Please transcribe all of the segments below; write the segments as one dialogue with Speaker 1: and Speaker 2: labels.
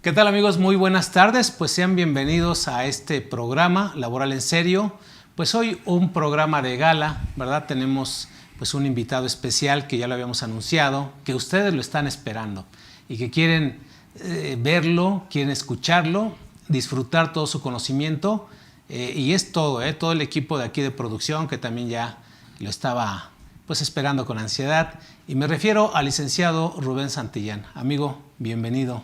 Speaker 1: ¿Qué tal, amigos? Muy buenas tardes. Pues sean bienvenidos a este programa Laboral en Serio. Pues hoy un programa de gala, ¿verdad? Tenemos pues un invitado especial que ya lo habíamos anunciado, que ustedes lo están esperando y que quieren verlo, quieren escucharlo, disfrutar todo su conocimiento y es todo, todo el equipo de aquí de producción que también ya lo estaba pues esperando con ansiedad. Y me refiero al licenciado Rubén Santillán. Amigo, bienvenido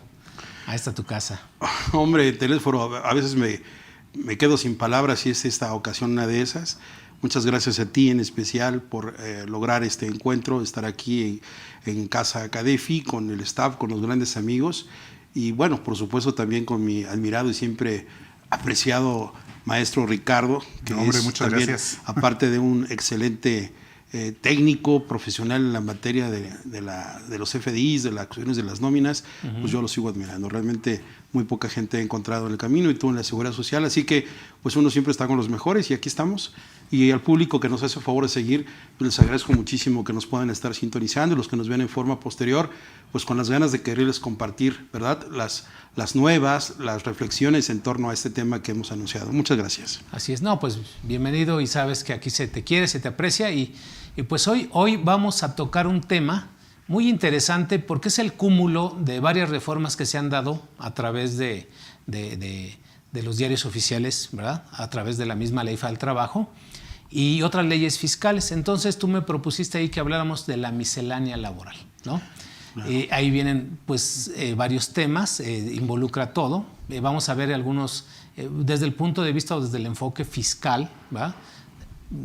Speaker 1: a esta tu casa.
Speaker 2: Hombre, teléfono, a veces me quedo sin palabras y es esta ocasión una de esas. Muchas gracias a ti en especial por lograr este encuentro, estar aquí en Casa Cadefi, con el staff, con los grandes amigos y bueno, por supuesto también con mi admirado y siempre apreciado maestro Ricardo, que
Speaker 3: muchas
Speaker 2: también,
Speaker 3: gracias.
Speaker 2: aparte de un excelente técnico, profesional en la materia de los FDIs, de las acciones de las nóminas, pues yo lo sigo admirando. Realmente muy poca gente he encontrado en el camino y tú en la Seguridad Social, así que pues uno siempre está con los mejores y aquí estamos. Y al público que nos hace el favor de seguir, pues les agradezco muchísimo que nos puedan estar sintonizando y los que nos ven en forma posterior, pues con las ganas de quererles compartir, ¿verdad? Las nuevas, las reflexiones en torno a este tema que hemos anunciado. Muchas gracias.
Speaker 1: Así es, no, pues bienvenido y sabes que aquí se te quiere, se te aprecia y pues hoy vamos a tocar un tema muy interesante porque es el cúmulo de varias reformas que se han dado a través de los diarios oficiales, ¿verdad? A través de la misma Ley Federal del Trabajo y otras leyes fiscales. Entonces tú me propusiste ahí que habláramos de la miscelánea laboral, ¿no? Claro. Ahí vienen pues varios temas, involucra todo. Vamos a ver algunos desde el punto de vista o desde el enfoque fiscal, ¿verdad?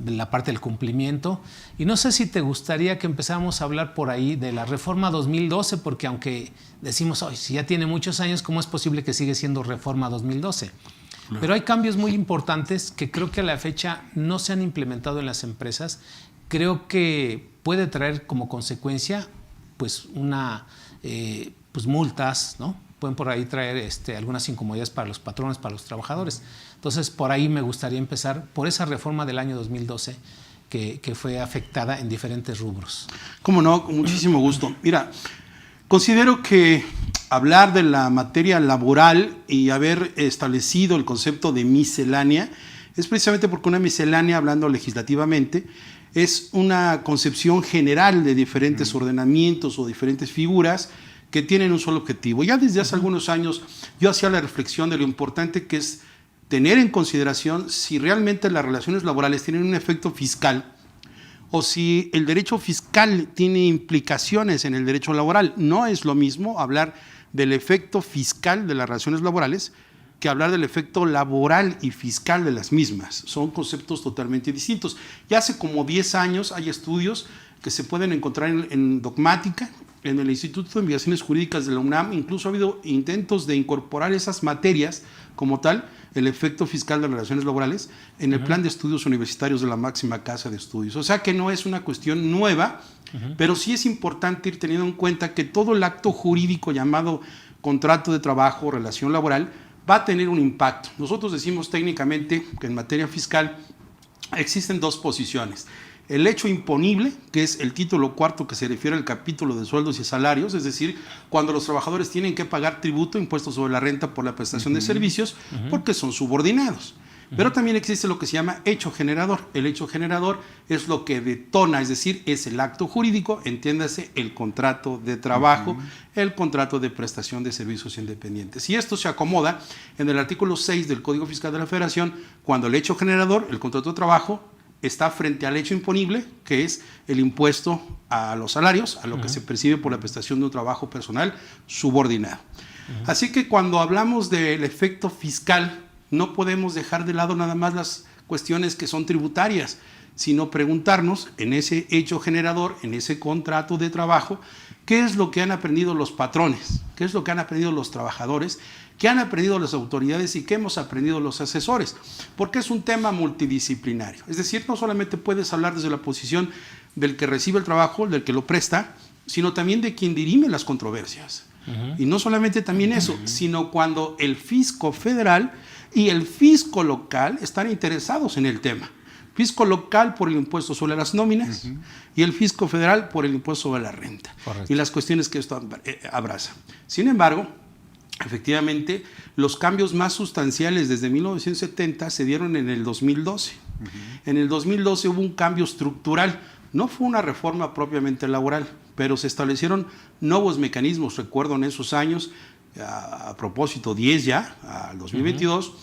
Speaker 1: La parte del cumplimiento. Y no sé si te gustaría que empezáramos a hablar por ahí de la reforma 2012, porque aunque decimos, oh, si ya tiene muchos años, ¿cómo es posible que sigue siendo reforma 2012? Claro. Pero hay cambios muy importantes que creo que a la fecha no se han implementado en las empresas. Creo que puede traer como consecuencia pues pues multas, ¿no? Pueden por ahí traer algunas incomodidades para los patrones, para los trabajadores. Entonces, por ahí me gustaría empezar por esa reforma del año 2012 que fue afectada en diferentes rubros.
Speaker 2: Cómo no, con muchísimo gusto. Mira, considero que hablar de la materia laboral y haber establecido el concepto de miscelánea es precisamente porque una miscelánea, hablando legislativamente, es una concepción general de diferentes ordenamientos o diferentes figuras que tienen un solo objetivo. Ya desde hace algunos años yo hacía la reflexión de lo importante que es tener en consideración si realmente las relaciones laborales tienen un efecto fiscal o si el derecho fiscal tiene implicaciones en el derecho laboral. No es lo mismo hablar del efecto fiscal de las relaciones laborales que hablar del efecto laboral y fiscal de las mismas. Son conceptos totalmente distintos. Ya hace como 10 años hay estudios que se pueden encontrar en dogmática, en el Instituto de Investigaciones Jurídicas de la UNAM. Incluso ha habido intentos de incorporar esas materias como tal, el efecto fiscal de las relaciones laborales, en el plan de estudios universitarios de la máxima casa de estudios. O sea que no es una cuestión nueva, pero sí es importante ir teniendo en cuenta que todo el acto jurídico llamado contrato de trabajo, relación laboral, va a tener un impacto. Nosotros decimos técnicamente que en materia fiscal existen dos posiciones. El hecho imponible, que es el título cuarto que se refiere al capítulo de sueldos y salarios, es decir, cuando los trabajadores tienen que pagar tributo, impuestos sobre la renta por la prestación de servicios, porque son subordinados. Pero también existe lo que se llama hecho generador. El hecho generador es lo que detona, es decir, es el acto jurídico, entiéndase, el contrato de trabajo, el contrato de prestación de servicios independientes. Y esto se acomoda en el artículo 6 del Código Fiscal de la Federación, cuando el hecho generador, el contrato de trabajo, está frente al hecho imponible, que es el impuesto a los salarios, a lo que se percibe por la prestación de un trabajo personal subordinado. Así que cuando hablamos del efecto fiscal, no podemos dejar de lado nada más las cuestiones que son tributarias, sino preguntarnos en ese hecho generador, en ese contrato de trabajo, qué es lo que han aprendido los patrones, qué es lo que han aprendido los trabajadores, qué han aprendido las autoridades y qué hemos aprendido los asesores, porque es un tema multidisciplinario. Es decir, no solamente puedes hablar desde la posición del que recibe el trabajo, del que lo presta, sino también de quien dirime las controversias. Y no solamente también eso, sino cuando el fisco federal y el fisco local están interesados en el tema. Fisco local por el impuesto sobre las nóminas y el fisco federal por el impuesto sobre la renta.
Speaker 1: Correcto.
Speaker 2: Y las cuestiones que esto abraza. Sin embargo, efectivamente, los cambios más sustanciales desde 1970 se dieron en el 2012. En el 2012 hubo un cambio estructural. No fue una reforma propiamente laboral, pero se establecieron nuevos mecanismos. Recuerdo en esos años, a propósito, 10 ya, al 2022,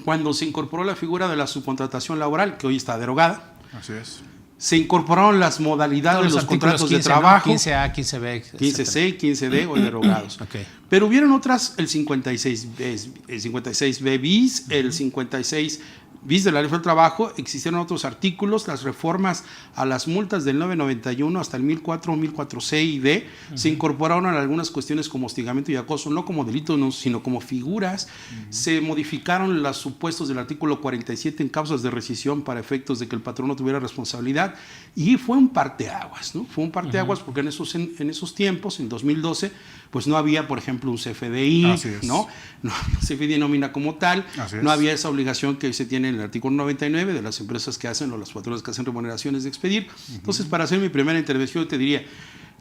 Speaker 2: cuando se incorporó la figura de la subcontratación laboral, que hoy está derogada.
Speaker 3: Así es.
Speaker 2: Se incorporaron las modalidades de los contratos 15, de trabajo.
Speaker 1: ¿no? 15A, 15B.
Speaker 2: 15C, 15D, hoy derogados.
Speaker 1: Okay.
Speaker 2: Pero hubieron otras, el 56B bis, el 56 bis de la Ley del Trabajo, existieron otros artículos, las reformas a las multas del 991 hasta el 1004, 1004C y D, se incorporaron algunas cuestiones como hostigamiento y acoso, no como delitos, no, sino como figuras. Se modificaron los supuestos del artículo 47 en causas de rescisión para efectos de que el patrón no tuviera responsabilidad, y fue un parteaguas, ¿no? Fue un parteaguas porque en esos tiempos, en 2012, pues no había, por ejemplo, un CFDI, ¿no? No había un CFDI nómina como tal, no había esa obligación que hoy se tiene en el artículo 99 de las empresas que hacen o las patronas que hacen remuneraciones de expedir. Entonces, para hacer mi primera intervención, te diría,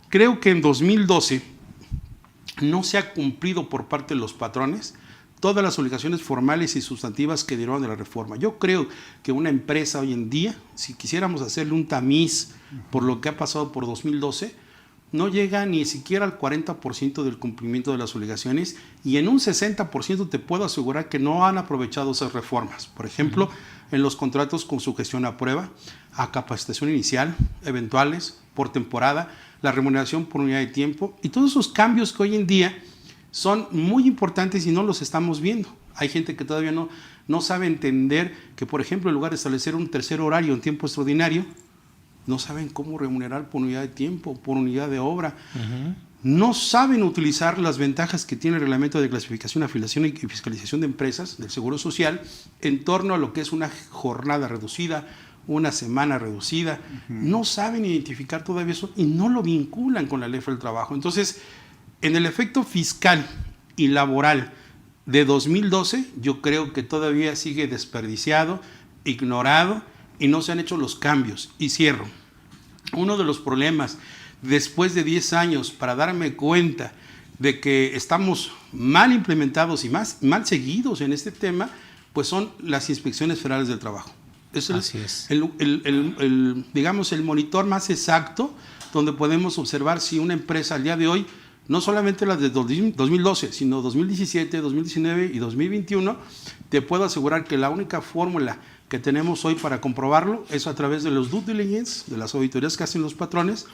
Speaker 2: creo que en 2012 no se ha cumplido por parte de los patrones todas las obligaciones formales y sustantivas que dieron de la reforma. Yo creo que una empresa hoy en día, si quisiéramos hacerle un tamiz por lo que ha pasado por 2012, no llega ni siquiera al 40% del cumplimiento de las obligaciones, y en un 60% te puedo asegurar que no han aprovechado esas reformas. Por ejemplo, en los contratos con sujeción a prueba, a capacitación inicial, eventuales, por temporada, la remuneración por unidad de tiempo, y todos esos cambios que hoy en día son muy importantes y no los estamos viendo. Hay gente que todavía no sabe entender que, por ejemplo, en lugar de establecer un tercer horario en tiempo extraordinario, no saben cómo remunerar por unidad de tiempo, por unidad de obra. No saben utilizar las ventajas que tiene el reglamento de clasificación, afiliación y fiscalización de empresas del Seguro Social en torno a lo que es una jornada reducida, una semana reducida. No saben identificar todavía eso y no lo vinculan con la Ley del Trabajo. Entonces, en el efecto fiscal y laboral de 2012, yo creo que todavía sigue desperdiciado, ignorado, y no se han hecho los cambios. Y cierro. Uno de los problemas después de 10 años para darme cuenta de que estamos mal implementados y mal seguidos en este tema, pues son las inspecciones federales del trabajo. Eso es digamos, el monitor más exacto donde podemos observar si una empresa al día de hoy, no solamente las de 2012, sino 2017, 2019 y 2021, te puedo asegurar que la única fórmula que tenemos hoy para comprobarlo es a través de los due diligence, de las auditorías que hacen los patrones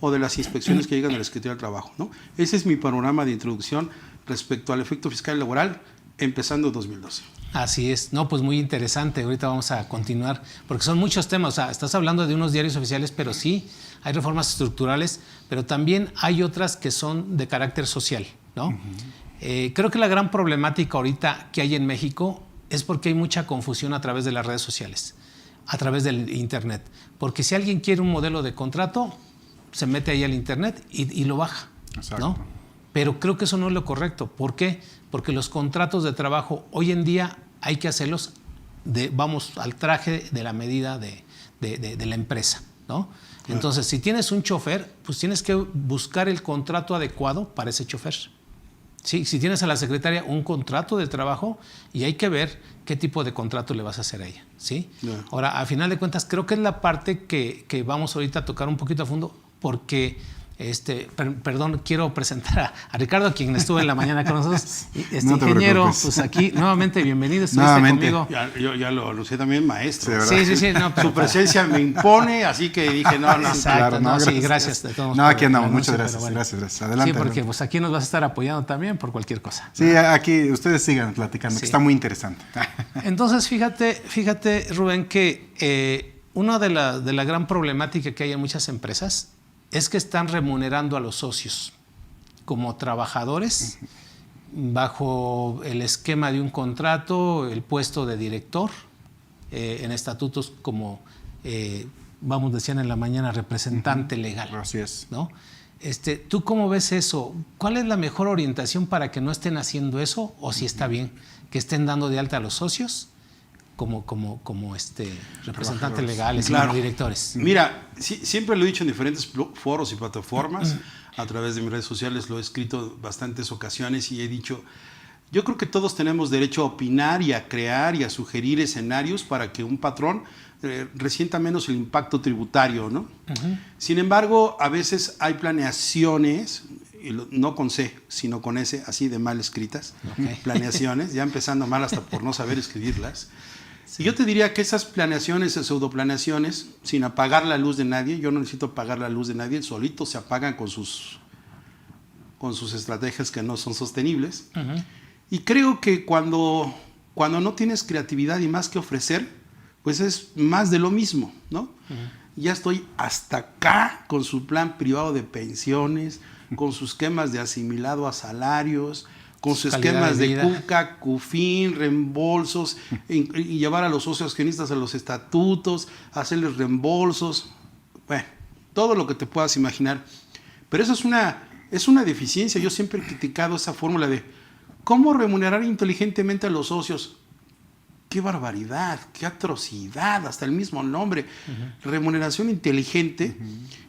Speaker 2: o de las inspecciones que llegan a la Secretaría del Trabajo, ¿no? Ese es mi panorama de introducción respecto al efecto fiscal y laboral, empezando en 2012.
Speaker 1: Así es. No, pues muy interesante. Ahorita vamos a continuar, porque son muchos temas. O sea, estás hablando de unos diarios oficiales, pero sí, hay reformas estructurales, pero también hay otras que son de carácter social, ¿no? Creo que la gran problemática ahorita que hay en México es porque hay mucha confusión a través de las redes sociales, a través del internet. Porque si alguien quiere un modelo de contrato, se mete ahí al internet y lo baja, ¿no? Pero creo que eso no es lo correcto. ¿Por qué? Porque los contratos de trabajo hoy en día hay que hacerlos, vamos al traje de la medida de la empresa, ¿no? Entonces, si tienes un chofer, pues tienes que buscar el contrato adecuado para ese chofer. Sí, si tienes a la secretaria un contrato de trabajo, y hay que ver qué tipo de contrato le vas a hacer a ella, ¿sí? Ahora, a final de cuentas, creo que es la parte que vamos ahorita a tocar un poquito a fondo, porque perdón, quiero presentar a Ricardo, quien estuvo en la mañana con nosotros.
Speaker 3: No
Speaker 1: ingeniero, pues aquí nuevamente bienvenido, estuviste conmigo.
Speaker 2: Ya lo anuncié también, maestro.
Speaker 1: Sí. No,
Speaker 2: su presencia me impone, así que dije, no.
Speaker 1: Exacto, claro, sí, gracias. De todos
Speaker 3: aquí andamos, muchas gracias, bueno. gracias. Adelante.
Speaker 1: Sí, porque pues aquí nos vas a estar apoyando también por cualquier cosa.
Speaker 3: Sí, aquí ustedes sigan platicando, que está muy interesante.
Speaker 1: Entonces, fíjate, Rubén, que una de la gran problemática que hay en muchas empresas es que están remunerando a los socios como trabajadores bajo el esquema de un contrato, el puesto de director, en estatutos como, decían en la mañana, representante legal.
Speaker 3: Así es.
Speaker 1: ¿No? ¿Tú cómo ves eso? ¿Cuál es la mejor orientación para que no estén haciendo eso? ¿O si está bien que estén dando de alta a los socios como representantes legales,
Speaker 2: claro,
Speaker 1: como directores?
Speaker 2: Mira, siempre lo he dicho en diferentes foros y plataformas, a través de mis redes sociales, lo he escrito bastantes ocasiones y he dicho, yo creo que todos tenemos derecho a opinar y a crear y a sugerir escenarios para que un patrón resienta menos el impacto tributario, ¿no? Sin embargo, a veces hay planeaciones, no con C, sino con S, así de mal escritas, planeaciones, ya empezando mal hasta por no saber escribirlas. Sí. Y yo te diría que esas planeaciones, esas pseudoplaneaciones, sin apagar la luz de nadie, yo no necesito apagar la luz de nadie, solitos se apagan con sus estrategias que no son sostenibles. Y creo que cuando no tienes creatividad y más que ofrecer, pues es más de lo mismo, ¿no? Ya estoy hasta acá con su plan privado de pensiones, con sus esquemas de asimilado a salarios, con sus esquemas de CUCA, CUFIN, reembolsos, y llevar a los socios accionistas a los estatutos, hacerles reembolsos, bueno, todo lo que te puedas imaginar. Pero eso es una deficiencia. Yo siempre he criticado esa fórmula de cómo remunerar inteligentemente a los socios. ¡Qué barbaridad! ¡Qué atrocidad! Hasta el mismo nombre. Remuneración inteligente.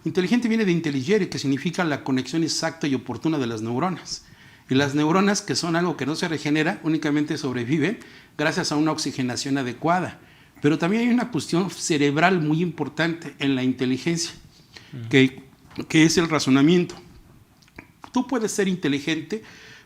Speaker 2: Inteligente viene de intelligere, que significa la conexión exacta y oportuna de las neuronas. Y las neuronas, que son algo que no se regenera, únicamente sobreviven gracias a una oxigenación adecuada. Pero también hay una cuestión cerebral muy importante en la inteligencia, que es el razonamiento. Tú puedes ser inteligente,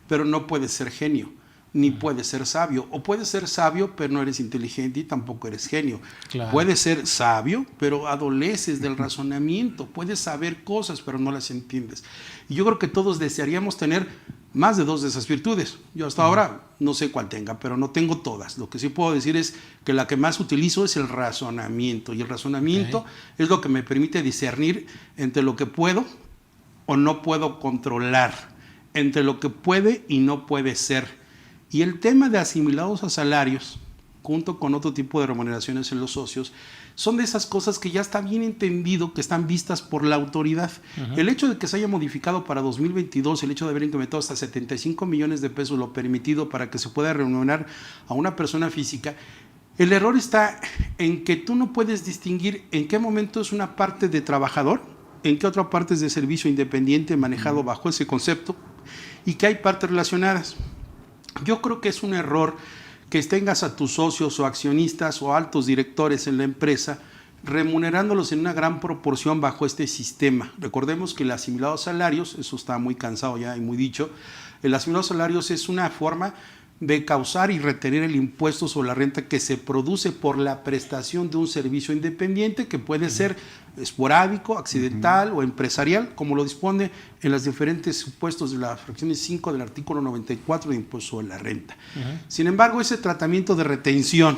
Speaker 2: pero no puedes ser genio. Ni puedes ser sabio, o puedes ser sabio pero no eres inteligente y tampoco eres genio. Claro. Puedes ser sabio pero adoleces del razonamiento, puedes saber cosas pero no las entiendes. Y yo creo que todos desearíamos tener más de 2 de esas virtudes. Yo hasta ahora no sé cuál tenga, pero no tengo todas. Lo que sí puedo decir es que la que más utilizo es el razonamiento, y el razonamiento es lo que me permite discernir entre lo que puedo o no puedo controlar, entre lo que puede y no puede ser. Y el tema de asimilados a salarios, junto con otro tipo de remuneraciones en los socios, son de esas cosas que ya está bien entendido, que están vistas por la autoridad. El hecho de que se haya modificado para 2022, el hecho de haber incrementado hasta 75 millones de pesos lo permitido para que se pueda remunerar a una persona física, el error está en que tú no puedes distinguir en qué momento es una parte de trabajador, en qué otra parte es de servicio independiente manejado bajo ese concepto, y que hay partes relacionadas. Yo creo que es un error que tengas a tus socios o accionistas o altos directores en la empresa remunerándolos en una gran proporción bajo este sistema. Recordemos que el asimilado a salarios, eso está muy cansado ya y muy dicho, el asimilado a salarios es una forma de causar y retener el impuesto sobre la renta que se produce por la prestación de un servicio independiente que puede ser esporádico, accidental o empresarial, como lo dispone en los diferentes supuestos de la fracción 5 del artículo 94 de impuesto sobre la renta. Sin embargo, ese tratamiento de retención,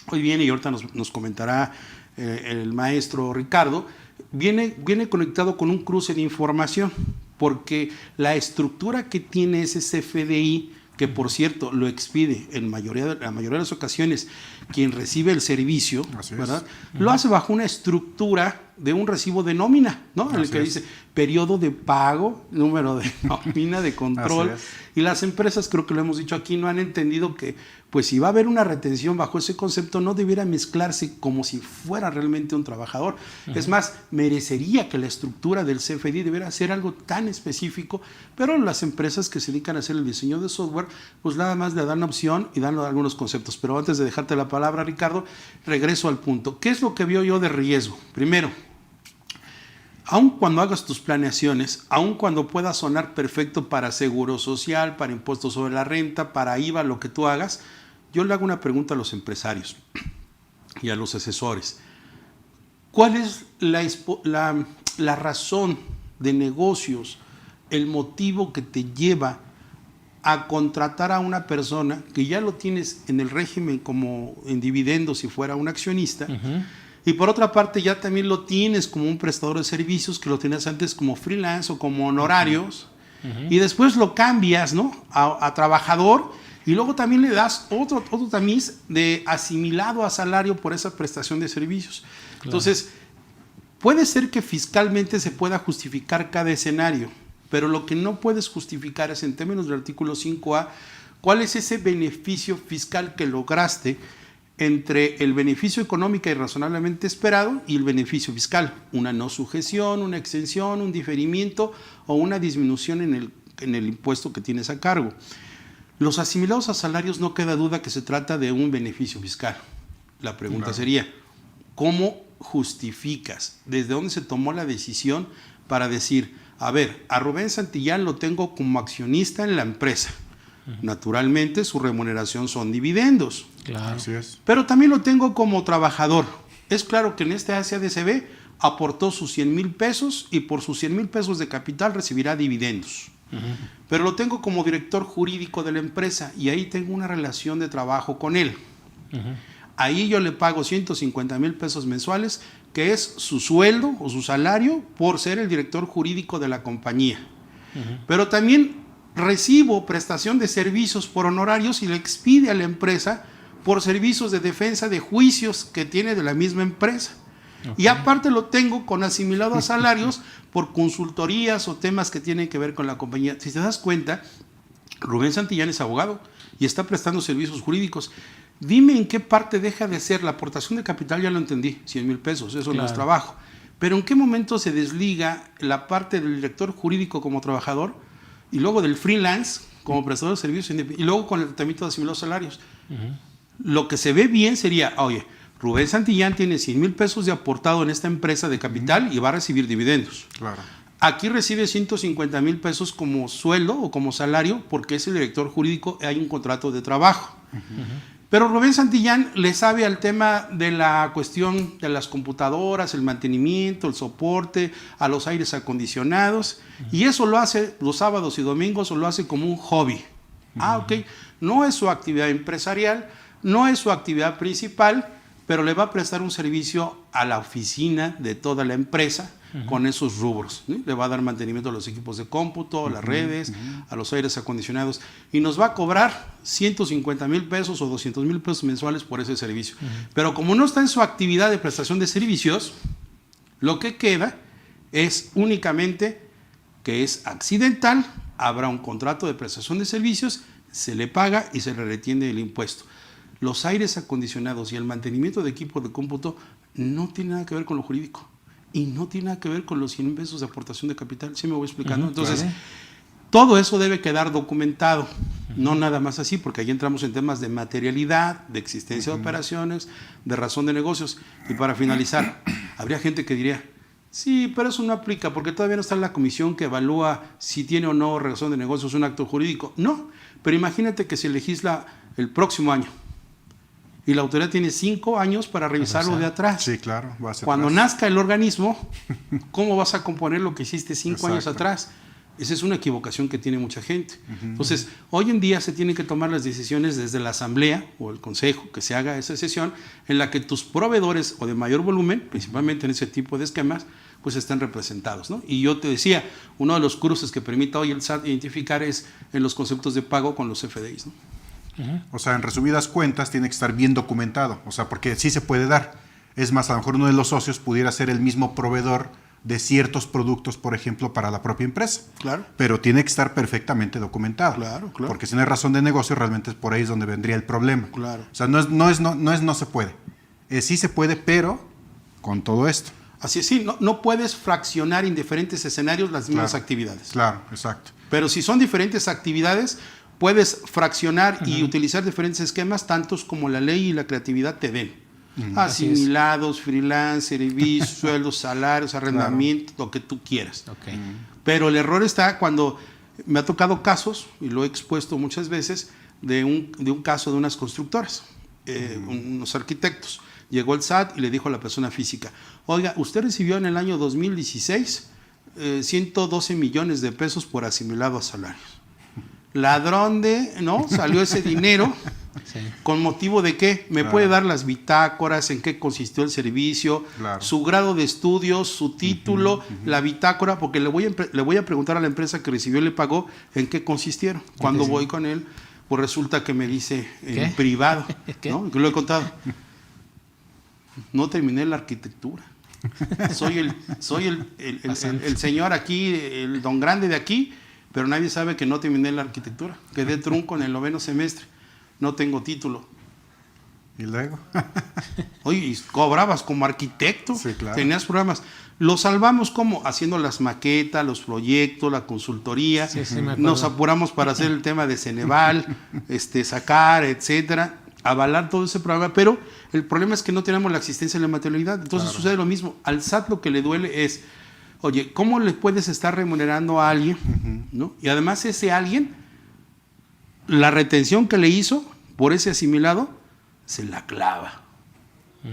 Speaker 2: hoy viene y ahorita nos comentará el maestro Ricardo, viene conectado con un cruce de información, porque la estructura que tiene ese CFDI, que por cierto lo expide en la mayoría de las ocasiones quien recibe el servicio, ¿verdad? Lo hace bajo una estructura de un recibo de nómina, ¿no? En el que dice periodo de pago, número de nómina, de control. Y las empresas, creo que lo hemos dicho aquí, no han entendido que pues si va a haber una retención bajo ese concepto, no debiera mezclarse como si fuera realmente un trabajador. Es más, merecería que la estructura del CFDI debiera ser algo tan específico, pero las empresas que se dedican a hacer el diseño de software, pues nada más le dan la opción y dan algunos conceptos. Pero antes de dejarte la palabra, Ricardo, regreso al punto. ¿Qué es lo que veo yo de riesgo? Primero, aun cuando hagas tus planeaciones, aun cuando pueda sonar perfecto para seguro social, para impuestos sobre la renta, para IVA, lo que tú hagas, yo le hago una pregunta a los empresarios y a los asesores. ¿Cuál es la razón de negocios, el motivo que te lleva a contratar a una persona que ya lo tienes en el régimen como en dividendos si fuera un accionista? Y por otra parte ya también lo tienes como un prestador de servicios, que lo tenías antes como freelance o como honorarios, y después lo cambias, ¿no? a trabajador, y luego también le das otro tamiz de asimilado a salario por esa prestación de servicios. Claro. Entonces, puede ser que fiscalmente se pueda justificar cada escenario, pero lo que no puedes justificar es, en términos del artículo 5A, cuál es ese beneficio fiscal que lograste entre el beneficio económico y razonablemente esperado y el beneficio fiscal. Una no sujeción, una exención, un diferimiento o una disminución en el impuesto que tienes a cargo. Los asimilados a salarios no queda duda que se trata de un beneficio fiscal. La pregunta sería, ¿cómo justificas? ¿Desde dónde se tomó la decisión para decir, a ver, a Rubén Santillán lo tengo como accionista en la empresa? Naturalmente su remuneración son dividendos.
Speaker 1: Claro.
Speaker 3: Así es.
Speaker 2: Pero también lo tengo como trabajador. Es claro que en este ACADCB aportó sus 100 mil pesos y por sus 100 mil pesos de capital recibirá dividendos. Pero lo tengo como director jurídico de la empresa y ahí tengo una relación de trabajo con él. Ahí yo le pago 150 mil pesos mensuales, que es su sueldo o su salario por ser el director jurídico de la compañía. Pero también recibo prestación de servicios por honorarios y le expide a la empresa por servicios de defensa de juicios que tiene de la misma empresa. Y aparte lo tengo con asimilado a salarios por consultorías o temas que tienen que ver con la compañía. Si te das cuenta, Rubén Santillán es abogado y está prestando servicios jurídicos. Dime en qué parte deja de ser la aportación de capital, ya lo entendí, 100 mil pesos, eso no es trabajo. Pero en qué momento se desliga la parte del director jurídico como trabajador y luego del freelance como prestador de servicios y luego con el tratamiento de asimilados salarios. Lo que se ve bien sería, oye, Rubén Santillán tiene 100 mil pesos de aportado en esta empresa de capital y va a recibir dividendos.
Speaker 3: Claro.
Speaker 2: Aquí recibe 150 mil pesos como sueldo o como salario porque es el director jurídico y hay un contrato de trabajo. Pero Rubén Santillán le sabe al tema de la cuestión de las computadoras, el mantenimiento, el soporte, a los aires acondicionados, y eso lo hace los sábados y domingos o lo hace como un hobby. Ok, no es su actividad empresarial, no es su actividad principal, pero le va a prestar un servicio a la oficina de toda la empresa con esos rubros. ¿Sí? Le va a dar mantenimiento a los equipos de cómputo, a las redes, a los aires acondicionados, y nos va a cobrar 150 mil pesos o 200 mil pesos mensuales por ese servicio. Pero como no está en su actividad de prestación de servicios, lo que queda es únicamente que es accidental, habrá un contrato de prestación de servicios, se le paga y se le retiene el impuesto. Los aires acondicionados y el mantenimiento de equipo de cómputo no tiene nada que ver con lo jurídico y no tiene nada que ver con los 100 pesos de aportación de capital. ¿Sí me voy explicando? Entonces, todo eso debe quedar documentado, no nada más así, porque ahí entramos en temas de materialidad, de existencia de operaciones, de razón de negocios. Y para finalizar, habría gente que diría, sí, pero eso no aplica porque todavía no está la comisión que evalúa si tiene o no razón de negocios un acto jurídico. No, pero imagínate que se legisla el próximo año y la autoridad tiene 5 años para revisarlo de atrás.
Speaker 3: Sí, claro. Va hacia
Speaker 2: Cuando
Speaker 3: atrás.
Speaker 2: nazca el organismo, ¿cómo vas a componer lo que hiciste 5 años atrás? Esa es una equivocación que tiene mucha gente. Entonces, hoy en día se tienen que tomar las decisiones desde la asamblea o el consejo, que se haga esa sesión en la que tus proveedores o de mayor volumen, principalmente en ese tipo de esquemas, pues estén representados, ¿no? Y yo te decía, uno de los cruces que permite hoy el SAT identificar es en los conceptos de pago con los FDIs, ¿no?
Speaker 3: O sea, en resumidas cuentas, tiene que estar bien documentado. O sea, porque sí se puede dar. Es más, a lo mejor uno de los socios pudiera ser el mismo proveedor de ciertos productos, por ejemplo, para la propia empresa.
Speaker 2: Claro.
Speaker 3: Pero tiene que estar perfectamente documentado.
Speaker 2: Claro.
Speaker 3: Porque si no hay razón de negocio, realmente es por ahí es donde vendría el problema.
Speaker 2: Claro.
Speaker 3: O sea, no se puede. Sí se puede, pero con todo esto.
Speaker 2: Así es, sí, no puedes fraccionar en diferentes escenarios las mismas actividades.
Speaker 3: Claro, exacto.
Speaker 2: Pero si son diferentes actividades, puedes fraccionar y utilizar diferentes esquemas, tantos como la ley y la creatividad te den. Asimilados, freelance, servicios, sueldos, salarios, arrendamiento, lo que tú quieras. Pero el error está cuando me ha tocado casos, y lo he expuesto muchas veces, de un caso de unas constructoras, unos arquitectos. Llegó el SAT y le dijo a la persona física, oiga, usted recibió en el año 2016 112 millones de pesos por asimilado a salarios. Ladrón ¿no? Salió ese dinero. ¿Con motivo de qué? ¿Me puede dar las bitácoras, en qué consistió el servicio, su grado de estudios, su título, la bitácora? Porque le voy a preguntar a la empresa que recibió y le pagó en qué consistieron. Cuando voy con él, pues resulta que me dice en privado, ¿no? Que lo he contado. No terminé la arquitectura. Soy el señor aquí, el don grande de aquí, pero nadie sabe que no terminé la arquitectura. Quedé trunco en el 9º semestre. No tengo título.
Speaker 3: ¿Y luego?
Speaker 2: Oye, y cobrabas como arquitecto,
Speaker 3: Sí, claro.
Speaker 2: tenías programas. Lo salvamos como haciendo las maquetas, los proyectos, la consultoría.
Speaker 1: Sí, sí, me acuerdo.
Speaker 2: Nos apuramos para hacer el tema de Ceneval, sacar, etcétera, avalar todo ese programa. Pero el problema es que no tenemos la existencia de la materialidad. Entonces sucede lo mismo. Al SAT lo que le duele es, oye, ¿cómo le puedes estar remunerando a alguien? ¿No? Y además ese alguien, la retención que le hizo por ese asimilado, se la clava.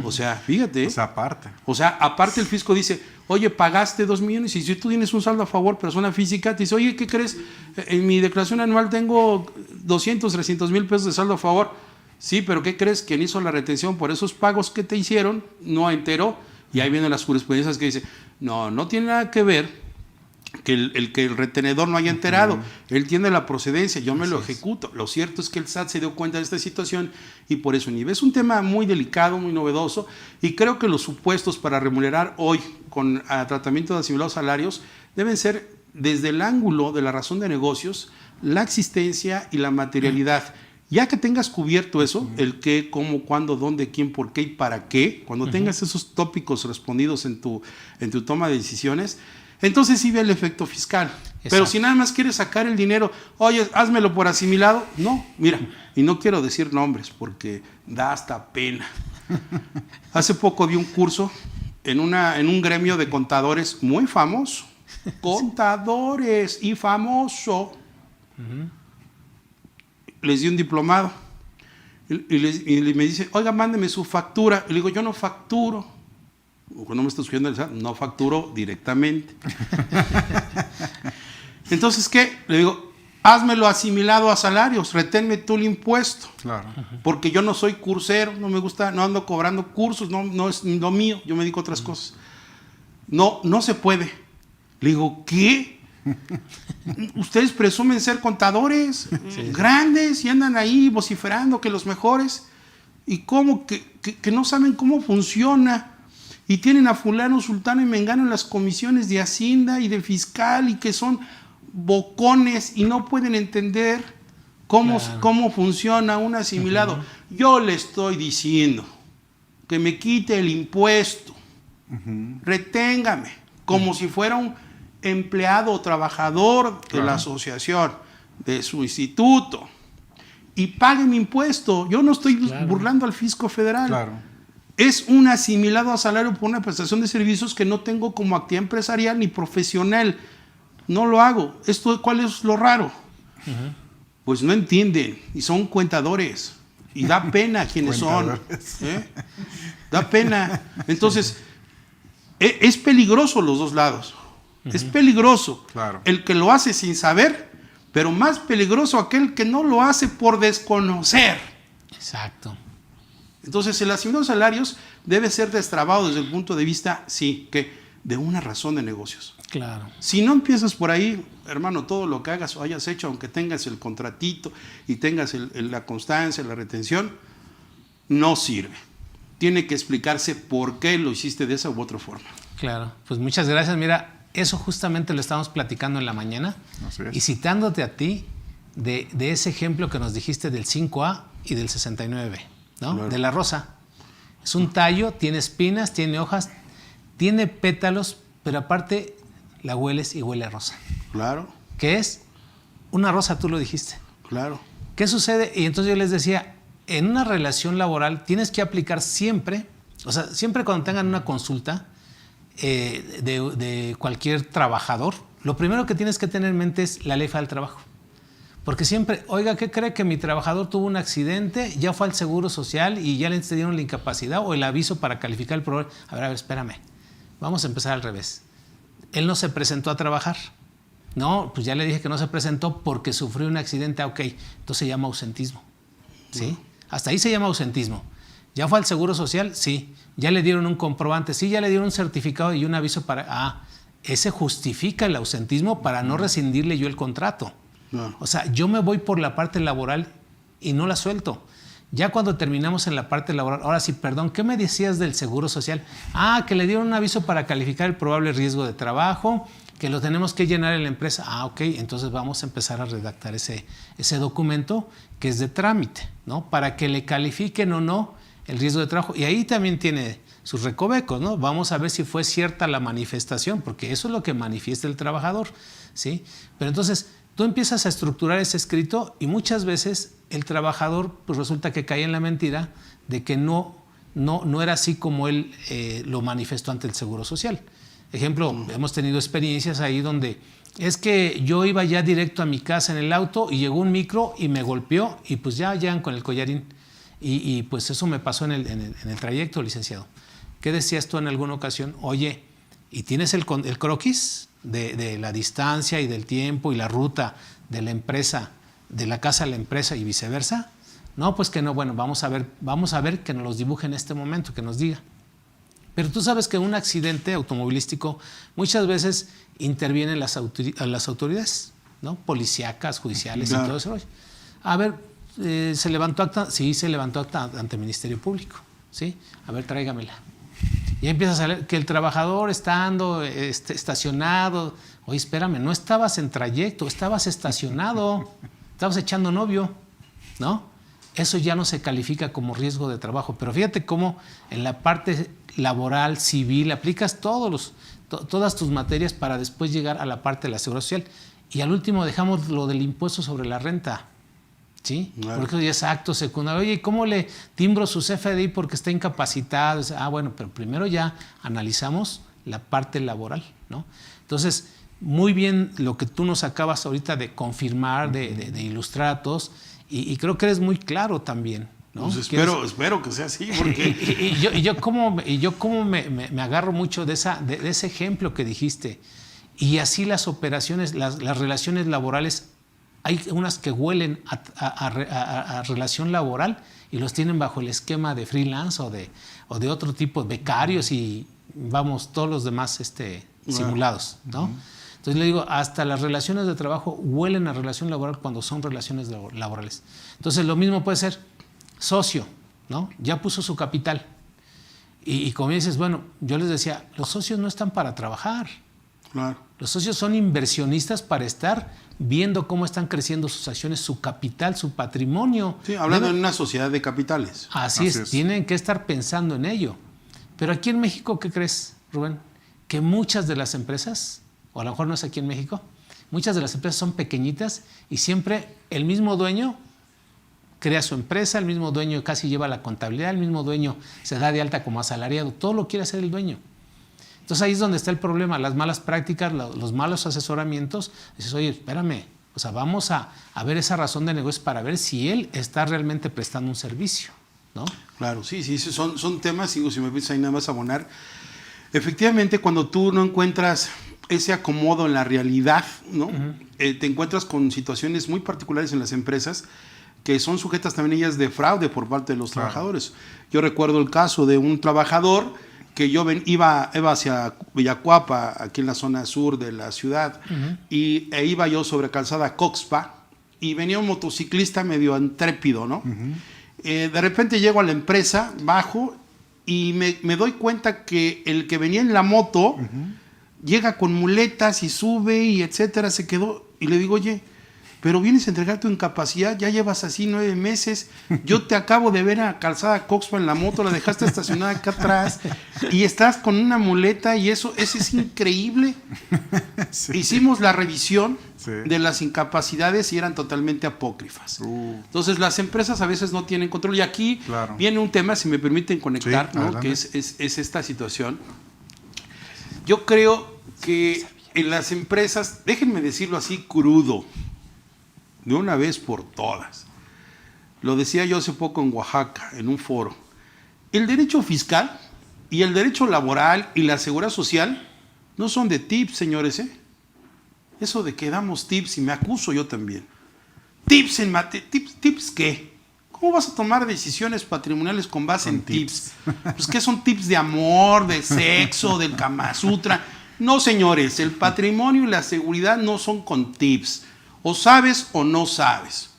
Speaker 2: O sea, fíjate.
Speaker 3: O sea, aparte.
Speaker 2: O sea, aparte el fisco dice, oye, pagaste 2 millones y si tú tienes un saldo a favor, persona física, te dice, oye, ¿qué crees? En mi declaración anual tengo 200, 300 mil pesos de saldo a favor. Sí, pero ¿qué crees? Quien hizo la retención por esos pagos que te hicieron no enteró. Y ahí vienen las jurisprudencias que dice, no tiene nada que ver que el retenedor no haya enterado. Él tiene la procedencia, yo me lo ejecuto. Lo cierto es que el SAT se dio cuenta de esta situación y por eso inhibe. Es un tema muy delicado, muy novedoso, y creo que los supuestos para remunerar hoy con tratamiento de asimilados salarios deben ser desde el ángulo de la razón de negocios, la existencia y la materialidad. Ya que tengas cubierto eso, el qué, cómo, cuándo, dónde, quién, por qué y para qué, cuando tengas esos tópicos respondidos en tu toma de decisiones, entonces sí ve el efecto fiscal.
Speaker 1: Exacto.
Speaker 2: Pero si nada más quieres sacar el dinero, oye, házmelo por asimilado, no, mira, y no quiero decir nombres porque da hasta pena. Hace poco di un curso en un gremio de contadores muy famoso, contadores y famoso. Les di un diplomado y me dice, oiga, mándeme su factura. Y le digo, yo no facturo. No me está subiendo el SAT, no facturo directamente. Entonces, ¿qué? Le digo, házmelo asimilado a salarios, reténme tú el impuesto.
Speaker 3: Claro.
Speaker 2: Porque yo no soy cursero, no me gusta, no ando cobrando cursos, no es lo mío, yo me dedico a otras cosas. No se puede. Le digo, ¿qué? Ustedes presumen ser contadores grandes y andan ahí vociferando que los mejores. ¿Y cómo? Que no saben cómo funciona. Y tienen a fulano, sultano y mengano en las comisiones de Hacienda y de Fiscal y que son bocones y no pueden entender cómo funciona un asimilado. Yo le estoy diciendo que me quite el impuesto, reténgame, como si fuera un empleado o trabajador de la asociación, de su instituto, y pague mi impuesto. Yo no estoy burlando al fisco federal.
Speaker 3: Claro.
Speaker 2: Es un asimilado a salario por una prestación de servicios que no tengo como actividad empresarial ni profesional. No lo hago. ¿Cuál es lo raro? Pues no entienden y son cuentadores. Y da pena quienes son. Da pena. Entonces, es peligroso los dos lados. Es peligroso el que lo hace sin saber, pero más peligroso aquel que no lo hace por desconocer.
Speaker 1: Exacto.
Speaker 2: Entonces, el asimilado de salarios debe ser destrabado desde el punto de vista, de una razón de negocios.
Speaker 1: Claro.
Speaker 2: Si no empiezas por ahí, hermano, todo lo que hagas o hayas hecho, aunque tengas el contratito y tengas la constancia, la retención, no sirve. Tiene que explicarse por qué lo hiciste de esa u otra forma.
Speaker 1: Claro. Pues muchas gracias. Mira, eso justamente lo estábamos platicando en la mañana.
Speaker 3: Así es.
Speaker 1: Y citándote a ti de ese ejemplo que nos dijiste del 5A y del 69B. ¿No?
Speaker 2: Claro.
Speaker 1: De la rosa. Es un tallo, tiene espinas, tiene hojas, tiene pétalos, pero aparte la hueles y huele a rosa.
Speaker 2: Claro,
Speaker 1: ¿Qué es? Una rosa, tú lo dijiste.
Speaker 2: claro.
Speaker 1: ¿Qué sucede? Y entonces yo les decía, en una relación laboral tienes que aplicar siempre, o sea, siempre cuando tengan una consulta de cualquier trabajador, lo primero que tienes que tener en mente es la ley federal del trabajo. Porque siempre, oiga, ¿qué cree que mi trabajador tuvo un accidente? Ya fue al Seguro Social y ya le dieron la incapacidad o el aviso para calificar el problema. A ver, espérame. Vamos a empezar al revés. Él no se presentó a trabajar. No, pues ya le dije que no se presentó porque sufrió un accidente. Ok, entonces se llama ausentismo. ¿Sí? Hasta ahí se llama ausentismo. ¿Ya fue al Seguro Social? Sí. ¿Ya le dieron un comprobante? Sí, ya le dieron un certificado y un aviso para... ese justifica el ausentismo para no rescindirle yo el contrato.
Speaker 2: No.
Speaker 1: O sea, yo me voy por la parte laboral y no la suelto. Ya cuando terminamos en la parte laboral, ahora sí, perdón, ¿qué me decías del Seguro Social? Que le dieron un aviso para calificar el probable riesgo de trabajo, que lo tenemos que llenar en la empresa. Ok, entonces vamos a empezar a redactar ese documento que es de trámite, ¿no? Para que le califiquen o no el riesgo de trabajo. Y ahí también tiene sus recovecos, ¿no? Vamos a ver si fue cierta la manifestación, porque eso es lo que manifiesta el trabajador, ¿sí? Pero entonces tú empiezas a estructurar ese escrito y muchas veces el trabajador pues resulta que cae en la mentira de que no era así como él lo manifestó ante el Seguro Social. Ejemplo, hemos tenido experiencias ahí donde es que yo iba ya directo a mi casa en el auto y llegó un micro y me golpeó y pues ya llegan con el collarín. Y pues eso me pasó en el trayecto, licenciado. ¿Qué decías tú en alguna ocasión? Oye, ¿y tienes el croquis de la distancia y del tiempo y la ruta de la empresa, de la casa a la empresa y viceversa? No, pues que no. Bueno, vamos a ver que nos los dibuje en este momento, que nos diga. Pero tú sabes que un accidente automovilístico muchas veces intervienen las autoridades, ¿no? Policíacas, judiciales, claro, y todo eso. A ver, ¿se levantó acta? Sí, se levantó acta ante el Ministerio Público, ¿sí? A ver, tráigamela. Y empieza a salir que el trabajador estando estacionado. Oye, espérame, no estabas en trayecto, estabas estacionado, estabas echando novio, ¿no? Eso ya no se califica como riesgo de trabajo. Pero fíjate cómo en la parte laboral, civil, aplicas todas tus materias para después llegar a la parte de la seguridad social. Y al último dejamos lo del impuesto sobre la renta, ¿sí? Claro. Porque ya es acto secundario. Oye, ¿cómo le timbro su CFDI porque está incapacitado? Bueno, pero primero ya analizamos la parte laboral, ¿no? Entonces, muy bien lo que tú nos acabas ahorita de confirmar, de ilustrar a todos, y creo que eres muy claro también, ¿no?
Speaker 2: Pues espero que sea así, porque...
Speaker 1: y yo como me agarro mucho de ese ejemplo que dijiste. Y así las operaciones, las relaciones laborales, hay unas que huelen a relación laboral y los tienen bajo el esquema de freelance o de otro tipo, becarios y vamos, todos los demás simulados, ¿no? Uh-huh. Entonces le digo, hasta las relaciones de trabajo huelen a relación laboral cuando son relaciones laborales. Entonces lo mismo puede ser socio, ¿no? Ya puso su capital. Y como dices, bueno, yo les decía, los socios no están para trabajar.
Speaker 2: Claro.
Speaker 1: Los socios son inversionistas para estar viendo cómo están creciendo sus acciones, su capital, su patrimonio.
Speaker 2: Sí, hablando en una sociedad de capitales.
Speaker 1: Así es, tienen que estar pensando en ello. Pero aquí en México, ¿qué crees, Rubén? Que muchas de las empresas, o a lo mejor no es aquí en México, muchas de las empresas son pequeñitas y siempre el mismo dueño crea su empresa, el mismo dueño casi lleva la contabilidad, el mismo dueño se da de alta como asalariado, todo lo quiere hacer el dueño. Entonces ahí es donde está el problema, las malas prácticas, los malos asesoramientos. Dices, oye, espérame, o sea, vamos a ver esa razón de negocio para ver si él está realmente prestando un servicio, ¿no?
Speaker 2: Claro, sí, son temas, digo, si me piensas ahí nada más abonar. Efectivamente, cuando tú no encuentras ese acomodo en la realidad, ¿no? Uh-huh. Te encuentras con situaciones muy particulares en las empresas que son sujetas también ellas de fraude por parte de los trabajadores. Yo recuerdo el caso de un trabajador que iba hacia Villacuapa, aquí en la zona sur de la ciudad, uh-huh, e iba yo sobre calzada Coxpa, y venía un motociclista medio intrépido, ¿no? Uh-huh. De repente llego a la empresa, bajo, y me doy cuenta que el que venía en la moto, uh-huh, llega con muletas y sube y etcétera, se quedó, y le digo, oye, pero vienes a entregar tu incapacidad, ya llevas así 9 meses, yo te acabo de ver a calzada Coxpa en la moto, la dejaste estacionada acá atrás y estás con una muleta y eso es increíble. Sí. Hicimos la revisión, sí, de las incapacidades y eran totalmente apócrifas. Entonces las empresas a veces no tienen control y aquí, claro, viene un tema, si me permiten conectar, sí, ¿no? Que es esta situación. Yo creo que en las empresas, déjenme decirlo así crudo, de una vez por todas. Lo decía yo hace poco en Oaxaca, en un foro. El derecho fiscal y el derecho laboral y la seguridad social no son de tips, señores, ¿eh? Eso de que damos tips, y me acuso yo también. ¿Tips qué? ¿Cómo vas a tomar decisiones patrimoniales con base en tips? Pues ¿qué son tips de amor, de sexo, del Kama Sutra? No, señores, el patrimonio y la seguridad no son con tips. O sabes o no sabes.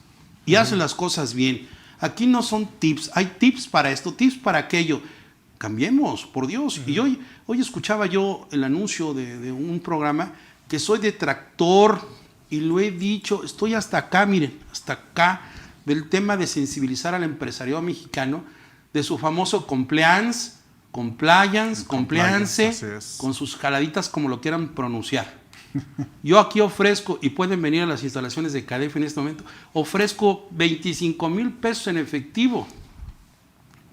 Speaker 2: Y haces las cosas bien. Aquí no son tips. Hay tips para esto, tips para aquello. Cambiemos, por Dios. Y hoy escuchaba yo el anuncio de un programa que soy detractor y lo he dicho, estoy hasta acá, miren, hasta acá, del tema de sensibilizar al empresariado mexicano de su famoso compliance,
Speaker 3: Así es.
Speaker 2: con sus jaladitas como lo quieran pronunciar. Yo aquí ofrezco, y pueden venir a las instalaciones de CADEF en este momento, ofrezco 25,000 pesos en efectivo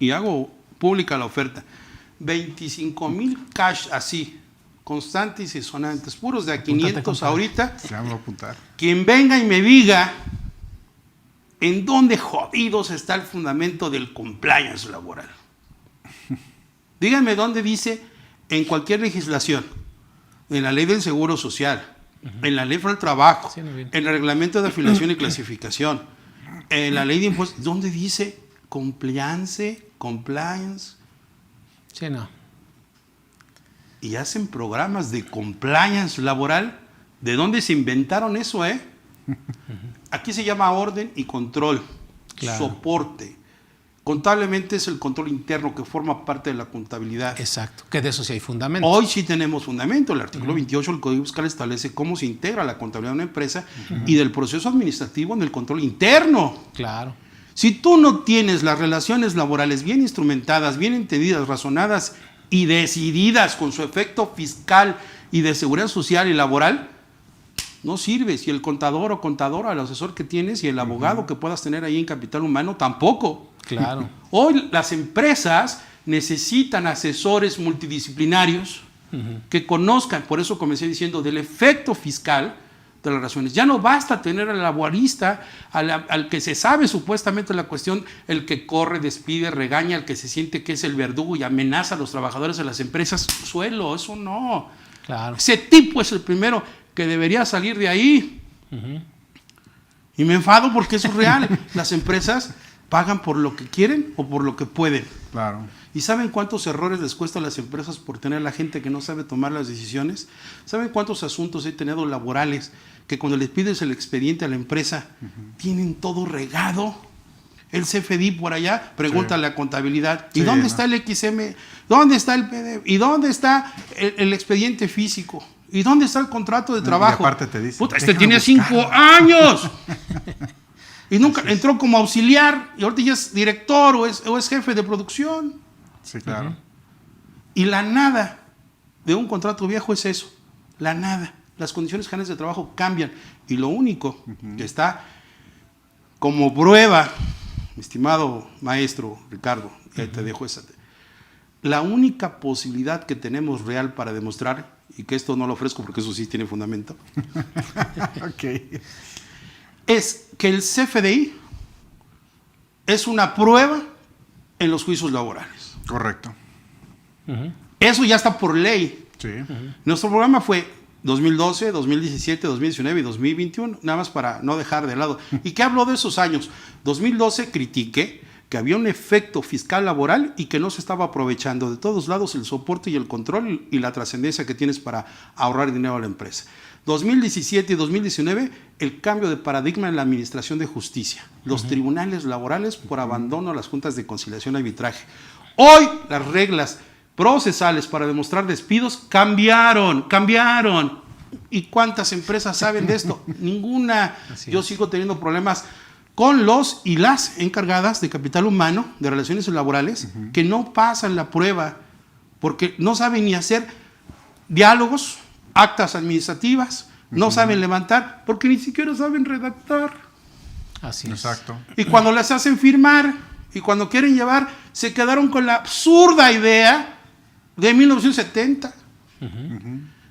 Speaker 2: y hago pública la oferta. 25,000 cash así, constantes y sonantes, puros de a 500 ahorita.
Speaker 3: Se vamos a apuntar.
Speaker 2: Quien venga y me diga en dónde jodidos está el fundamento del compliance laboral. Díganme dónde dice en cualquier legislación, en la ley del seguro social, en la ley para el trabajo,
Speaker 1: Sí, no, bien.
Speaker 2: en el reglamento de afiliación y clasificación, en la ley de impuestos, ¿dónde dice compliance?
Speaker 1: Sí, no.
Speaker 2: Y hacen programas de compliance laboral. ¿De dónde se inventaron eso, Aquí se llama orden y control,
Speaker 1: Claro.
Speaker 2: soporte. Contablemente es el control interno que forma parte de la contabilidad.
Speaker 1: Exacto. Que de eso sí hay fundamento.
Speaker 2: Hoy sí tenemos fundamento. El artículo 28 del Código Fiscal establece cómo se integra la contabilidad de una empresa y del proceso administrativo en el control interno.
Speaker 1: Claro.
Speaker 2: Si tú no tienes las relaciones laborales bien instrumentadas, bien entendidas, razonadas y decididas con su efecto fiscal y de seguridad social y laboral, no sirve. Si el contador o contadora, el asesor que tienes y el abogado que puedas tener ahí en capital humano, tampoco.
Speaker 1: Claro.
Speaker 2: Hoy las empresas necesitan asesores multidisciplinarios que conozcan, por eso comencé diciendo, del efecto fiscal de las relaciones. Ya no basta tener al laborista, al que se sabe supuestamente la cuestión, el que corre, despide, regaña, el que se siente que es el verdugo y amenaza a los trabajadores de las empresas. Suelo, eso no.
Speaker 1: Claro.
Speaker 2: Ese tipo es el primero que debería salir de ahí. Y me enfado porque eso es real. Las empresas pagan por lo que quieren o por lo que pueden.
Speaker 3: Claro.
Speaker 2: ¿Y saben cuántos errores les cuesta a las empresas por tener a la gente que no sabe tomar las decisiones? ¿Saben cuántos asuntos he tenido laborales que cuando les pides el expediente a la empresa tienen todo regado? El CFDI por allá, pregúntale a contabilidad. ¿Y
Speaker 3: Sí,
Speaker 2: dónde
Speaker 3: ¿no?
Speaker 2: está el XM? ¿Dónde está el PDF? ¿Y dónde está el expediente físico? ¿Y dónde está el contrato de trabajo?
Speaker 3: Y aparte te dicen,
Speaker 2: Puta, este
Speaker 3: déjame
Speaker 2: tiene
Speaker 3: buscarlo.
Speaker 2: 5 años. Y nunca entró como auxiliar y ahorita ya es director o es jefe de producción.
Speaker 3: Sí, claro.
Speaker 2: Y la nada de un contrato viejo es eso, la nada. Las condiciones generales de trabajo cambian y lo único que está como prueba, mi estimado maestro Ricardo, y ahí te dejo esa. La única posibilidad que tenemos real para demostrar, y que esto no lo ofrezco porque eso sí tiene fundamento,
Speaker 3: Ok.
Speaker 2: es que el CFDI es una prueba en los juicios laborales.
Speaker 3: Correcto.
Speaker 2: Eso ya está por ley.
Speaker 3: Sí.
Speaker 2: Nuestro programa fue 2012, 2017, 2019 y 2021, nada más para no dejar de lado. ¿Y qué habló de esos años? 2012 critiqué que había un efecto fiscal laboral y que no se estaba aprovechando de todos lados el soporte y el control y la trascendencia que tienes para ahorrar dinero a la empresa. 2017 y 2019, el cambio de paradigma en la administración de justicia. Los tribunales laborales por abandono a las juntas de conciliación y arbitraje. Hoy las reglas procesales para demostrar despidos cambiaron. ¿Y cuántas empresas saben de esto? Ninguna. Yo sigo teniendo problemas con los y las encargadas de capital humano, de relaciones laborales, que no pasan la prueba porque no saben ni hacer diálogos, actas administrativas, no saben levantar porque ni siquiera saben redactar.
Speaker 1: Así es.
Speaker 3: Exacto.
Speaker 2: Y cuando las hacen firmar y cuando quieren llevar, se quedaron con la absurda idea de 1970.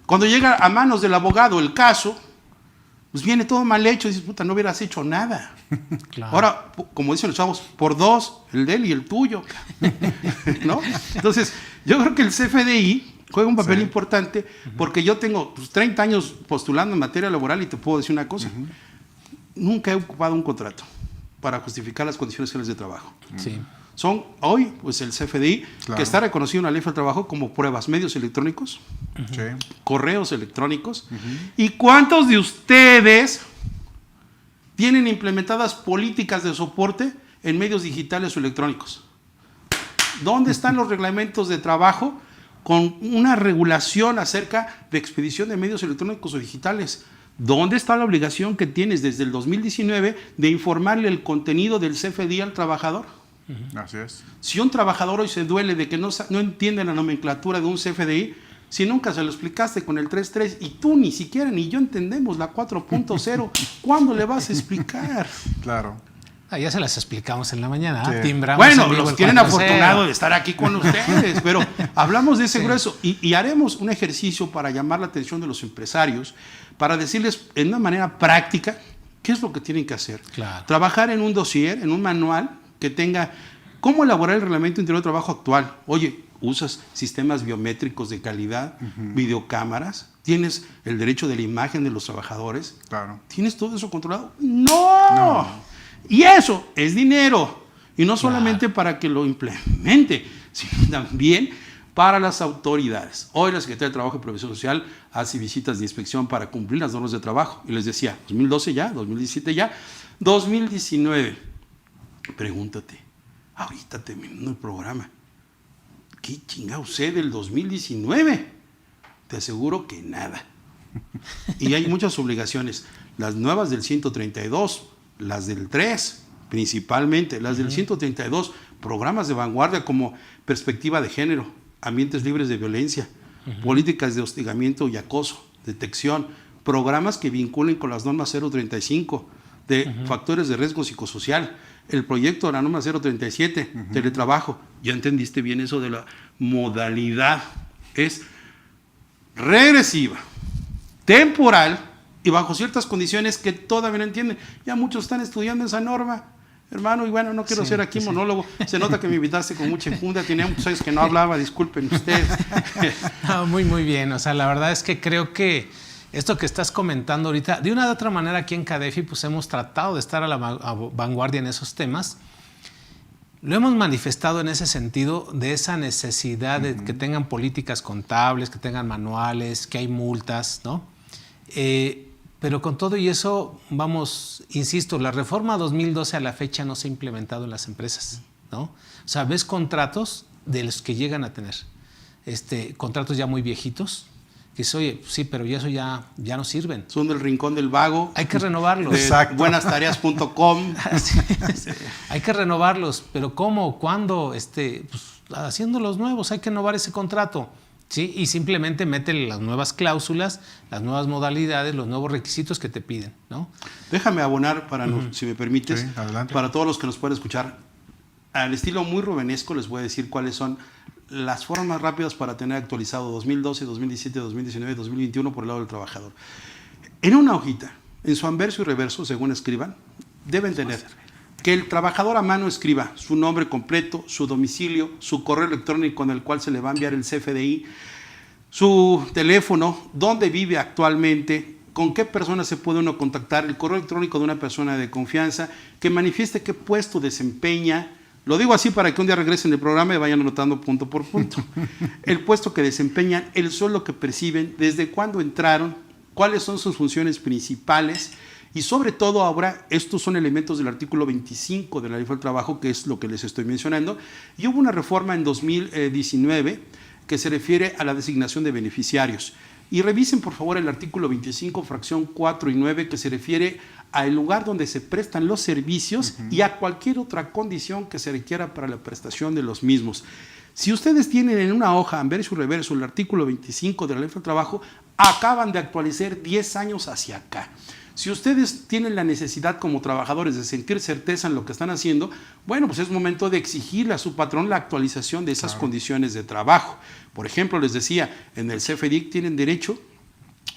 Speaker 2: Cuando llega a manos del abogado el caso, pues viene todo mal hecho y dices, puta, no hubieras hecho nada.
Speaker 1: Claro.
Speaker 2: Ahora, como dicen los chavos, por dos, el de él y el tuyo. ¿No? Entonces, yo creo que el CFDI juega un papel importante porque yo tengo 30 años postulando en materia laboral y te puedo decir una cosa. Nunca he ocupado un contrato para justificar las condiciones generales de trabajo.
Speaker 1: Sí.
Speaker 2: Son hoy, pues el CFDI,
Speaker 3: Claro.
Speaker 2: que está reconocido en la ley del trabajo como pruebas, medios electrónicos,
Speaker 3: Sí.
Speaker 2: correos electrónicos. ¿Y cuántos de ustedes tienen implementadas políticas de soporte en medios digitales o electrónicos? ¿Dónde están los reglamentos de trabajo con una regulación acerca de expedición de medios electrónicos o digitales? ¿Dónde está la obligación que tienes desde el 2019 de informarle el contenido del CFDI al trabajador?
Speaker 3: Así es.
Speaker 2: Si un trabajador hoy se duele de que no entiende la nomenclatura de un CFDI, si nunca se lo explicaste con el 3.3 y tú ni siquiera ni yo entendemos la 4.0, ¿cuándo le vas a explicar?
Speaker 3: Claro.
Speaker 1: Ya se las explicamos en la mañana.
Speaker 3: Sí.
Speaker 1: Timbramos
Speaker 2: Bueno,
Speaker 1: en vivo
Speaker 2: los
Speaker 1: el
Speaker 2: tienen
Speaker 1: 4.0.
Speaker 2: afortunado de estar aquí con ustedes, pero hablamos de ese grueso y haremos un ejercicio para llamar la atención de los empresarios, para decirles en una manera práctica qué es lo que tienen que hacer.
Speaker 1: Claro.
Speaker 2: Trabajar en un dossier, en un manual que tenga cómo elaborar el reglamento interior de trabajo actual. Oye, usas sistemas biométricos de calidad, videocámaras, tienes el derecho de la imagen de los trabajadores.
Speaker 3: Claro.
Speaker 2: ¿Tienes todo eso controlado? No. Y eso es dinero. Y no solamente para que lo implemente, sino también para las autoridades. Hoy la Secretaría de Trabajo y Previsión Social hace visitas de inspección para cumplir las normas de trabajo. Y les decía, 2012 ya, 2017 ya, 2019. Pregúntate, ahorita terminando el programa, ¿qué chingado sé del 2019? Te aseguro que nada. Y hay muchas obligaciones. Las nuevas del 132, las del 3, principalmente, las del 132, programas de vanguardia como perspectiva de género, ambientes libres de violencia, políticas de hostigamiento y acoso, detección, programas que vinculen con las normas 035 de factores de riesgo psicosocial, el proyecto de la norma 037, teletrabajo. ¿Ya entendiste bien eso de la modalidad? Es regresiva, temporal y bajo ciertas condiciones que todavía no entienden. Ya muchos están estudiando esa norma, hermano, y bueno, no quiero ser aquí monólogo. Se nota que me invitaste con mucha enjundia, tenía muchos años que no hablaba, disculpen ustedes.
Speaker 1: No, muy bien. O sea, la verdad es que creo que esto que estás comentando ahorita, de una u otra manera aquí en CADEFI, pues hemos tratado de estar a la vanguardia en esos temas. Lo hemos manifestado en ese sentido de esa necesidad de que tengan políticas contables, que tengan manuales, que hay multas, ¿no? Pero con todo y eso, vamos, insisto, la reforma 2012 a la fecha no se ha implementado en las empresas, ¿no? O sea, ves contratos de los que llegan a tener, contratos ya muy viejitos, que dices, oye, sí, pero eso ya no sirven.
Speaker 2: Son del rincón del vago.
Speaker 1: Hay que renovarlos.
Speaker 2: De buenastareas.com.
Speaker 1: Hay que renovarlos, pero ¿cómo? ¿Cuándo? Pues, haciendo los nuevos, hay que renovar ese contrato. ¿Sí? Y simplemente métele las nuevas cláusulas, las nuevas modalidades, los nuevos requisitos que te piden, ¿no?
Speaker 2: Déjame abonar, si me permites,
Speaker 3: sí, adelante.
Speaker 2: Para todos los que nos pueden escuchar. Al estilo muy rubenesco les voy a decir cuáles son las formas más rápidas para tener actualizado 2012, 2017, 2019, 2021 por el lado del trabajador. En una hojita, en su anverso y reverso, según escriban, deben tener que el trabajador a mano escriba su nombre completo, su domicilio, su correo electrónico con el cual se le va a enviar el CFDI, su teléfono, dónde vive actualmente, con qué persona se puede uno contactar, el correo electrónico de una persona de confianza, que manifieste qué puesto desempeña. Lo digo así para que un día regresen del programa y vayan anotando punto por punto. El puesto que desempeñan, el sueldo que perciben, desde cuándo entraron, cuáles son sus funciones principales. Y sobre todo ahora, estos son elementos del artículo 25 de la Ley del Trabajo, que es lo que les estoy mencionando. Y hubo una reforma en 2019 que se refiere a la designación de beneficiarios. Y revisen, por favor, el artículo 25, fracción 4 y 9, que se refiere al lugar donde se prestan los servicios y a cualquier otra condición que se requiera para la prestación de los mismos. Si ustedes tienen en una hoja, anverso y reverso, el artículo 25 de la Ley del Trabajo, acaban de actualizar 10 años hacia acá. Si ustedes tienen la necesidad como trabajadores de sentir certeza en lo que están haciendo, bueno, pues es momento de exigirle a su patrón la actualización de esas condiciones de trabajo. Por ejemplo, les decía, en el CFDIC tienen derecho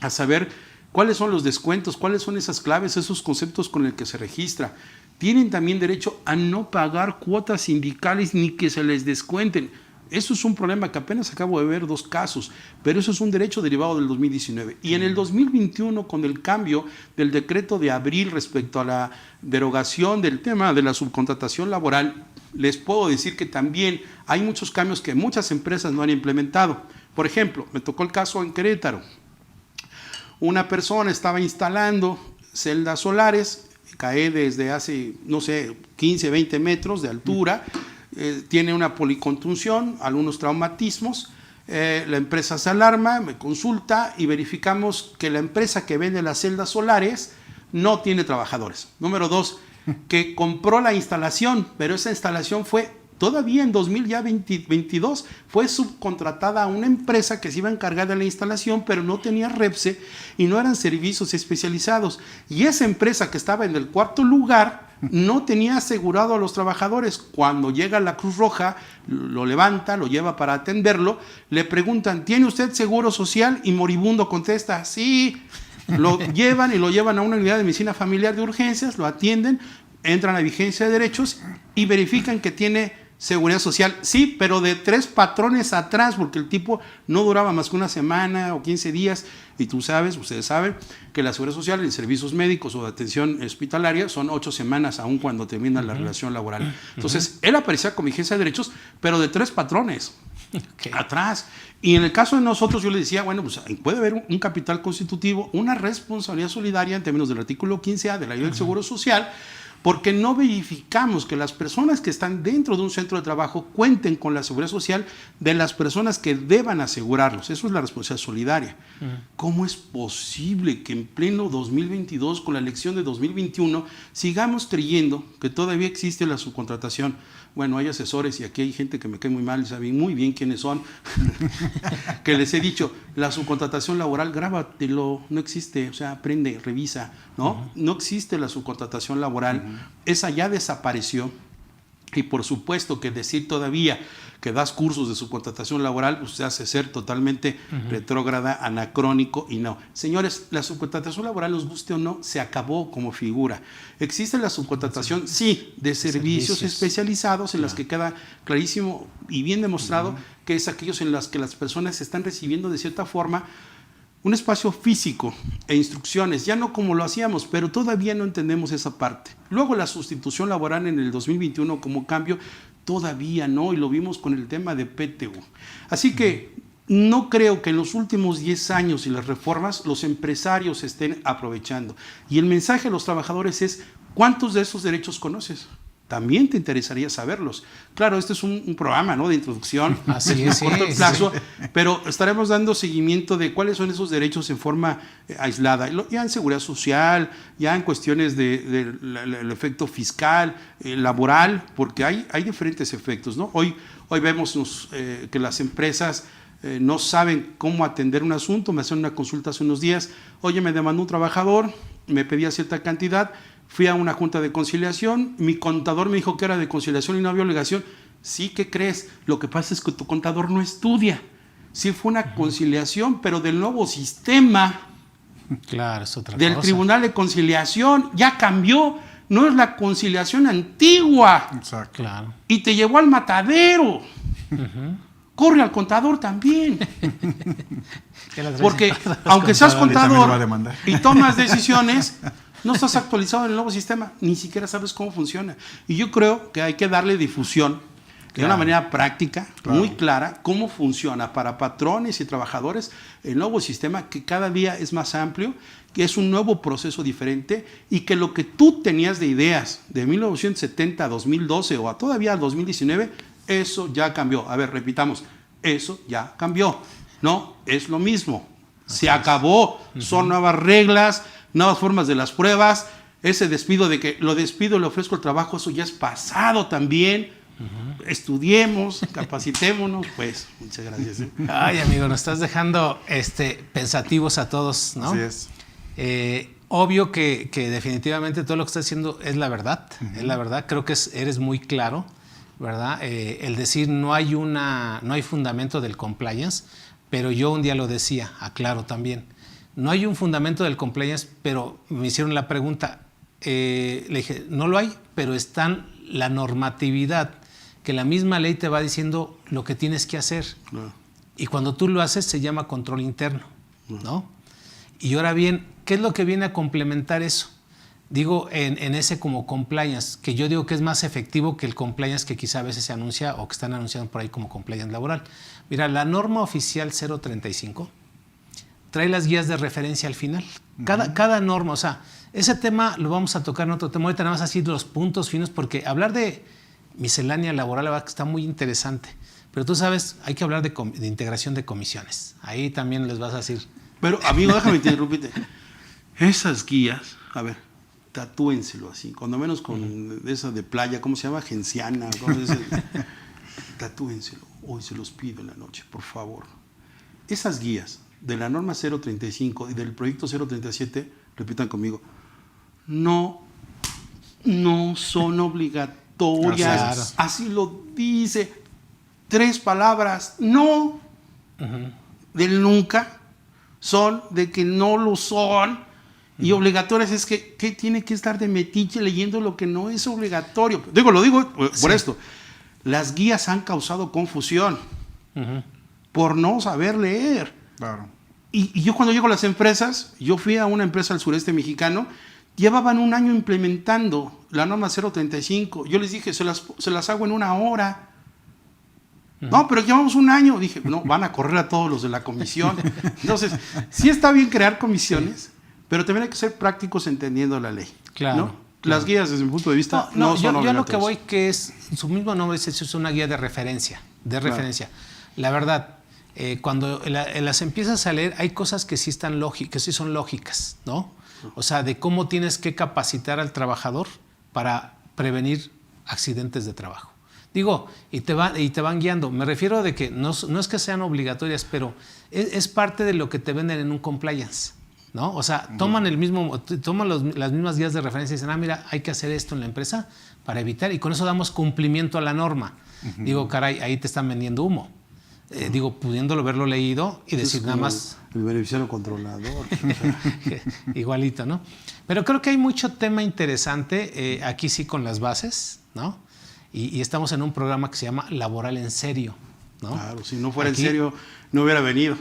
Speaker 2: a saber cuáles son los descuentos, cuáles son esas claves, esos conceptos con el que se registra. Tienen también derecho a no pagar cuotas sindicales ni que se les descuenten. Eso es un problema que apenas acabo de ver 2 casos, pero eso es un derecho derivado del 2019. Y en el 2021, con el cambio del decreto de abril respecto a la derogación del tema de la subcontratación laboral, les puedo decir que también hay muchos cambios que muchas empresas no han implementado. Por ejemplo, me tocó el caso en Querétaro. Una persona estaba instalando celdas solares, cae desde hace, 15, 20 metros de altura, tiene una policontusión, algunos traumatismos. La empresa se alarma, me consulta y verificamos que la empresa que vende las celdas solares no tiene trabajadores. Número 2, que compró la instalación, pero esa instalación fue todavía en 2022, fue subcontratada a una empresa que se iba a encargar de la instalación, pero no tenía REPSE y no eran servicios especializados. Y esa empresa que estaba en el cuarto lugar no tenía asegurado a los trabajadores. Cuando llega la Cruz Roja, lo levanta, lo lleva para atenderlo, le preguntan, ¿tiene usted seguro social? Y moribundo contesta, sí. Lo llevan y lo llevan a una unidad de medicina familiar de urgencias, lo atienden, entran a vigencia de derechos y verifican que tiene seguridad social. Sí, pero de 3 patrones atrás, porque el tipo no duraba más que una semana o 15 días. Y tú sabes, ustedes saben, que la seguridad social en servicios médicos o de atención hospitalaria son 8 semanas, aun cuando termina la relación laboral. Entonces, él aparecía con vigencia de derechos, pero de 3 patrones atrás. Y en el caso de nosotros, yo le decía, bueno, pues puede haber un capital constitutivo, una responsabilidad solidaria en términos del artículo 15A de la Ley del Seguro Social, porque no verificamos que las personas que están dentro de un centro de trabajo cuenten con la seguridad social de las personas que deban asegurarlos. Eso es la responsabilidad solidaria. ¿Cómo es posible que en pleno 2022, con la elección de 2021, sigamos creyendo que todavía existe la subcontratación? Bueno, hay asesores y aquí hay gente que me cae muy mal y saben muy bien quiénes son, que les he dicho, la subcontratación laboral, grábatelo, no existe, o sea, aprende, revisa, ¿no? No existe la subcontratación laboral, esa ya desapareció. Y por supuesto que decir todavía que das cursos de subcontratación laboral, pues se hace ser totalmente retrógrada, anacrónico y no. Señores, la subcontratación laboral, nos guste o no, se acabó como figura. Existe la subcontratación, sí, de servicios especializados en las que queda clarísimo y bien demostrado que es aquellos en los que las personas están recibiendo de cierta forma un espacio físico e instrucciones, ya no como lo hacíamos, pero todavía no entendemos esa parte. Luego la sustitución laboral en el 2021 como cambio, todavía no, y lo vimos con el tema de PTU. Así que no creo que en los últimos 10 años y las reformas los empresarios estén aprovechando. Y el mensaje a los trabajadores es, ¿cuántos de esos derechos conoces? También te interesaría saberlos. Claro, este es un programa, ¿no?, de introducción,
Speaker 1: Así
Speaker 2: es corto
Speaker 1: sí,
Speaker 2: plazo, pero estaremos dando seguimiento de cuáles son esos derechos en forma aislada, ya en seguridad social, ya en cuestiones del efecto fiscal, laboral, porque hay diferentes efectos, ¿no? Hoy vemos que las empresas no saben cómo atender un asunto. Me hacían una consulta hace unos días, oye, me demandó un trabajador, me pedía cierta cantidad, fui a una junta de conciliación, mi contador me dijo que era de conciliación y no había obligación. Sí, ¿qué crees? Lo que pasa es que tu contador no estudia. Sí fue una conciliación, pero del nuevo sistema.
Speaker 1: Claro, es otra
Speaker 2: del
Speaker 1: cosa.
Speaker 2: Tribunal de Conciliación, ya cambió, no es la conciliación antigua.
Speaker 3: Exacto.
Speaker 1: Claro.
Speaker 2: Y te llevó al matadero. Corre al contador también. Porque aunque seas
Speaker 3: También lo va a
Speaker 2: contador
Speaker 3: demandar.
Speaker 2: y tomas decisiones, no estás actualizado en el nuevo sistema, ni siquiera sabes cómo funciona. Y yo creo que hay que darle difusión de una manera práctica, muy clara, cómo funciona para patrones y trabajadores el nuevo sistema, que cada día es más amplio, que es un nuevo proceso diferente y que lo que tú tenías de ideas de 1970 a 2012 o a todavía a 2019, eso ya cambió. A ver, repitamos, eso ya cambió. No, es lo mismo. Se acabó. Son nuevas reglas, nuevas formas de las pruebas. Ese despido de que lo despido, le ofrezco el trabajo, eso ya es pasado también. Estudiemos, capacitémonos, pues. Muchas gracias.
Speaker 1: Ay, amigo, nos estás dejando pensativos a todos, ¿no?
Speaker 3: Así es.
Speaker 1: Obvio que definitivamente todo lo que estás haciendo es la verdad, es la verdad. Creo que eres muy claro, ¿verdad? El decir no hay fundamento del compliance, pero yo un día lo decía, aclaro también. No hay un fundamento del compliance, pero me hicieron la pregunta. Le dije, no lo hay, pero está la normatividad, que la misma ley te va diciendo lo que tienes que hacer.
Speaker 2: No.
Speaker 1: Y cuando tú lo haces se llama control interno, ¿no? Y ahora bien, ¿qué es lo que viene a complementar eso? Digo, en ese como compliance, que yo digo que es más efectivo que el compliance que quizá a veces se anuncia o que están anunciando por ahí como compliance laboral. Mira, la norma oficial 035 trae las guías de referencia al final. Cada norma, o sea, ese tema lo vamos a tocar en otro tema. Ahorita nada más así los puntos finos, porque hablar de miscelánea laboral está muy interesante. Pero tú sabes, hay que hablar de integración de comisiones. Ahí también les vas a decir.
Speaker 2: Pero, amigo, déjame interrumpirte. Esas guías, a ver, tatúenselo así, cuando menos con esa de playa, ¿cómo se llama? Genciana, ¿cómo se dice? Tatúenselo, hoy se los pido en la noche, por favor. Esas guías de la norma 035 y del proyecto 037, repitan conmigo, no son obligatorias. Así lo dice. 3 palabras, no, del nunca, son de que no lo son. Y obligatorias es que tiene que estar de metiche leyendo lo que no es obligatorio. Lo digo por esto. Las guías han causado confusión por no saber leer.
Speaker 3: Claro.
Speaker 2: Y yo cuando llego a las empresas, yo fui a una empresa del sureste mexicano, llevaban 1 año implementando la norma 035. Yo les dije, se las hago en 1 hora. No, pero llevamos 1 año. Dije, no, van a correr a todos los de la comisión. Entonces, sí está bien crear comisiones, pero también hay que ser prácticos entendiendo la ley.
Speaker 1: Claro.
Speaker 2: ¿no? Las guías, desde mi punto de vista, no son obligatorias.
Speaker 1: Yo lo que voy que es, su mismo nombre es una guía de referencia. La verdad, cuando las empiezas a leer, hay cosas que sí son lógicas, ¿no? O sea, de cómo tienes que capacitar al trabajador para prevenir accidentes de trabajo. Y te van guiando. Me refiero de que no es que sean obligatorias, pero es parte de lo que te venden en un compliance, ¿no? O sea, toman las mismas guías de referencia y dicen, mira, hay que hacer esto en la empresa para evitar, y con eso damos cumplimiento a la norma. Caray, ahí te están vendiendo humo. Pudiéndolo haberlo leído y decir nada más.
Speaker 2: El beneficiario controlador.
Speaker 1: Igualito, ¿no? Pero creo que hay mucho tema interesante, aquí sí con las bases, ¿no? Y estamos en un programa que se llama Laboral en Serio, ¿no? Claro,
Speaker 2: si no fuera aquí, en serio, no hubiera venido.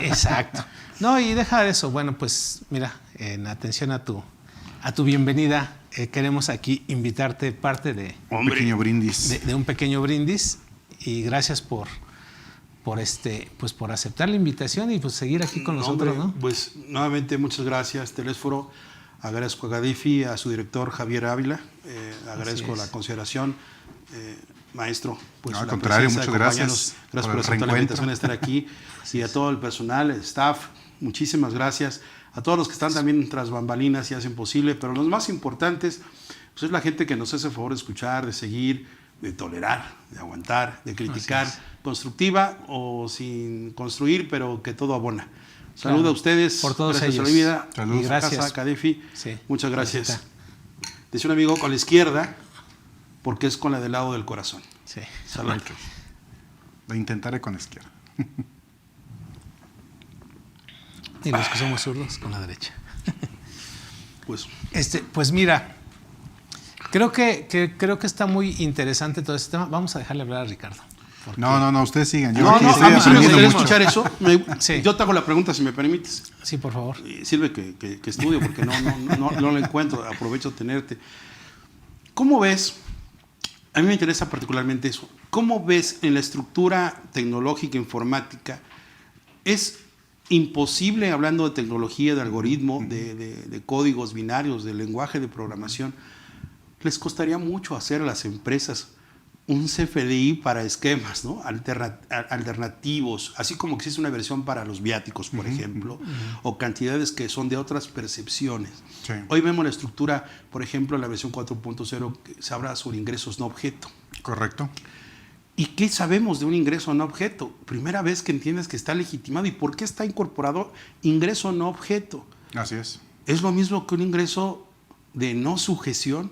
Speaker 1: Exacto. No, y deja de eso. Bueno, pues mira, en atención a tu bienvenida, queremos aquí invitarte parte de
Speaker 3: un pequeño brindis.
Speaker 1: De un pequeño brindis, y gracias por aceptar la invitación y pues seguir aquí con nosotros, ¿no?
Speaker 2: Pues nuevamente muchas gracias, Telésforo. Agradezco a Gadefi, a su director Javier Ávila. Agradezco la consideración. Maestro, pues
Speaker 3: al contrario, muchas gracias.
Speaker 2: Gracias por aceptar la invitación a estar aquí. Y a todo el personal, el staff, muchísimas gracias. A todos los que están también tras bambalinas y hacen posible, pero los más importantes pues es la gente que nos hace el favor de escuchar, de seguir, de tolerar, de aguantar, de criticar, constructiva o sin construir, pero que todo abona. Saludos a ustedes.
Speaker 1: Por todos
Speaker 2: gracias
Speaker 1: ellos.
Speaker 2: A la vida.
Speaker 1: Saludos.
Speaker 2: Y gracias a Gadefi.
Speaker 1: Sí.
Speaker 2: Muchas gracias. Decía un amigo, con la izquierda, porque es con la del lado del corazón.
Speaker 1: Sí.
Speaker 2: Saludos.
Speaker 3: Lo intentaré con la izquierda.
Speaker 1: Y los que somos zurdos, con la derecha.
Speaker 2: Pues
Speaker 1: mira, creo que está muy interesante todo este tema. Vamos a dejarle hablar a Ricardo.
Speaker 3: No, ustedes sigan.
Speaker 2: A mí sí me gustaría escuchar eso. Yo te hago la pregunta, si me permites.
Speaker 1: Sí, por favor.
Speaker 2: Sirve que estudio, porque no lo encuentro. Aprovecho de tenerte. ¿Cómo ves? A mí me interesa particularmente eso. ¿Cómo ves en la estructura tecnológica informática? ¿Es imposible, hablando de tecnología, de algoritmo, de códigos binarios, de lenguaje de programación, les costaría mucho hacer a las empresas un CFDI para esquemas, ¿no? Alternativos, así como existe una versión para los viáticos, por ejemplo, o cantidades que son de otras percepciones?
Speaker 3: Sí.
Speaker 2: Hoy vemos la estructura, por ejemplo, en la versión 4.0, que se habla sobre ingresos no objeto.
Speaker 3: Correcto.
Speaker 2: ¿Y qué sabemos de un ingreso no objeto? Primera vez que entiendes que está legitimado. ¿Y por qué está incorporado ingreso no objeto?
Speaker 3: Así es.
Speaker 2: Es lo mismo que un ingreso de no sujeción.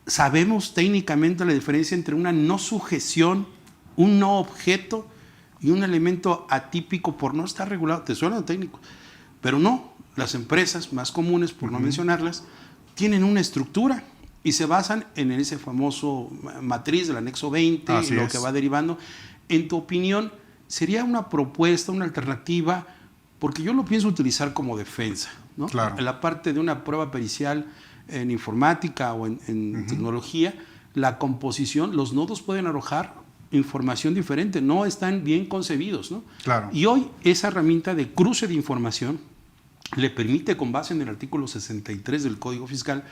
Speaker 2: Sabemos técnicamente la diferencia entre una no sujeción, un no objeto y un elemento atípico por no estar regulado. Te suena técnico, pero no. Las empresas más comunes, por no mencionarlas, tienen una estructura y se basan en ese famoso matriz del anexo 20, que va derivando. En tu opinión, ¿sería una propuesta, una alternativa? Porque yo lo pienso utilizar como defensa, ¿no?
Speaker 3: Claro.
Speaker 2: En la parte de una prueba pericial en informática o en tecnología, la composición, los nodos pueden arrojar información diferente, no están bien concebidos, ¿no?
Speaker 3: Claro.
Speaker 2: Y hoy esa herramienta de cruce de información le permite, con base en el artículo 63 del Código Fiscal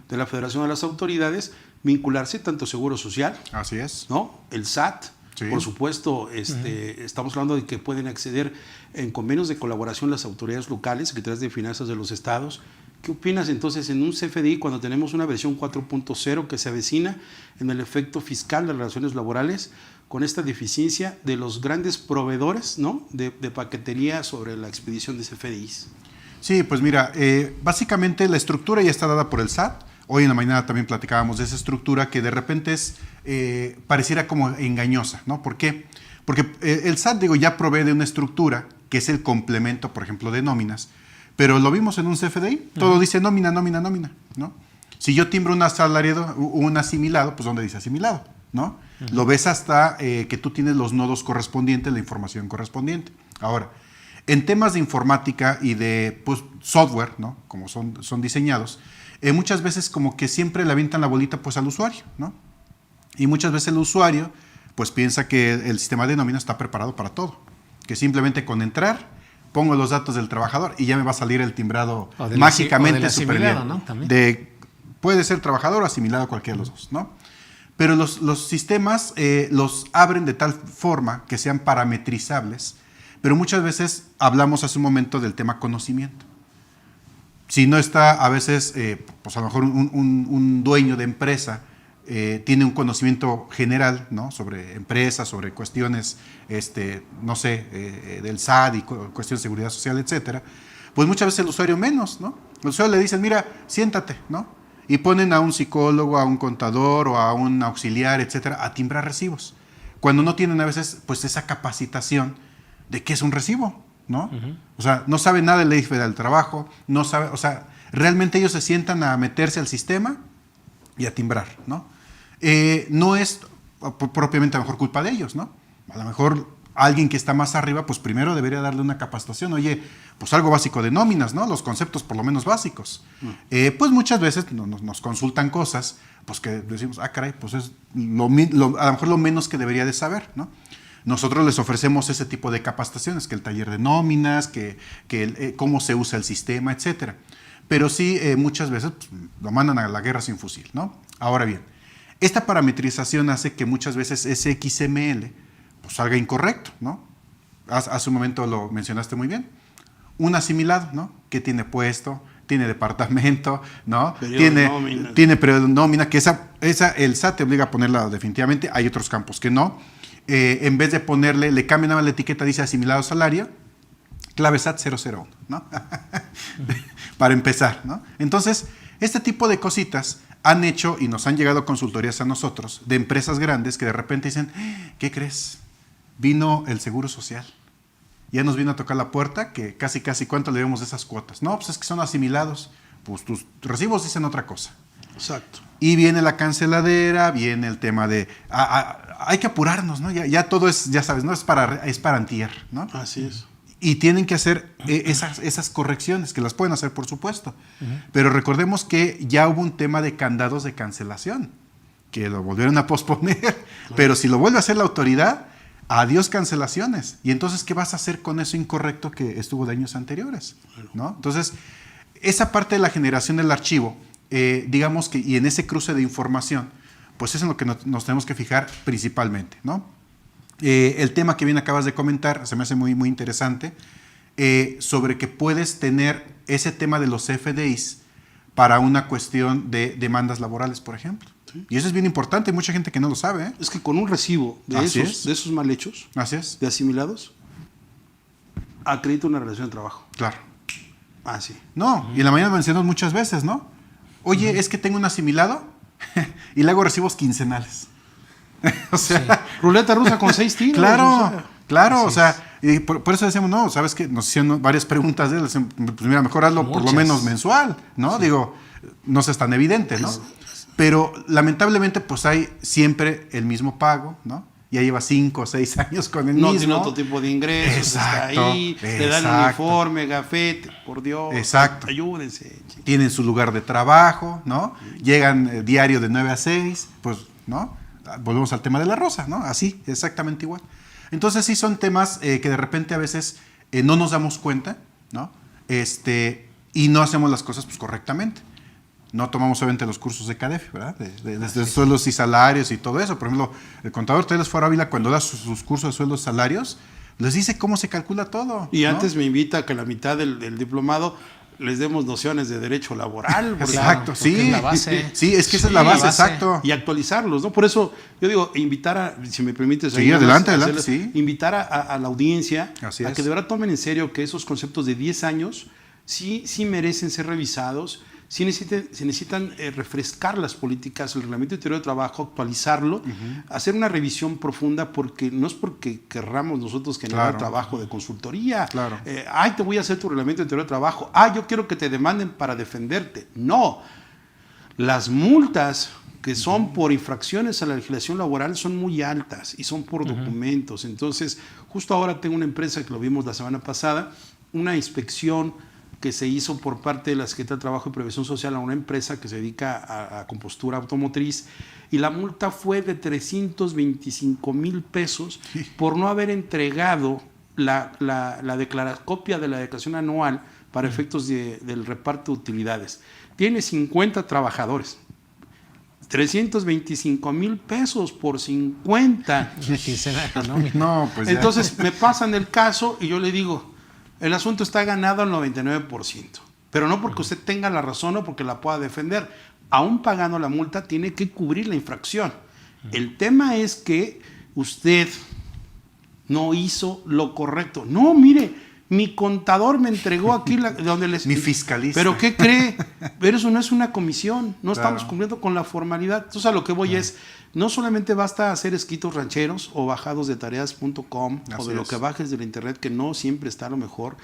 Speaker 2: de la Federación de las Autoridades, vincularse tanto Seguro Social,
Speaker 3: así es,
Speaker 2: ¿no? El SAT,
Speaker 3: sí.
Speaker 2: Por supuesto, estamos hablando de que pueden acceder en convenios de colaboración las autoridades locales, secretarías de finanzas de los estados, ¿Qué opinas entonces en un CFDI cuando tenemos una versión 4.0 que se avecina en el efecto fiscal de las relaciones laborales con esta deficiencia de los grandes proveedores, ¿no?, de paquetería sobre la expedición de CFDIs?
Speaker 3: Sí, pues mira, básicamente la estructura ya está dada por el SAT. Hoy en la mañana también platicábamos de esa estructura que de repente pareciera como engañosa, ¿no? ¿Por qué? Porque el SAT, ya provee de una estructura que es el complemento, por ejemplo, de nóminas, pero lo vimos en un CFDI, todo dice nómina, nómina, nómina, ¿no? Si yo timbro un asalariado, un asimilado, pues ¿dónde dice asimilado? ¿No? Lo ves hasta que tú tienes los nodos correspondientes, la información correspondiente. Ahora, en temas de informática y de software, ¿no?, como son diseñados, muchas veces como que siempre le avientan la bolita pues al usuario, ¿no? Y muchas veces el usuario pues piensa que el sistema de nómina está preparado para todo, que simplemente con entrar pongo los datos del trabajador y ya me va a salir el timbrado mágicamente súper bien.
Speaker 1: ¿No?
Speaker 3: Puede ser trabajador o asimilado, cualquiera de los dos, ¿no? Pero los sistemas los abren de tal forma que sean parametrizables, pero muchas veces hablamos hace un momento del tema conocimiento. Si no está, a veces, pues a lo mejor un dueño de empresa tiene un conocimiento general, ¿no?, sobre empresas, sobre cuestiones, no sé, del SAT y cuestiones de seguridad social, etcétera, pues muchas veces el usuario menos, ¿no? El usuario le dicen, mira, siéntate, ¿no? Y ponen a un psicólogo, a un contador o a un auxiliar, etcétera, a timbrar recibos, cuando no tienen a veces pues esa capacitación de qué es un recibo, ¿no? O sea, no saben nada de la ley federal del trabajo, no sabe, o sea, realmente ellos se sientan a meterse al sistema y a timbrar, ¿no? No es propiamente a lo mejor culpa de ellos, ¿no? A lo mejor alguien que está más arriba, pues primero debería darle una capacitación. Oye, pues algo básico de nóminas, ¿no? Los conceptos por lo menos básicos. Pues muchas veces nos consultan cosas, pues que decimos, caray, pues es a lo mejor lo menos que debería de saber, ¿no? Nosotros les ofrecemos ese tipo de capacitaciones, que el taller de nóminas, que cómo se usa el sistema, etcétera. Pero sí, muchas veces pues, lo mandan a la guerra sin fusil, ¿no? Ahora bien, esta parametrización hace que muchas veces ese XML pues, salga incorrecto, ¿no? Hace un momento lo mencionaste muy bien. Un asimilado, ¿no? Que tiene puesto, tiene departamento, ¿no? Tiene periodo de nómina, que esa el SAT te obliga a ponerla definitivamente. Hay otros campos que no. En vez de ponerle, le cambian a la etiqueta, dice asimilado salario, clave SAT 001, ¿no? Para empezar, ¿no? Entonces, este tipo de cositas han hecho y nos han llegado consultorías a nosotros de empresas grandes que de repente dicen, ¿qué crees? Vino el Seguro Social. Ya nos vino a tocar la puerta que casi ¿cuánto le debemos de esas cuotas? No, pues es que son asimilados. Pues tus recibos dicen otra cosa.
Speaker 2: Exacto.
Speaker 3: Y viene la canceladera, viene el tema de hay que apurarnos, ¿no? Ya todo es, ya sabes, ¿no? Es para antier, ¿no?
Speaker 2: Así es.
Speaker 3: Y tienen que hacer esas correcciones, que las pueden hacer, por supuesto. Pero recordemos que ya hubo un tema de candados de cancelación, que lo volvieron a posponer. Pero si lo vuelve a hacer la autoridad, adiós cancelaciones. Y entonces, ¿qué vas a hacer con eso incorrecto que estuvo de años anteriores? ¿No? Entonces, esa parte de la generación del archivo, digamos que, y en ese cruce de información, pues es en lo que nos tenemos que fijar principalmente, ¿no? El tema que bien acabas de comentar se me hace muy, muy interesante, sobre que puedes tener ese tema de los FDIs para una cuestión de demandas laborales, por ejemplo. Sí. Y eso es bien importante, hay mucha gente que no lo sabe, ¿eh?
Speaker 2: Es que con un recibo de esos mal hechos,
Speaker 3: así es,
Speaker 2: de asimilados, acredita una relación de trabajo.
Speaker 3: Claro.
Speaker 2: Sí.
Speaker 3: No, y en la mañana mencionamos muchas veces, ¿no? Oye, es que tengo un asimilado y le hago recibos quincenales. O sea,
Speaker 2: sí. Ruleta rusa con 6 tiros.
Speaker 3: Claro, o sea, y por eso decimos, no, sabes que nos hicieron varias preguntas de él, pues mira, mejor hazlo por lo menos mensual, ¿no? Sí. Digo, no es tan evidente, ¿no? Pero lamentablemente, pues hay siempre el mismo pago, ¿no? Ya lleva 5 o 6 años con el mismo. No
Speaker 2: tiene otro tipo de ingresos,
Speaker 3: exacto,
Speaker 2: está ahí, le dan el uniforme, gafete, por Dios.
Speaker 3: Exacto.
Speaker 2: Ayúdense.
Speaker 3: Tienen su lugar de trabajo, ¿no? Llegan diario de 9 a 6, pues, ¿no? Volvemos al tema de la rosa, ¿no? Así, exactamente igual. Entonces sí son temas que de repente a veces no nos damos cuenta, ¿no? Y no hacemos las cosas pues, correctamente. No tomamos obviamente los cursos de CADEF, ¿verdad? De sueldos y salarios y todo eso. Por ejemplo, el contador Teles Faro Ávila, cuando da sus cursos de sueldos y salarios, les dice cómo se calcula todo.
Speaker 2: Y
Speaker 3: ¿no?
Speaker 2: antes me invita a que la mitad del diplomado les demos nociones de derecho laboral.
Speaker 3: Exacto, sí.
Speaker 1: Es la base.
Speaker 3: Sí, es que esa es la base, exacto.
Speaker 2: Y actualizarlos, ¿no? Por eso yo digo, invitar a, si me permites...
Speaker 3: Sí, adelante, sí.
Speaker 2: Invitar a la audiencia
Speaker 3: Así
Speaker 2: a
Speaker 3: es.
Speaker 2: que de verdad tomen en serio que esos conceptos de 10 años sí merecen ser revisados, sí necesitan refrescar las políticas, el reglamento interior de trabajo, actualizarlo, hacer una revisión profunda, porque no es porque querramos nosotros generar trabajo de consultoría.
Speaker 3: Claro.
Speaker 2: Ay, te voy a hacer tu reglamento interior de trabajo. Yo quiero que te demanden para defenderte. No. Las multas que son por infracciones a la legislación laboral son muy altas y son por documentos. Entonces, justo ahora tengo una empresa que lo vimos la semana pasada, una inspección que se hizo por parte de la Secretaría de Trabajo y Previsión Social a una empresa que se dedica a compostura automotriz, y la multa fue de 325,000 pesos por no haber entregado la copia de la declaración anual para efectos del reparto de utilidades. Tiene 50 trabajadores. 325,000 pesos por 50.
Speaker 1: Una quincena económica.
Speaker 3: No, pues ya.
Speaker 2: Entonces me pasan el caso y yo le digo, el asunto está ganado al 99%, pero no porque usted tenga la razón o porque la pueda defender. Aún pagando la multa, tiene que cubrir la infracción. El tema es que usted no hizo lo correcto. No, mire, mi contador me entregó aquí donde les...
Speaker 3: Mi fiscalista.
Speaker 2: ¿Pero qué cree? Pero eso no es una comisión, no estamos cumpliendo con la formalidad. Entonces a lo que voy es, no solamente basta hacer escritos rancheros o bajados de tareas.com o de lo que bajes de la internet, que no siempre está a lo mejor.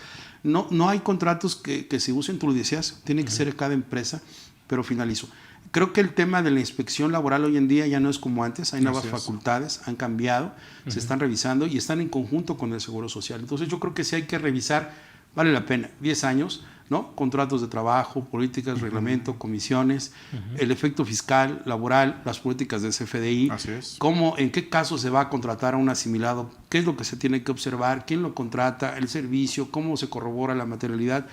Speaker 2: No hay contratos que se usen, tú lo decías, tiene que ser cada empresa, pero finalizo. Creo que el tema de la inspección laboral hoy en día ya no es como antes, hay nuevas facultades, han cambiado, se están revisando y están en conjunto con el Seguro Social. Entonces yo creo que sí hay que revisar, vale la pena, 10 años, ¿no? Contratos de trabajo, políticas, reglamento, comisiones, el efecto fiscal, laboral, las políticas del CFDI,
Speaker 3: Así es.
Speaker 2: en qué caso se va a contratar a un asimilado, qué es lo que se tiene que observar, quién lo contrata, el servicio, cómo se corrobora la materialidad.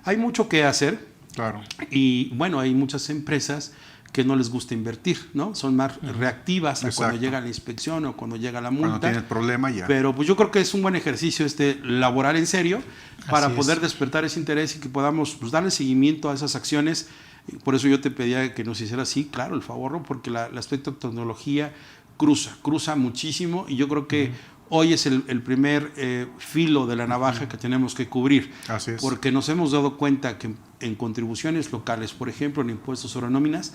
Speaker 2: Hay mucho que hacer.
Speaker 3: Claro.
Speaker 2: Y bueno, hay muchas empresas que no les gusta invertir, ¿no? Son más reactivas a cuando llega la inspección o cuando llega la multa.
Speaker 3: Cuando tiene el problema ya.
Speaker 2: Pero pues yo creo que es un buen ejercicio laboral en serio para poder despertar ese interés y que podamos darle seguimiento a esas acciones. Por eso yo te pedía que nos hicieras claro, el favor, ¿no? Porque el aspecto de tecnología cruza muchísimo y yo creo que hoy es el primer filo de la navaja que tenemos que cubrir.
Speaker 3: Así es.
Speaker 2: Porque nos hemos dado cuenta que en contribuciones locales, por ejemplo, en impuestos sobre nóminas,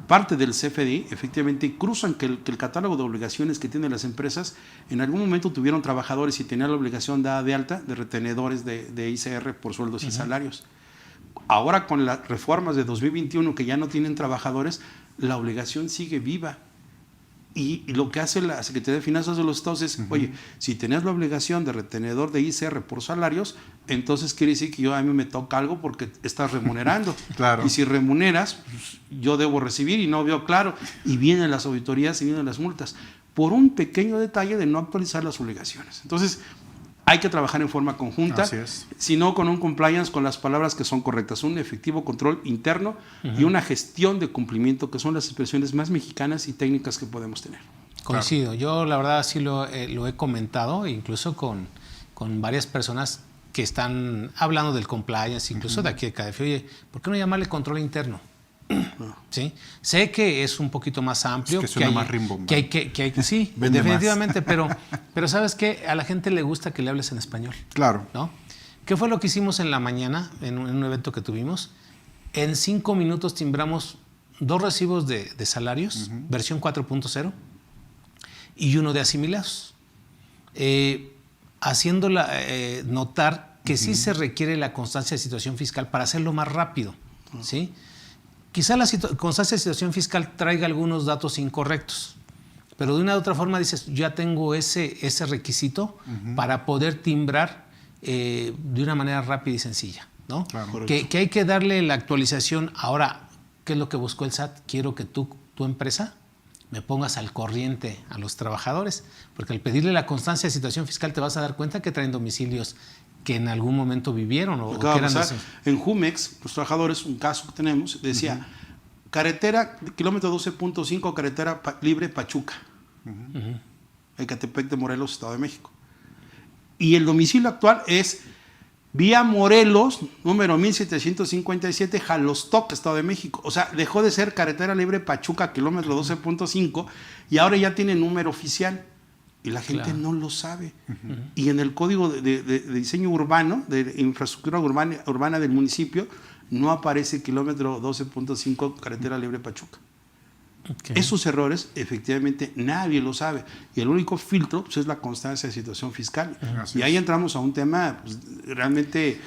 Speaker 2: parte del CFDI efectivamente cruzan que el catálogo de obligaciones que tienen las empresas, en algún momento tuvieron trabajadores y tenían la obligación dada de alta de retenedores de ICR por sueldos y salarios. Ahora con las reformas de 2021 que ya no tienen trabajadores, la obligación sigue viva. Y lo que hace la Secretaría de Finanzas de los Estados es, oye, si tenías la obligación de retenedor de ICR por salarios, entonces quiere decir que a mí me toca algo porque estás remunerando.
Speaker 3: Claro.
Speaker 2: Y si remuneras, pues, yo debo recibir y no veo claro. Y vienen las auditorías y vienen las multas. Por un pequeño detalle de no actualizar las obligaciones. Entonces, hay que trabajar en forma conjunta,
Speaker 3: Así es.
Speaker 2: sino con un compliance con las palabras que son correctas, un efectivo control interno y una gestión de cumplimiento, que son las expresiones más mexicanas y técnicas que podemos tener.
Speaker 1: Coincido, yo la verdad sí lo he comentado, incluso con varias personas que están hablando del compliance, incluso de aquí de KDF. Oye, ¿por qué no llamarle control interno? ¿Sí? Sé que es un poquito más amplio,
Speaker 3: es que suena más rimbombante.
Speaker 1: que hay sí,
Speaker 3: Vende
Speaker 1: definitivamente, pero ¿sabes qué? A la gente le gusta que le hables en español.
Speaker 3: Claro.
Speaker 1: ¿No? ¿Qué fue lo que hicimos en la mañana en un evento que tuvimos? En 5 minutos timbramos 2 recibos de salarios, versión 4.0, y uno de asimilados, haciéndola notar que sí se requiere la constancia de situación fiscal para hacerlo más rápido, ¿sí? Quizá la constancia de situación fiscal traiga algunos datos incorrectos, pero de una u otra forma dices, ya tengo ese requisito para poder timbrar de una manera rápida y sencilla, ¿no?
Speaker 3: Claro.
Speaker 1: Que hay que darle la actualización. Ahora, ¿qué es lo que buscó el SAT? Quiero que tu empresa me pongas al corriente a los trabajadores, porque al pedirle la constancia de situación fiscal te vas a dar cuenta que traen domicilios que en algún momento vivieron o que eran
Speaker 2: en Jumex, los trabajadores, un caso que tenemos, decía carretera, kilómetro 12.5, carretera libre Pachuca, Ecatepec de Morelos, Estado de México. Y el domicilio actual es Vía Morelos, número 1757, Jalostoc, Estado de México. O sea, dejó de ser carretera libre Pachuca, kilómetro 12.5, y ahora ya tiene número oficial. Y la gente no lo sabe. Y en el código de diseño urbano, de infraestructura urbana del municipio, no aparece kilómetro 12.5, carretera libre Pachuca. Okay. Esos errores, efectivamente, nadie lo sabe. Y el único filtro pues, es la constancia de situación fiscal. Y ahí entramos a un tema pues, realmente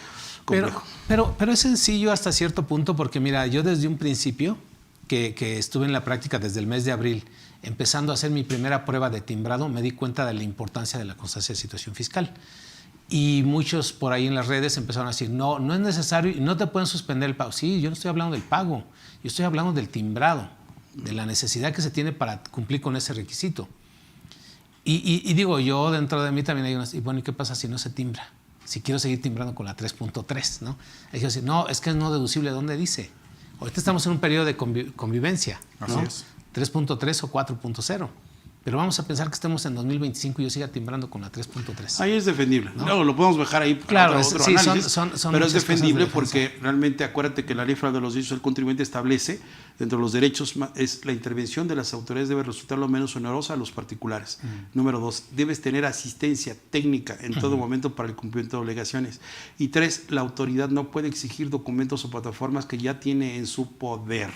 Speaker 2: complejo.
Speaker 1: Pero es sencillo hasta cierto punto, porque mira, yo desde un principio, que estuve en la práctica desde el mes de abril, empezando a hacer mi primera prueba de timbrado, me di cuenta de la importancia de la constancia de situación fiscal. Y muchos por ahí en las redes empezaron a decir, no es necesario y no te pueden suspender el pago. Sí, yo no estoy hablando del pago, yo estoy hablando del timbrado, de la necesidad que se tiene para cumplir con ese requisito. Y digo, yo dentro de mí también hay unas, y bueno, ¿y qué pasa si no se timbra? Si quiero seguir timbrando con la 3.3, ¿no? Hay que decir, no, es que es no deducible, ¿dónde dice? Ahorita estamos en un periodo de convivencia, ¿no? 3.3 o 4.0. Pero vamos a pensar que estemos en 2025 y yo siga timbrando con la 3.3.
Speaker 2: Ahí es defendible. ¿No? Lo podemos dejar ahí
Speaker 1: para
Speaker 2: otro
Speaker 1: sí,
Speaker 2: análisis,
Speaker 1: son
Speaker 2: pero es defendible porque realmente acuérdate que la Ley Federal de los Derechos del Contribuyente establece, dentro de los derechos, es la intervención de las autoridades debe resultar lo menos onerosa a los particulares. Número 2, debes tener asistencia técnica en todo momento para el cumplimiento de obligaciones. Y 3, la autoridad no puede exigir documentos o plataformas que ya tiene en su poder.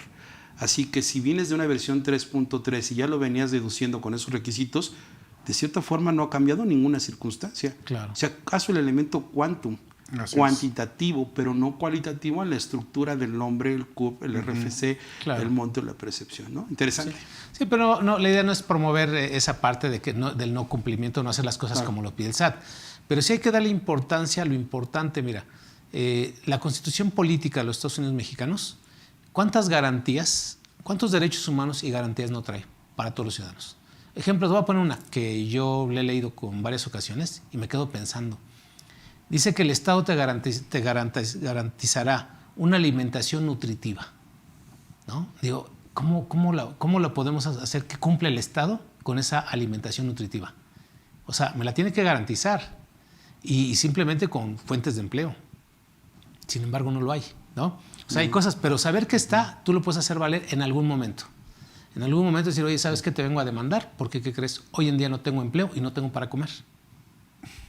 Speaker 2: Así que si vienes de una versión 3.3 y ya lo venías deduciendo con esos requisitos, de cierta forma no ha cambiado ninguna circunstancia.
Speaker 1: Claro.
Speaker 2: Si acaso el elemento quantum, cuantitativo, pero no cualitativo en la estructura del nombre, el CUP, el RFC, el monto y la percepción, ¿no? Interesante.
Speaker 1: Sí, pero no, la idea no es promover esa parte de que del no cumplimiento, no hacer las cosas como lo pide el SAT. Pero sí hay que darle importancia a lo importante. Mira, la Constitución Política de los Estados Unidos Mexicanos, ¿cuántas garantías, cuántos derechos humanos y garantías no trae para todos los ciudadanos? Ejemplos, voy a poner una que yo le he leído con varias ocasiones y me quedo pensando. Dice que el Estado te garantizará una alimentación nutritiva, ¿no? Digo, ¿cómo la podemos hacer que cumpla el Estado con esa alimentación nutritiva? O sea, me la tiene que garantizar y simplemente con fuentes de empleo. Sin embargo, no lo hay, ¿no? O sea, hay cosas, pero saber que está, tú lo puedes hacer valer en algún momento. En algún momento decir, oye, ¿sabes qué? Te vengo a demandar porque, ¿qué crees? Hoy en día no tengo empleo y no tengo para comer.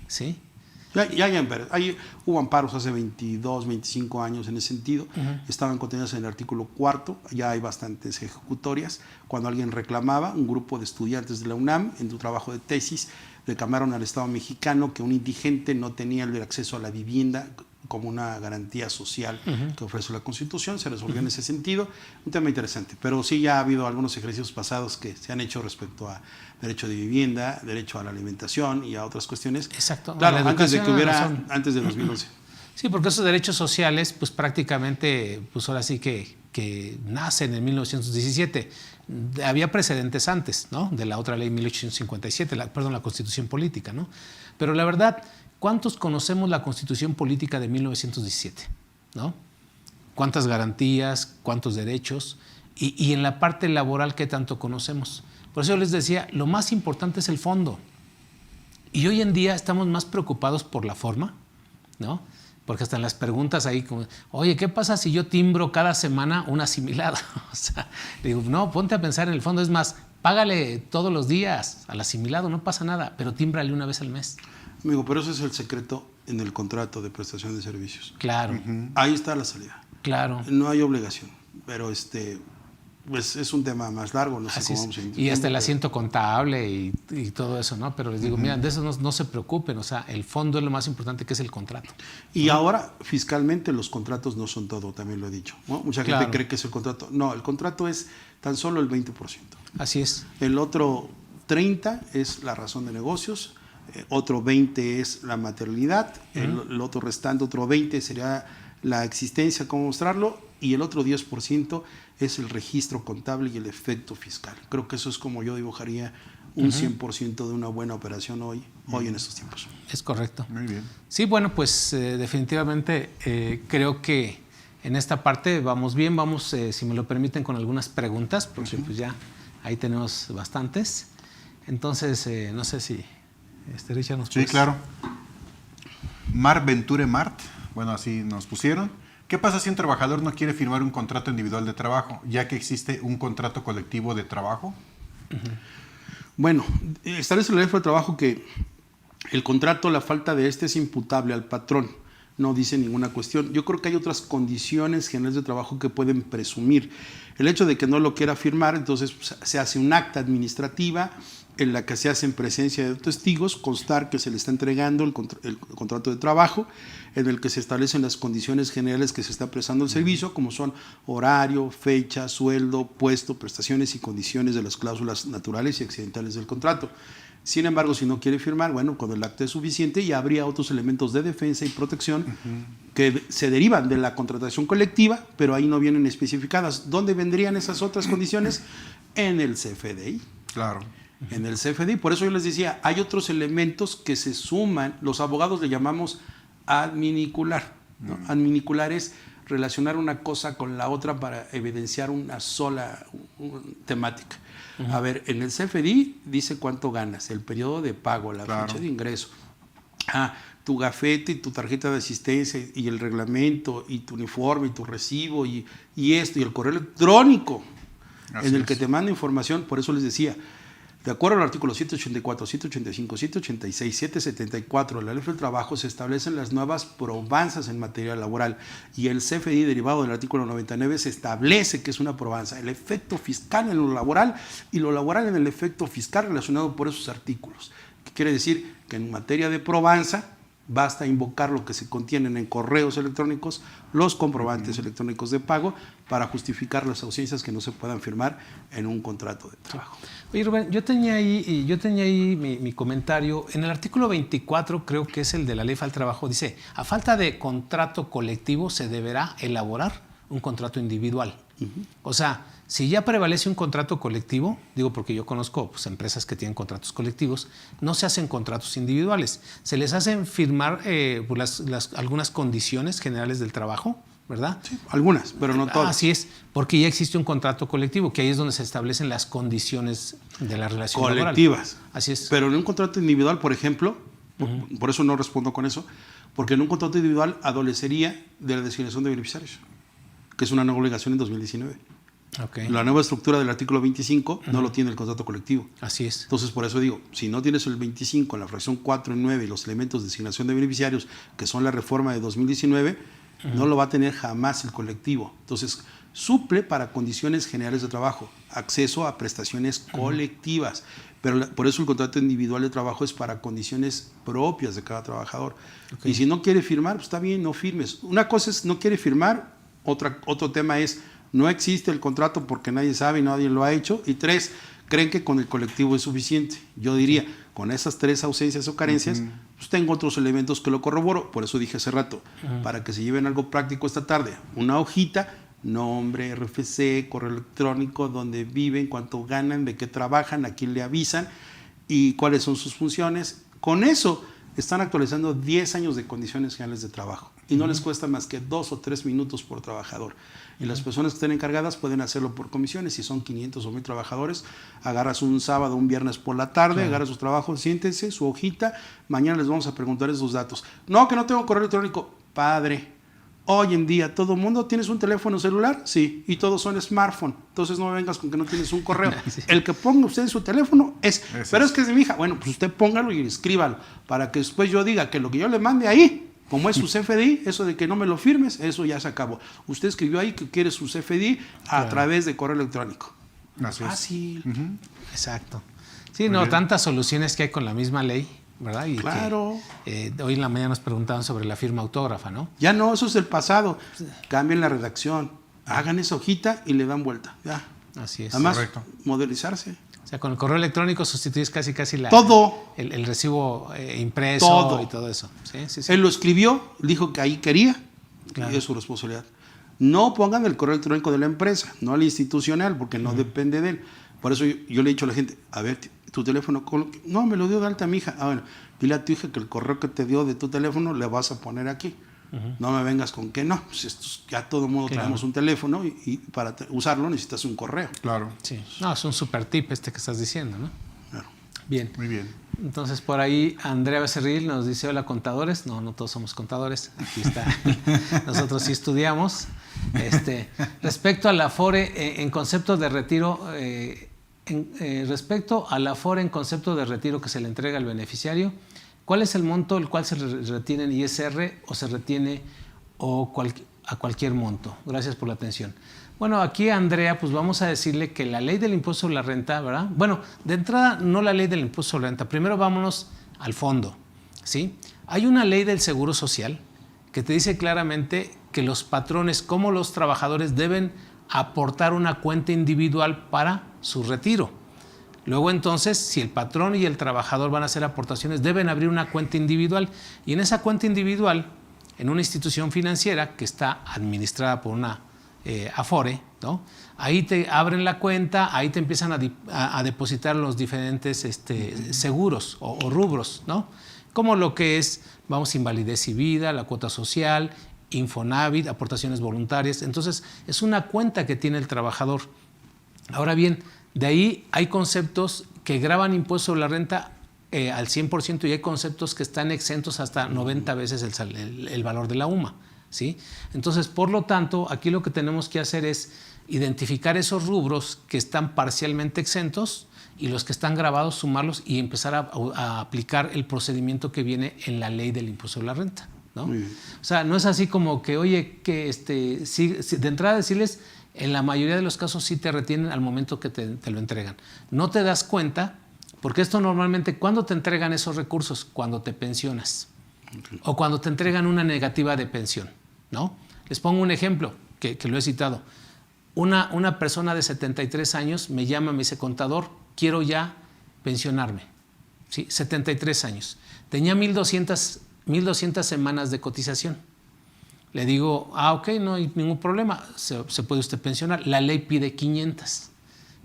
Speaker 1: ¿Sí?
Speaker 2: Hubo amparos hace 22, 25 años en ese sentido. Estaban contenidos en el artículo 4. Ya hay bastantes ejecutorias. Cuando alguien reclamaba, un grupo de estudiantes de la UNAM, en su trabajo de tesis, reclamaron al Estado mexicano que un indigente no tenía el acceso a la vivienda como una garantía social que ofrece la Constitución. Se resolvió en ese sentido. Un tema interesante. Pero sí ya ha habido algunos ejercicios pasados que se han hecho respecto a derecho de vivienda, derecho a la alimentación y a otras cuestiones.
Speaker 1: Exacto.
Speaker 2: Claro, antes de 2011.
Speaker 1: Sí, porque esos derechos sociales, pues prácticamente, pues ahora sí que nacen en 1917. Había precedentes antes, ¿no? De la otra ley 1857, la Constitución Política, ¿no? Pero la verdad, ¿cuántos conocemos la Constitución Política de 1917? ¿No? ¿Cuántas garantías, cuántos derechos? Y en la parte laboral, ¿qué tanto conocemos? Por eso yo les decía, lo más importante es el fondo. Y hoy en día estamos más preocupados por la forma, ¿no? Porque hasta en las preguntas ahí, como, oye, ¿qué pasa si yo timbro cada semana un asimilado? O sea, digo, no, ponte a pensar en el fondo. Es más, págale todos los días al asimilado, no pasa nada, pero tímbrale una vez al mes.
Speaker 2: Amigo, pero eso es el secreto en el contrato de prestación de servicios.
Speaker 1: Claro.
Speaker 2: Ahí está la salida.
Speaker 1: Claro.
Speaker 2: No hay obligación, pero pues es un tema más largo, no sé
Speaker 1: Así
Speaker 2: cómo vamos a entender.
Speaker 1: Y hasta el asiento contable y todo eso, ¿no? Pero les digo, mira, de eso no se preocupen, o sea, el fondo es lo más importante, que es el contrato.
Speaker 2: Y ahora, fiscalmente, los contratos no son todo, también lo he dicho, ¿no? Mucha gente cree que es el contrato. No, el contrato es tan solo el 20%.
Speaker 1: Así es.
Speaker 2: El otro 30% es la razón de negocios, otro 20% es la materialidad, el otro restante, otro 20% sería la existencia, cómo mostrarlo, y el otro 10% es el registro contable y el efecto fiscal. Creo que eso es como yo dibujaría un 100% de una buena operación hoy en estos tiempos.
Speaker 1: Es correcto.
Speaker 3: Muy bien.
Speaker 1: Sí, bueno, pues definitivamente creo que en esta parte vamos bien. Vamos, si me lo permiten, con algunas preguntas, porque pues ya ahí tenemos bastantes. Entonces, no sé si Richard nos puede...
Speaker 3: Sí, claro. Mar Venture Mart, bueno, así nos pusieron. ¿Qué pasa si un trabajador no quiere firmar un contrato individual de trabajo, ya que existe un contrato colectivo de trabajo?
Speaker 2: Bueno, establece la ley del trabajo que el contrato, la falta de este es imputable al patrón. No dice ninguna cuestión. Yo creo que hay otras condiciones generales de trabajo que pueden presumir. El hecho de que no lo quiera firmar, entonces pues, se hace un acta administrativa en la que se hace en presencia de testigos, constar que se le está entregando el contrato de trabajo, en el que se establecen las condiciones generales que se está prestando el servicio, como son horario, fecha, sueldo, puesto, prestaciones y condiciones de las cláusulas naturales y accidentales del contrato. Sin embargo, si no quiere firmar, bueno, cuando el acta es suficiente, ya habría otros elementos de defensa y protección que se derivan de la contratación colectiva, pero ahí no vienen especificadas. ¿Dónde vendrían esas otras condiciones? En el CFDI.
Speaker 3: Claro.
Speaker 2: En el CFDI. Por eso yo les decía, hay otros elementos que se suman, los abogados le llamamos adminicular, ¿no? Adminicular es relacionar una cosa con la otra para evidenciar una sola temática. A ver, en el CFDI dice cuánto ganas, el periodo de pago, la fecha de ingreso, tu gafete y tu tarjeta de asistencia y el reglamento y tu uniforme y tu recibo y esto y el correo electrónico en el que te manda información. Por eso les decía, de acuerdo al artículo 184, 185, 186, 774 de la Ley del Trabajo, se establecen las nuevas probanzas en materia laboral y el CFDI derivado del artículo 99 se establece que es una probanza, el efecto fiscal en lo laboral y lo laboral en el efecto fiscal relacionado por esos artículos. ¿Qué quiere decir? Que en materia de probanza basta invocar lo que se contienen en correos electrónicos, los comprobantes electrónicos de pago, para justificar las ausencias que no se puedan firmar en un contrato de trabajo.
Speaker 1: Oye, Rubén, yo tenía ahí mi comentario. En el artículo 24, creo que es el de la Ley del Trabajo, dice, a falta de contrato colectivo se deberá elaborar un contrato individual. O sea, si ya prevalece un contrato colectivo, digo porque yo conozco pues, empresas que tienen contratos colectivos, no se hacen contratos individuales. Se les hacen firmar algunas condiciones generales del trabajo, ¿verdad?
Speaker 2: Sí, algunas, pero no todas.
Speaker 1: Así es, porque ya existe un contrato colectivo, que ahí es donde se establecen las condiciones de la relación
Speaker 2: colectivas.
Speaker 1: Laboral. Así es.
Speaker 2: Pero en un contrato individual, por ejemplo, por eso no respondo con eso, porque en un contrato individual adolecería de la designación de beneficiarios, que es una nueva obligación en 2019.
Speaker 1: Okay.
Speaker 2: La nueva estructura del artículo 25 no lo tiene el contrato colectivo.
Speaker 1: Así es.
Speaker 2: Entonces, por eso digo, si no tienes el 25 en la fracción 4 y 9 y los elementos de designación de beneficiarios, que son la reforma de 2019, no lo va a tener jamás el colectivo. Entonces, suple para condiciones generales de trabajo, acceso a prestaciones colectivas. Pero por eso el contrato individual de trabajo es para condiciones propias de cada trabajador. Okay. Y si no quiere firmar, pues está bien, no firmes. Una cosa es no quiere firmar, otro tema es no existe el contrato porque nadie sabe y nadie lo ha hecho. Y 3, creen que con el colectivo es suficiente. Yo diría, con esas 3 ausencias o carencias, pues tengo otros elementos que lo corroboro. Por eso dije hace rato, para que se lleven algo práctico esta tarde, una hojita, nombre, RFC, correo electrónico, dónde viven, cuánto ganan, de qué trabajan, a quién le avisan y cuáles son sus funciones. Con eso están actualizando 10 años de condiciones generales de trabajo y no les cuesta más que 2 o 3 minutos por trabajador. Y las personas que estén encargadas pueden hacerlo por comisiones. Si son 500 o 1000 trabajadores, agarras un sábado, un viernes por la tarde, agarras su trabajo, siéntense, su hojita, mañana les vamos a preguntar esos datos. No, que no tengo correo electrónico. Padre, hoy en día todo el mundo, ¿tienes un teléfono celular? Sí, y todos son smartphone. Entonces no me vengas con que no tienes un correo. Sí. El que ponga usted en su teléfono es, pero es que es de mi hija. Bueno, pues usted póngalo y escríbalo, para que después yo diga que lo que yo le mande ahí, como es su CFDI, eso de que no me lo firmes, eso ya se acabó. Usted escribió ahí que quiere su CFDI a través de correo electrónico. Fácil.
Speaker 1: Exacto. Sí, no, tantas soluciones que hay con la misma ley, ¿verdad? Y
Speaker 2: claro.
Speaker 1: Que, hoy en la mañana nos preguntaban sobre la firma autógrafa, ¿no?
Speaker 2: Ya no, eso es el pasado. Cambien la redacción, hagan esa hojita y le dan vuelta. Ya.
Speaker 1: Así es.
Speaker 2: Además,
Speaker 3: correcto.
Speaker 2: Modelizarse.
Speaker 1: O sea, con el correo electrónico sustituyes casi
Speaker 2: todo.
Speaker 1: El recibo impreso
Speaker 2: todo.
Speaker 1: Y todo eso. Sí.
Speaker 2: Él lo escribió, dijo que ahí quería,
Speaker 1: claro.
Speaker 2: Y es su responsabilidad. No pongan el correo electrónico de la empresa, no el institucional, porque no depende de él. Por eso yo le he dicho a la gente, a ver, tu teléfono, no, me lo dio de alta mi hija. Bueno, dile a tu hija que el correo que te dio de tu teléfono le vas a poner aquí. No me vengas con que no, pues ya todo el mundo traemos un teléfono y para usarlo necesitas un correo.
Speaker 3: Claro.
Speaker 1: Sí. No, es un super tip que estás diciendo, ¿no?
Speaker 2: Claro.
Speaker 1: Bien.
Speaker 3: Muy bien.
Speaker 1: Entonces, por ahí Andrea Becerril nos dice, hola, contadores. No, no todos somos contadores. Aquí está. Nosotros sí estudiamos. Respecto al Afore, en concepto de retiro, respecto al Afore en concepto de retiro que se le entrega al beneficiario, ¿cuál es el monto el cual se retiene en ISR o se retiene a cualquier monto? Gracias por la atención. Bueno, aquí Andrea, pues vamos a decirle que la ley del impuesto sobre la renta, ¿verdad? Bueno, de entrada, no la ley del impuesto sobre la renta. Primero vámonos al fondo, ¿sí? Hay una ley del Seguro Social que te dice claramente que los patrones como los trabajadores deben aportar una cuenta individual para su retiro. Luego entonces, si el patrón y el trabajador van a hacer aportaciones, deben abrir una cuenta individual. Y en esa cuenta individual, en una institución financiera que está administrada por una Afore, ¿no? Ahí te abren la cuenta, ahí te empiezan a depositar los diferentes seguros o rubros, ¿no? Como lo que es, vamos, invalidez y vida, la cuota social, Infonavit, aportaciones voluntarias. Entonces, es una cuenta que tiene el trabajador. Ahora bien, de ahí hay conceptos que graban impuesto sobre la renta al 100% y hay conceptos que están exentos hasta 90 veces el valor de la UMA, ¿sí? Entonces, por lo tanto, aquí lo que tenemos que hacer es identificar esos rubros que están parcialmente exentos y los que están grabados, sumarlos y empezar a aplicar el procedimiento que viene en la ley del impuesto sobre la renta, ¿no? O sea, no es así como que, oye, que de entrada decirles, en la mayoría de los casos sí te retienen al momento que te lo entregan. No te das cuenta, porque esto normalmente, ¿cuándo te entregan esos recursos? Cuando te pensionas. Okay. O cuando te entregan una negativa de pensión, ¿no? Les pongo un ejemplo que lo he citado. Una persona de 73 años me llama, me dice, contador, quiero ya pensionarme. ¿Sí? 73 años. Tenía 1,200 semanas de cotización. Le digo, ok, no hay ningún problema, se puede usted pensionar. La ley pide 500.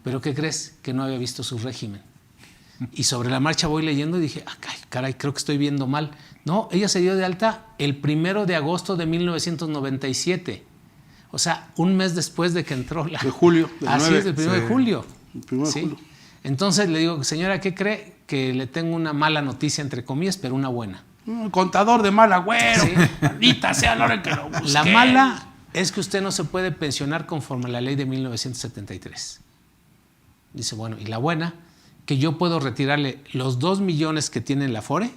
Speaker 1: ¿Pero qué crees? Que no había visto su régimen. Y sobre la marcha voy leyendo y dije, caray, creo que estoy viendo mal. No, ella se dio de alta el 1 de agosto de 1997. O sea, un mes después de que entró la...
Speaker 2: De julio.
Speaker 1: Así es, el 1 de julio.
Speaker 2: El 1 de julio.
Speaker 1: Entonces le digo, señora, ¿qué cree? Que le tengo una mala noticia, entre comillas, pero una buena.
Speaker 2: Contador de mal agüero. Sí. Maldita sea la hora que lo busqué.
Speaker 1: La mala es que usted no se puede pensionar conforme a la ley de 1973. Dice, bueno, y la buena, que yo puedo retirarle los 2 millones que tiene la Afore,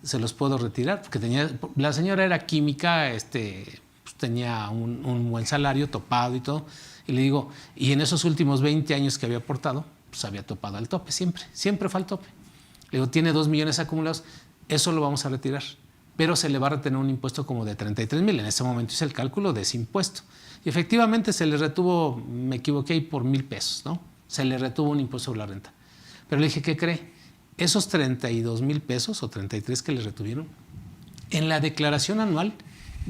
Speaker 1: se los puedo retirar, porque la señora era química, pues tenía un buen salario, topado y todo. Y le digo, y en esos últimos 20 años que había aportado, pues había topado al tope, siempre fue al tope. Le digo, tiene 2 millones acumulados, eso lo vamos a retirar, pero se le va a retener un impuesto como de 33,000. En ese momento hice el cálculo de ese impuesto. Y efectivamente se le retuvo, me equivoqué, por 1,000 pesos, ¿no? Se le retuvo un impuesto sobre la renta. Pero le dije, ¿qué cree? Esos 32,000 pesos o 33 que le retuvieron, en la declaración anual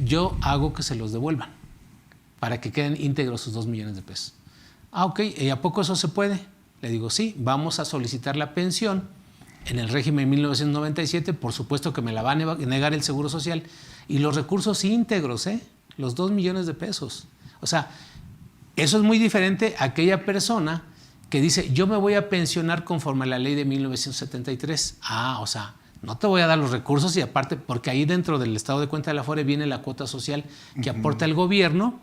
Speaker 1: yo hago que se los devuelvan para que queden íntegros sus 2 millones de pesos. Ok, ¿y a poco eso se puede? Le digo, sí, vamos a solicitar la pensión en el régimen 1997, por supuesto que me la va a negar el Seguro Social, y los recursos íntegros, los 2 millones de pesos. O sea, eso es muy diferente a aquella persona que dice, yo me voy a pensionar conforme a la ley de 1973. O sea, no te voy a dar los recursos y aparte, porque ahí dentro del estado de cuenta de la Afore viene la cuota social que aporta el gobierno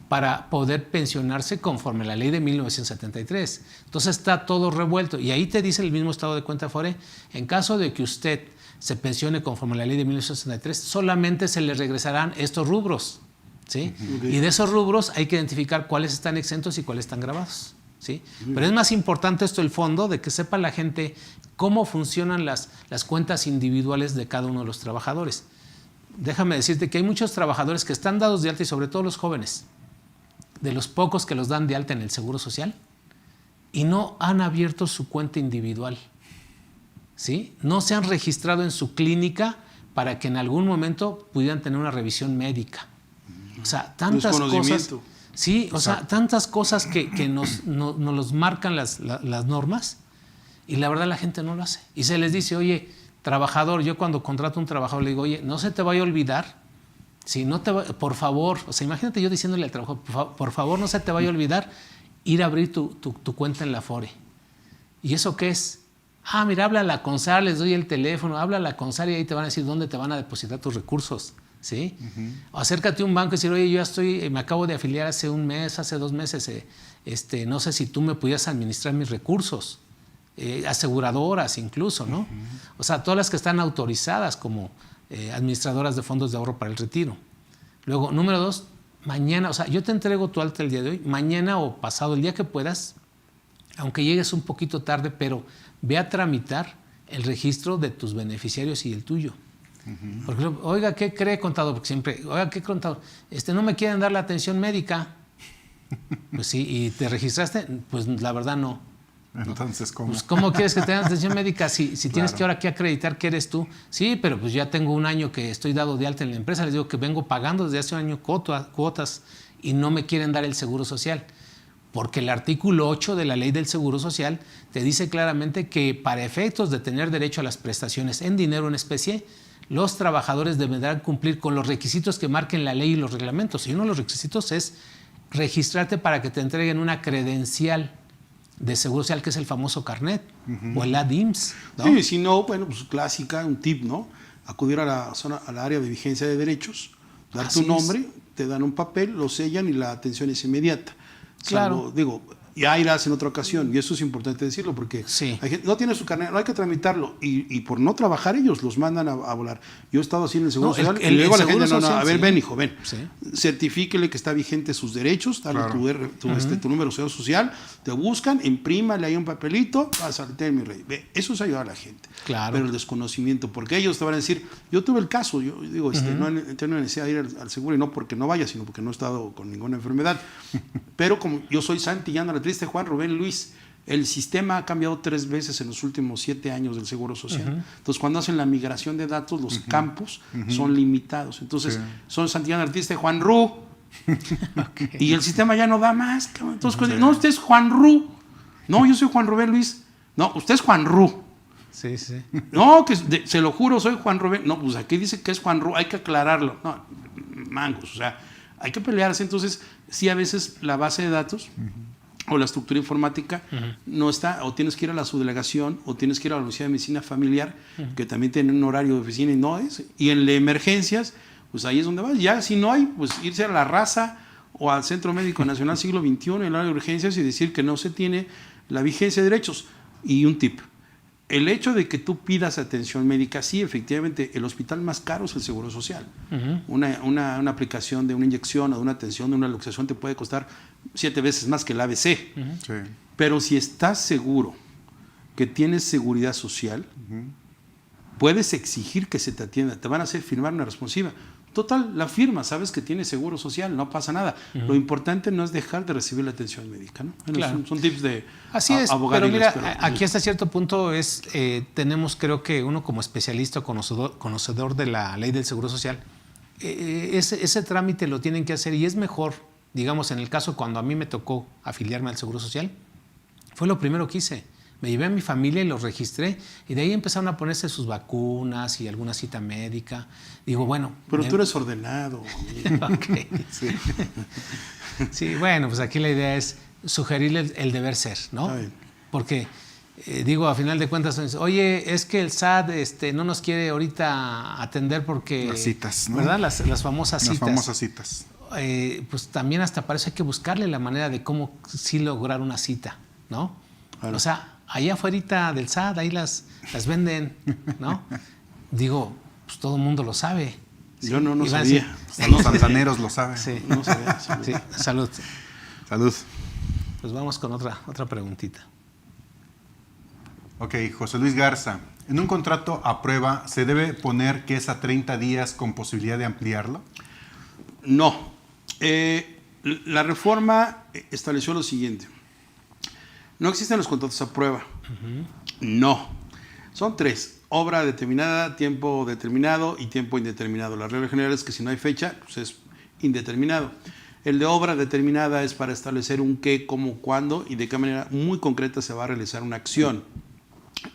Speaker 1: para poder pensionarse conforme a la ley de 1973. Entonces está todo revuelto y ahí te dice el mismo estado de cuenta Afore, en caso de que usted se pensione conforme a la ley de 1963, solamente se le regresarán estos rubros, ¿sí? Okay. Y de esos rubros hay que identificar cuáles están exentos y cuáles están grabados, ¿sí? Pero es más importante esto, el fondo, de que sepa la gente cómo funcionan las cuentas individuales de cada uno de los trabajadores. Déjame decirte que hay muchos trabajadores que están dados de alta y sobre todo los jóvenes, de los pocos que los dan de alta en el Seguro Social y no han abierto su cuenta individual, ¿sí? No se han registrado en su clínica para que en algún momento pudieran tener una revisión médica. O sea, tantas cosas. Sí, o sea, tantas cosas que nos los marcan las normas y la verdad la gente no lo hace. Y se les dice, oye, trabajador, yo cuando contrato a un trabajador le digo, oye, no se te vaya a olvidar. Si no por favor, o sea, imagínate yo diciéndole al trabajador, por favor, no se te vaya a olvidar ir a abrir tu cuenta en la Afore. ¿Y eso qué es? Mira, habla a la CONSAR, les doy el teléfono, habla a la CONSAR y ahí te van a decir dónde te van a depositar tus recursos, ¿sí? O acércate a un banco y decir, oye, me acabo de afiliar hace un mes, hace 2 meses, no sé si tú me pudieras administrar mis recursos, aseguradoras incluso, ¿no? O sea, todas las que están autorizadas como administradoras de fondos de ahorro para el retiro. Luego, número 2, mañana, o sea, yo te entrego tu alta el día de hoy, mañana o pasado, el día que puedas, aunque llegues un poquito tarde, pero ve a tramitar el registro de tus beneficiarios y el tuyo. Por ejemplo, oiga, ¿qué cree, contador? Porque siempre, oiga, ¿qué contador? No me quieren dar la atención médica. Pues sí, ¿y te registraste? Pues la verdad no.
Speaker 3: Entonces, ¿cómo?
Speaker 1: Pues, ¿cómo quieres que te den atención médica si tienes que ahora que acreditar que eres tú? Sí, pero pues ya tengo un año que estoy dado de alta en la empresa, les digo que vengo pagando desde hace un año cuotas y no me quieren dar el seguro social. Porque el artículo 8 de la Ley del Seguro Social te dice claramente que para efectos de tener derecho a las prestaciones en dinero en especie, los trabajadores deberán cumplir con los requisitos que marquen la ley y los reglamentos. Y uno de los requisitos es registrarte para que te entreguen una credencial de seguro social, que es el famoso carnet, o el ADIMS, ¿no?
Speaker 2: Sí, si no, bueno, pues clásica, un tip, ¿no? Acudir a la área de vigencia de derechos, dar tu nombre, te dan un papel, lo sellan y la atención es inmediata.
Speaker 1: Claro.
Speaker 2: Digo, ya irás en otra ocasión, y eso es importante decirlo, porque hay gente, no tiene su carnet, no hay que tramitarlo, y por no trabajar ellos los mandan a volar. Yo he estado así en el Seguro Social, y luego la gente, a ver, ven hijo, ven, certifíquele que está vigente sus derechos, dale tu número social, te buscan, imprímale ahí un papelito, vas al mi rey. Eso es ayudar a la gente.
Speaker 1: Claro.
Speaker 2: Pero el desconocimiento, porque ellos te van a decir, yo tuve el caso, yo digo, no tengo necesidad de ir al seguro, y no porque no vaya, sino porque no he estado con ninguna enfermedad. Pero como yo soy Santillana, la triste Juan Rubén Luis, el sistema ha cambiado 3 veces en los últimos 7 años del Seguro Social. Entonces, cuando hacen la migración de datos, los campos son limitados. Entonces, son Santillana Artista y Juan Ru. Y el sistema ya no da más. Entonces, no, usted es Juan Ru. No, yo soy Juan Rubén Luis. No, usted es Juan Ru.
Speaker 1: Sí.
Speaker 2: No, se lo juro, soy Juan Rubén. No, pues aquí dice que es Juan Ru, hay que aclararlo. No, mangos, o sea, hay que pelearse. Entonces, sí, a veces la base de datos o la estructura informática no está, o tienes que ir a la subdelegación, o tienes que ir a la Unidad de Medicina Familiar, que también tiene un horario de oficina y no es. Y en emergencias, pues ahí es donde vas. Ya si no hay, pues irse a la Raza o al Centro Médico Nacional Siglo XXI, en el área de urgencias, y decir que no se tiene la vigencia de derechos. Y un tip. El hecho de que tú pidas atención médica, sí, efectivamente, el hospital más caro es el Seguro Social. Una aplicación de una inyección o de una atención, de una luxación te puede costar 7 veces más que el ABC. Sí. Pero si estás seguro que tienes seguridad social, puedes exigir que se te atienda. Te van a hacer firmar una responsiva. Total, la firma, sabes que tiene seguro social, no pasa nada. Lo importante no es dejar de recibir la atención médica, ¿no? Claro. Son tips de
Speaker 1: abogado. Pero mira, aquí hasta cierto punto tenemos, creo que uno como especialista o conocedor de la ley del Seguro Social, ese trámite lo tienen que hacer, y es mejor, digamos, en el caso cuando a mí me tocó afiliarme al Seguro Social, fue lo primero que hice. Me llevé a mi familia y los registré, y de ahí empezaron a ponerse sus vacunas y alguna cita médica. Digo, bueno...
Speaker 2: Pero tú eres ordenado.
Speaker 1: Okay. Sí, bueno, pues aquí la idea es sugerirle el deber ser, ¿no? Porque, digo, a final de cuentas, oye, es que el SAT no nos quiere ahorita atender porque...
Speaker 3: Las citas, ¿no?
Speaker 1: ¿Verdad? Las famosas citas.
Speaker 3: Las famosas citas.
Speaker 1: Pues también hasta para eso hay que buscarle la manera de cómo sí lograr una cita, ¿no? Claro. O sea... Allá afuera del SAT, ahí las venden, ¿no? Digo, pues todo el mundo lo sabe.
Speaker 2: ¿Sí? Yo no sabía.
Speaker 3: Los santaneros lo saben.
Speaker 1: Sí.
Speaker 2: No sabía.
Speaker 1: Sí. Salud.
Speaker 3: Salud.
Speaker 1: Pues vamos con otra preguntita.
Speaker 3: Ok, José Luis Garza. ¿En un contrato a prueba se debe poner que es a 30 días con posibilidad de ampliarlo?
Speaker 2: No. La reforma estableció lo siguiente. No existen los contratos a prueba. No. Son 3. Obra determinada, tiempo determinado y tiempo indeterminado. La regla general es que si no hay fecha, pues es indeterminado. El de obra determinada es para establecer un qué, cómo, cuándo y de qué manera muy concreta se va a realizar una acción.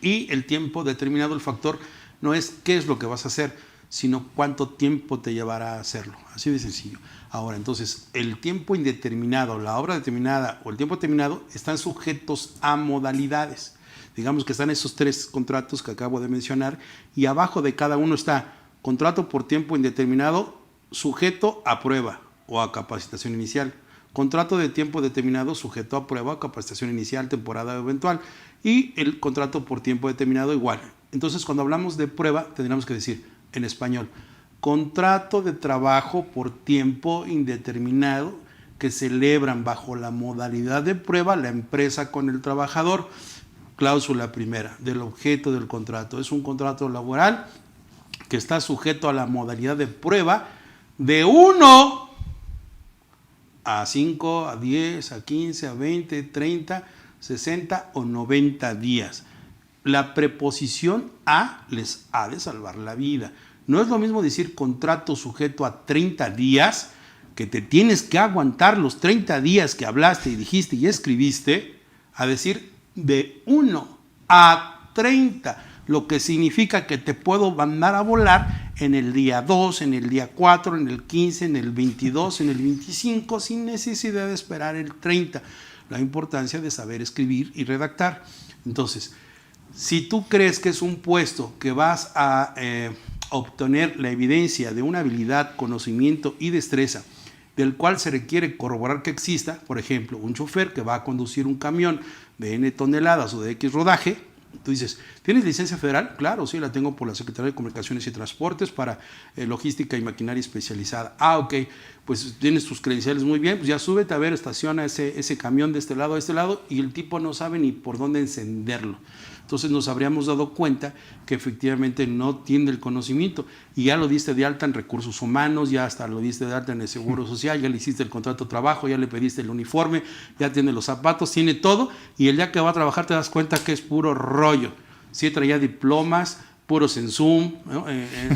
Speaker 2: Y el tiempo determinado, el factor, no es qué es lo que vas a hacer, sino cuánto tiempo te llevará a hacerlo. Así de sencillo. Ahora, entonces, el tiempo indeterminado, la obra determinada o el tiempo determinado están sujetos a modalidades. Digamos que están esos 3 contratos que acabo de mencionar y abajo de cada uno está contrato por tiempo indeterminado sujeto a prueba o a capacitación inicial. Contrato de tiempo determinado sujeto a prueba o capacitación inicial, temporada eventual. Y el contrato por tiempo determinado igual. Entonces, cuando hablamos de prueba, tendríamos que decir en español, contrato de trabajo por tiempo indeterminado que celebran bajo la modalidad de prueba la empresa con el trabajador. Cláusula primera del objeto del contrato. Es un contrato laboral que está sujeto a la modalidad de prueba de 1 a 5, a 10, a 15, a 20, 30, 60 o 90 días. La preposición a les ha de salvar la vida. No es lo mismo decir contrato sujeto a 30 días, que te tienes que aguantar los 30 días que hablaste y dijiste y escribiste, a decir de 1 a 30, lo que significa que te puedo mandar a volar en el día 2, en el día 4, en el 15, en el 22, en el 25, sin necesidad de esperar el 30. La importancia de saber escribir y redactar. Entonces, si tú crees que es un puesto que vas a obtener la evidencia de una habilidad, conocimiento y destreza, del cual se requiere corroborar que exista, por ejemplo, un chofer que va a conducir un camión de N toneladas o de X rodaje, tú dices, ¿tienes licencia federal? Claro, sí, la tengo por la Secretaría de Comunicaciones y Transportes para logística y maquinaria especializada. Ah, ok, pues tienes tus credenciales muy bien, pues ya súbete a ver, estaciona ese camión de este lado a este lado y el tipo no sabe ni por dónde encenderlo. Entonces nos habríamos dado cuenta que efectivamente no tiene el conocimiento y ya lo diste de alta en recursos humanos, ya hasta lo diste de alta en el seguro social, ya le hiciste el contrato de trabajo, ya le pediste el uniforme, ya tiene los zapatos, tiene todo y el día que va a trabajar te das cuenta que es puro rollo. Sí traía diplomas, puros en Zoom, ¿no?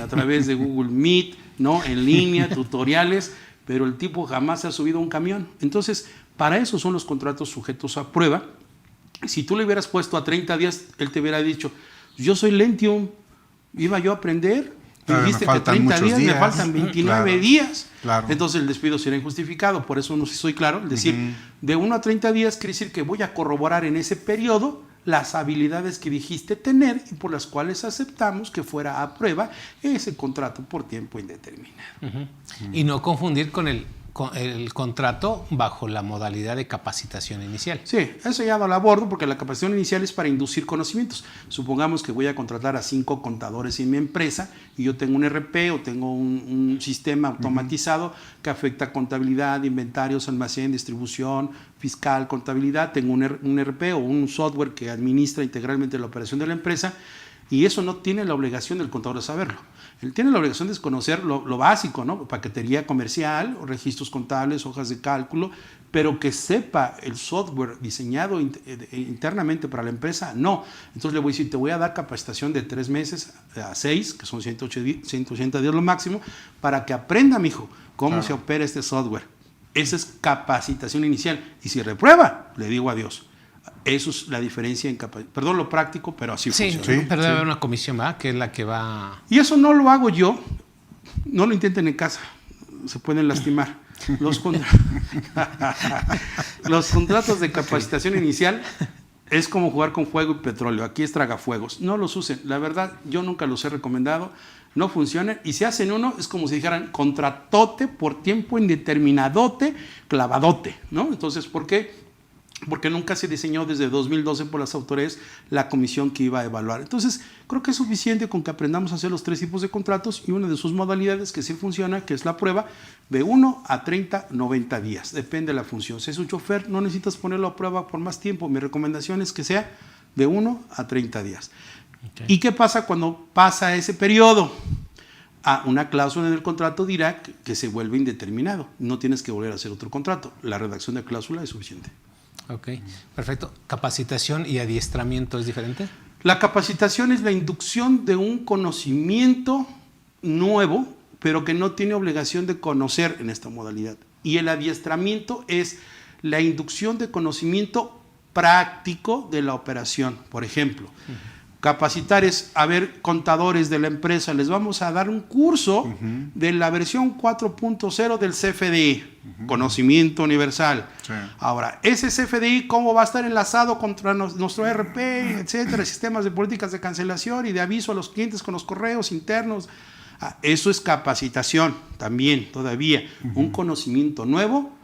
Speaker 2: A través de Google Meet, ¿no? En línea, tutoriales, pero el tipo jamás se ha subido a un camión. Entonces, para eso son los contratos sujetos a prueba. Si tú le hubieras puesto a 30 días, él te hubiera dicho, yo soy Lentium, iba yo a aprender, y dijiste que 30 días, me faltan 29 días. Claro. Entonces el despido será injustificado, por eso no soy claro, es decir, de 1 a 30 días quiere decir que voy a corroborar en ese periodo las habilidades que dijiste tener y por las cuales aceptamos que fuera a prueba ese contrato por tiempo indeterminado.
Speaker 1: Y no confundir con el contrato bajo la modalidad de capacitación inicial.
Speaker 2: Sí, eso ya no lo abordo porque la capacitación inicial es para inducir conocimientos. Supongamos que voy a contratar a 5 contadores en mi empresa y yo tengo un RP o tengo un sistema automatizado que afecta a contabilidad, inventarios, almacén, distribución, fiscal, contabilidad. Tengo un RP o un software que administra integralmente la operación de la empresa y eso no tiene la obligación del contador de saberlo. Él tiene la obligación de conocer lo básico, ¿no? Paquetería comercial, registros contables, hojas de cálculo, pero que sepa el software diseñado internamente para la empresa, no. Entonces le voy a decir, te voy a dar capacitación de 3 meses a 6, que son 180 días lo máximo, para que aprenda, mijo, cómo se opera este software. Esa es capacitación inicial. Y si reprueba, le digo adiós. Eso es la diferencia en perdón lo práctico, pero así funciona.
Speaker 1: Sí, pero debe haber una comisión, ¿verdad? Que es la que va...
Speaker 2: Y eso no lo hago yo. No lo intenten en casa. Se pueden lastimar. Los contratos de capacitación inicial es como jugar con fuego y petróleo. Aquí es tragafuegos. No los usen. La verdad, yo nunca los he recomendado. No funcionan. Y si hacen uno, es como si dijeran contratote por tiempo indeterminadote, clavadote, ¿no? Entonces, ¿por qué? Porque nunca se diseñó desde 2012 por las autoridades la comisión que iba a evaluar. Entonces, creo que es suficiente con que aprendamos a hacer los 3 tipos de contratos y una de sus modalidades que sí funciona, que es la prueba, de 1 a 30, 90 días. Depende de la función. Si es un chofer, no necesitas ponerlo a prueba por más tiempo. Mi recomendación es que sea de 1 a 30 días. Okay. ¿Y qué pasa cuando pasa ese periodo? Una cláusula en el contrato dirá que se vuelve indeterminado. No tienes que volver a hacer otro contrato. La redacción de cláusula es suficiente.
Speaker 1: Ok, perfecto. ¿Capacitación y adiestramiento es diferente?
Speaker 2: La capacitación es la inducción de un conocimiento nuevo, pero que no tiene obligación de conocer en esta modalidad. Y el adiestramiento es la inducción de conocimiento práctico de la operación. Por ejemplo, Capacitar es, a ver, contadores de la empresa, les vamos a dar un curso de la versión 4.0 del CFDI, conocimiento universal.
Speaker 3: Sí.
Speaker 2: Ahora, ese CFDI, ¿cómo va a estar enlazado contra nuestro ERP, etcétera, sistemas de políticas de cancelación y de aviso a los clientes con los correos internos? Eso es capacitación también, todavía. Un conocimiento nuevo,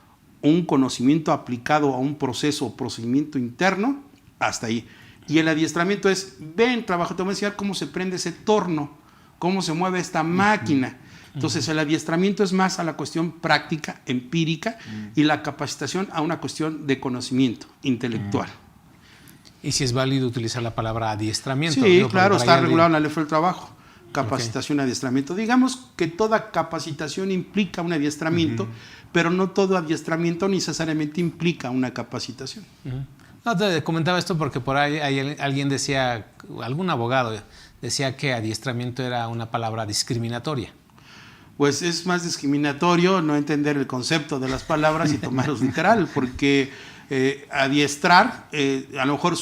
Speaker 2: un conocimiento aplicado a un proceso o procedimiento interno, hasta ahí. Y el adiestramiento es, ven, trabajo, te voy a enseñar cómo se prende ese torno, cómo se mueve esta máquina. Entonces, el adiestramiento es más a la cuestión práctica, empírica, y la capacitación a una cuestión de conocimiento intelectual.
Speaker 1: Y si es válido utilizar la palabra adiestramiento.
Speaker 2: Sí,
Speaker 1: digo,
Speaker 2: claro,
Speaker 1: porque
Speaker 2: está
Speaker 1: por ahí
Speaker 2: regulado en la ley del trabajo. Capacitación, adiestramiento. Digamos que toda capacitación implica un adiestramiento, pero no todo adiestramiento necesariamente implica una capacitación.
Speaker 1: No, te comentaba esto porque por ahí alguien decía, algún abogado decía que adiestramiento era una palabra discriminatoria.
Speaker 2: Pues es más discriminatorio no entender el concepto de las palabras y tomarlos literal, porque adiestrar, a lo mejor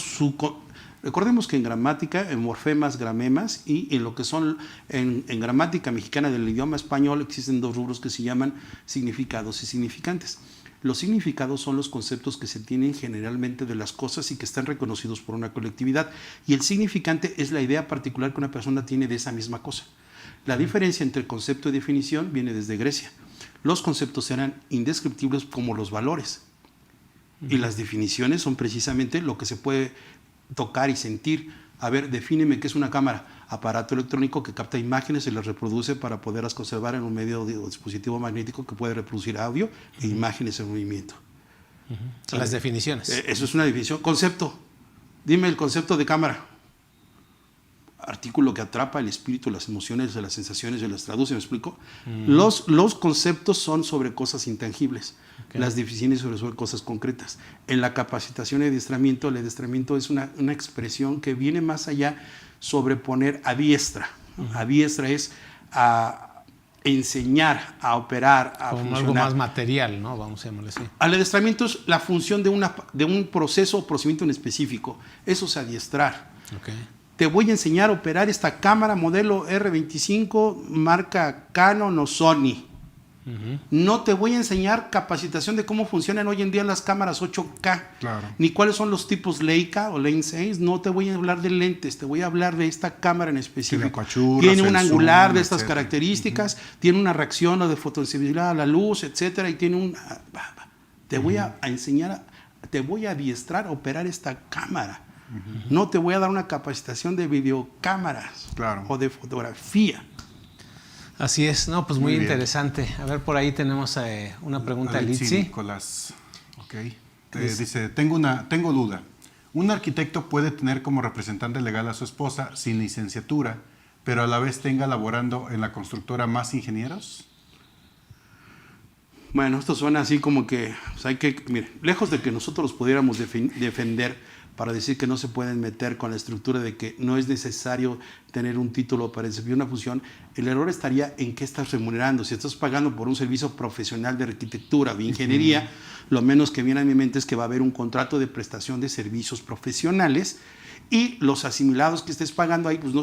Speaker 2: recordemos que en gramática, en morfemas, gramemas y en lo que son en gramática mexicana del idioma español existen dos rubros que se llaman significados y significantes. Los significados son los conceptos que se tienen generalmente de las cosas y que están reconocidos por una colectividad. Y el significante es la idea particular que una persona tiene de esa misma cosa. La diferencia entre concepto y definición viene desde Grecia. Los conceptos eran indescriptibles como los valores. Y las definiciones son precisamente lo que se puede tocar y sentir. A ver, defíneme qué es una cámara. Aparato electrónico que capta imágenes y las reproduce para poderlas conservar en un medio de dispositivo magnético que puede reproducir audio e imágenes en movimiento.
Speaker 1: Las definiciones.
Speaker 2: Eso es una definición. Concepto. Dime el concepto de cámara. Artículo que atrapa el espíritu, las emociones, las sensaciones y las traduce, ¿me explico? Los conceptos son sobre cosas intangibles. Las definiciones sobre cosas concretas. En la capacitación y adiestramiento, el adiestramiento es una expresión que viene más allá sobre poner a diestra. A diestra es a enseñar, a operar, a
Speaker 1: como
Speaker 2: funcionar.
Speaker 1: algo más material, ¿no? Vamos a llamarle así.
Speaker 2: Al adiestramiento es la función de un proceso o procedimiento en específico. Eso es adiestrar.
Speaker 1: Okay.
Speaker 2: Te voy a enseñar a operar esta cámara modelo R25, marca Canon o Sony. No te voy a enseñar capacitación de cómo funcionan hoy en día las cámaras 8K,
Speaker 3: Claro.
Speaker 2: ni cuáles son los tipos Leica o Lens 6. No te voy a hablar de lentes, te voy a hablar de esta cámara en específico. Tiene un angular
Speaker 3: zoom,
Speaker 2: de estas
Speaker 3: etcétera.
Speaker 2: Características, tiene una reacción o de fotosensibilidad a la luz, etcétera, y tiene un... Te voy a enseñar, te voy a adiestrar a operar esta cámara. No te voy a dar una capacitación de videocámaras o de fotografía.
Speaker 1: Así es, no, pues muy
Speaker 3: Muy bien.
Speaker 1: interesante. A ver, por ahí tenemos una pregunta de
Speaker 3: Sí,
Speaker 1: Litsi.
Speaker 3: Nicolás. Okay. Dice, tengo duda. ¿Un arquitecto puede tener como representante legal a su esposa sin licenciatura, pero a la vez tenga laborando en la constructora más ingenieros?
Speaker 2: Bueno, esto suena así como que, mire, lejos de que nosotros los pudiéramos defender para decir que no se pueden meter con la estructura de que no es necesario tener un título para desempeñar una función, el error estaría en qué estás remunerando. Si estás pagando por un servicio profesional de arquitectura o de ingeniería, lo menos que viene a mi mente es que va a haber un contrato de prestación de servicios profesionales y los asimilados que estés pagando ahí pues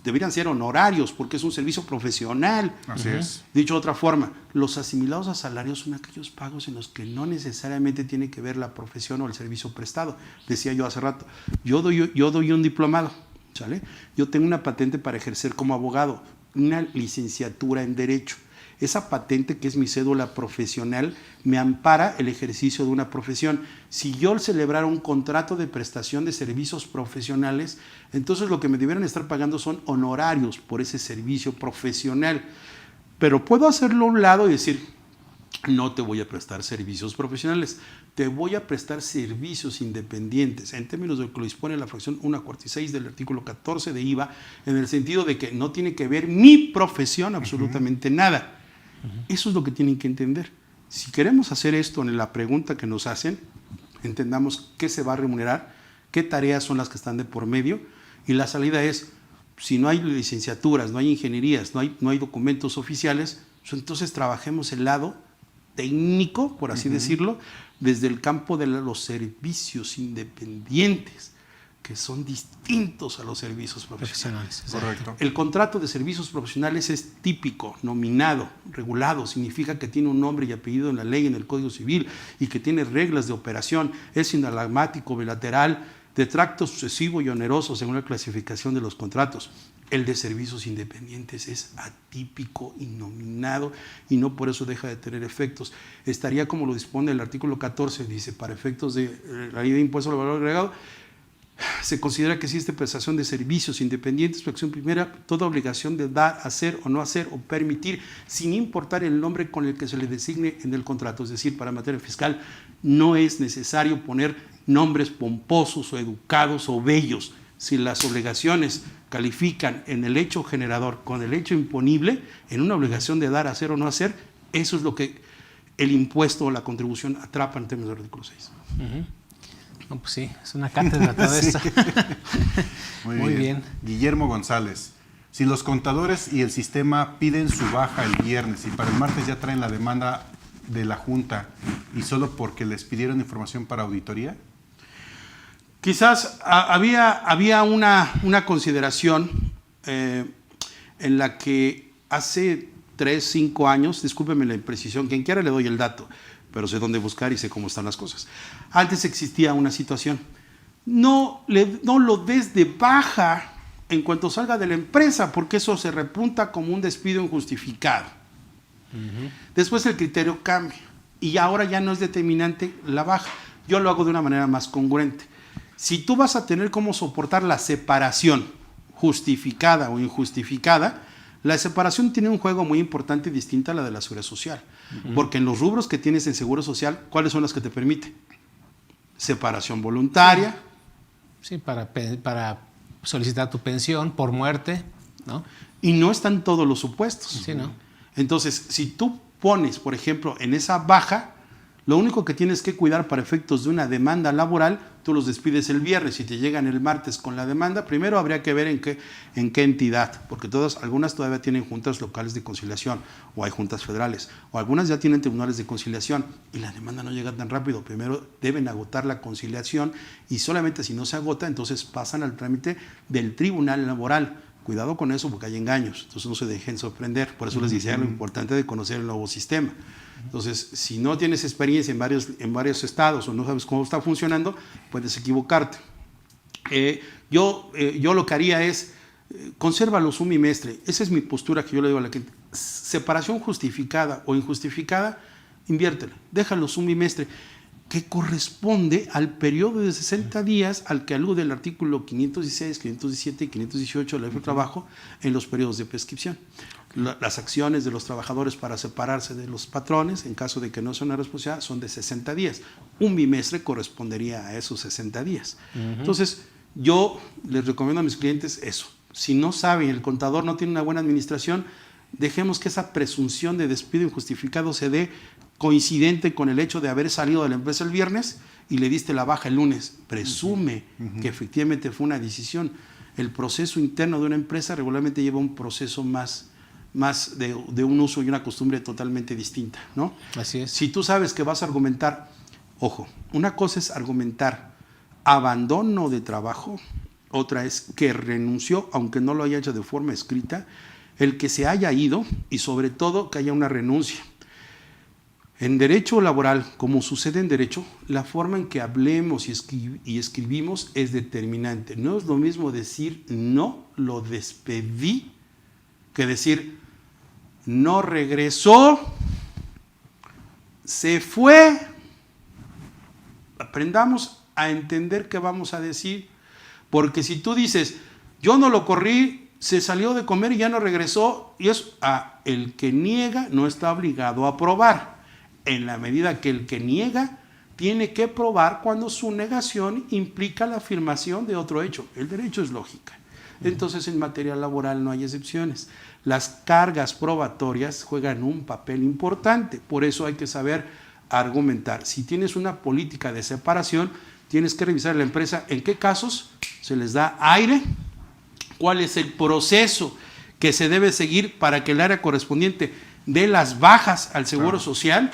Speaker 2: deberían ser honorarios porque es un servicio profesional.
Speaker 3: Así es.
Speaker 2: Dicho de otra forma, los asimilados a salarios son aquellos pagos en los que no necesariamente tiene que ver la profesión o el servicio prestado. Decía yo hace rato, yo doy un diplomado, ¿sale? Yo tengo una patente para ejercer como abogado, una licenciatura en Derecho. Esa patente, que es mi cédula profesional, me ampara el ejercicio de una profesión. Si yo celebrara un contrato de prestación de servicios profesionales, entonces lo que me debieran estar pagando son honorarios por ese servicio profesional. Pero puedo hacerlo a un lado y decir, no te voy a prestar servicios profesionales, te voy a prestar servicios independientes, en términos de lo que lo dispone la fracción 146 del artículo 14 de IVA, en el sentido de que no tiene que ver mi profesión absolutamente nada. Eso es lo que tienen que entender. Si queremos hacer esto en la pregunta que nos hacen, entendamos qué se va a remunerar, qué tareas son las que están de por medio, y la salida es, si no hay licenciaturas, no hay ingenierías, no hay documentos oficiales, pues entonces trabajemos el lado técnico, por así decirlo, desde el campo de los servicios independientes, que son distintos a los servicios profesionales.
Speaker 3: Correcto.
Speaker 2: El contrato de servicios profesionales es típico, nominado, regulado, significa que tiene un nombre y apellido en la ley, en el Código Civil, y que tiene reglas de operación, es sinalagmático, bilateral, de tracto sucesivo y oneroso según la clasificación de los contratos. El de servicios independientes es atípico, innominado, y no por eso deja de tener efectos. Estaría como lo dispone el artículo 14, dice, para efectos de la ley de impuesto al valor agregado, se considera que existe prestación de servicios independientes, fracción primera, toda obligación de dar, hacer o no hacer o permitir, sin importar el nombre con el que se le designe en el contrato. Es decir, para materia fiscal no es necesario poner nombres pomposos o educados o bellos. Si las obligaciones califican en el hecho generador con el hecho imponible, en una obligación de dar, hacer o no hacer, eso es lo que el impuesto o la contribución atrapa en términos del artículo 6.
Speaker 1: No, pues sí, es una cátedra toda
Speaker 3: Sí.
Speaker 1: esta. Muy bien.
Speaker 3: Guillermo González. Si los contadores y el sistema piden su baja el viernes y para el martes ya traen la demanda de la Junta y solo porque les pidieron información para auditoría.
Speaker 2: Quizás había una consideración en la que hace 3, 5 años, discúlpeme la imprecisión, quien quiera le doy el dato, pero sé dónde buscar y sé cómo están las cosas. Antes existía una situación. No lo des de baja en cuanto salga de la empresa, porque eso se repunta como un despido injustificado. Después el criterio cambia y ahora ya no es determinante la baja. Yo lo hago de una manera más congruente. Si tú vas a tener cómo soportar la separación justificada o injustificada, la separación tiene un juego muy importante y distinta a la de la seguridad social. Porque en los rubros que tienes en seguro social, ¿cuáles son las que te permite? Separación voluntaria.
Speaker 1: Sí, para solicitar tu pensión por muerte, ¿no?
Speaker 2: Y no están todos los supuestos.
Speaker 1: Sí, ¿no?
Speaker 2: Entonces, si tú pones, por ejemplo, en esa baja, lo único que tienes que cuidar para efectos de una demanda laboral, tú los despides el viernes y te llegan el martes con la demanda. Primero habría que ver en qué entidad, porque algunas todavía tienen juntas locales de conciliación, o hay juntas federales, o algunas ya tienen tribunales de conciliación, y la demanda no llega tan rápido. Primero deben agotar la conciliación, y solamente si no se agota, entonces pasan al trámite del tribunal laboral. Cuidado con eso porque hay engaños, entonces no se dejen sorprender. Por eso les decía lo importante de conocer el nuevo sistema. Entonces, si no tienes experiencia en varios estados o no sabes cómo está funcionando, puedes equivocarte. Yo lo que haría es, consérvalo un bimestre. Esa es mi postura que yo le digo a la gente. Separación justificada o injustificada, inviértela, déjalo un bimestre, que corresponde al periodo de 60 días al que alude el artículo 516, 517 y 518 de la Ley del Trabajo en los periodos de prescripción. Las acciones de los trabajadores para separarse de los patrones, en caso de que no sea una responsabilidad, son de 60 días. Un bimestre correspondería a esos 60 días. Entonces, yo les recomiendo a mis clientes eso. Si no saben, el contador no tiene una buena administración, dejemos que esa presunción de despido injustificado se dé coincidente con el hecho de haber salido de la empresa el viernes y le diste la baja el lunes. Presume que efectivamente fue una decisión. El proceso interno de una empresa regularmente lleva un proceso más de un uso y una costumbre totalmente distinta, ¿no?
Speaker 1: Así es.
Speaker 2: Si tú sabes que vas a argumentar, ojo, una cosa es argumentar abandono de trabajo, otra es que renunció, aunque no lo haya hecho de forma escrita, el que se haya ido y sobre todo que haya una renuncia. En derecho laboral, como sucede en derecho, la forma en que hablemos y escribimos es determinante. No es lo mismo decir no, lo despedí, que decir no regresó, se fue. Aprendamos a entender qué vamos a decir, porque si tú dices yo no lo corrí, se salió de comer y ya no regresó, y el que niega no está obligado a probar. En la medida que el que niega tiene que probar cuando su negación implica la afirmación de otro hecho. El derecho es lógica. Entonces, en materia laboral no hay excepciones. Las cargas probatorias juegan un papel importante. Por eso hay que saber argumentar. Si tienes una política de separación, tienes que revisar a la empresa en qué casos se les da aire, cuál es el proceso que se debe seguir para que el área correspondiente dé las bajas al Seguro Social.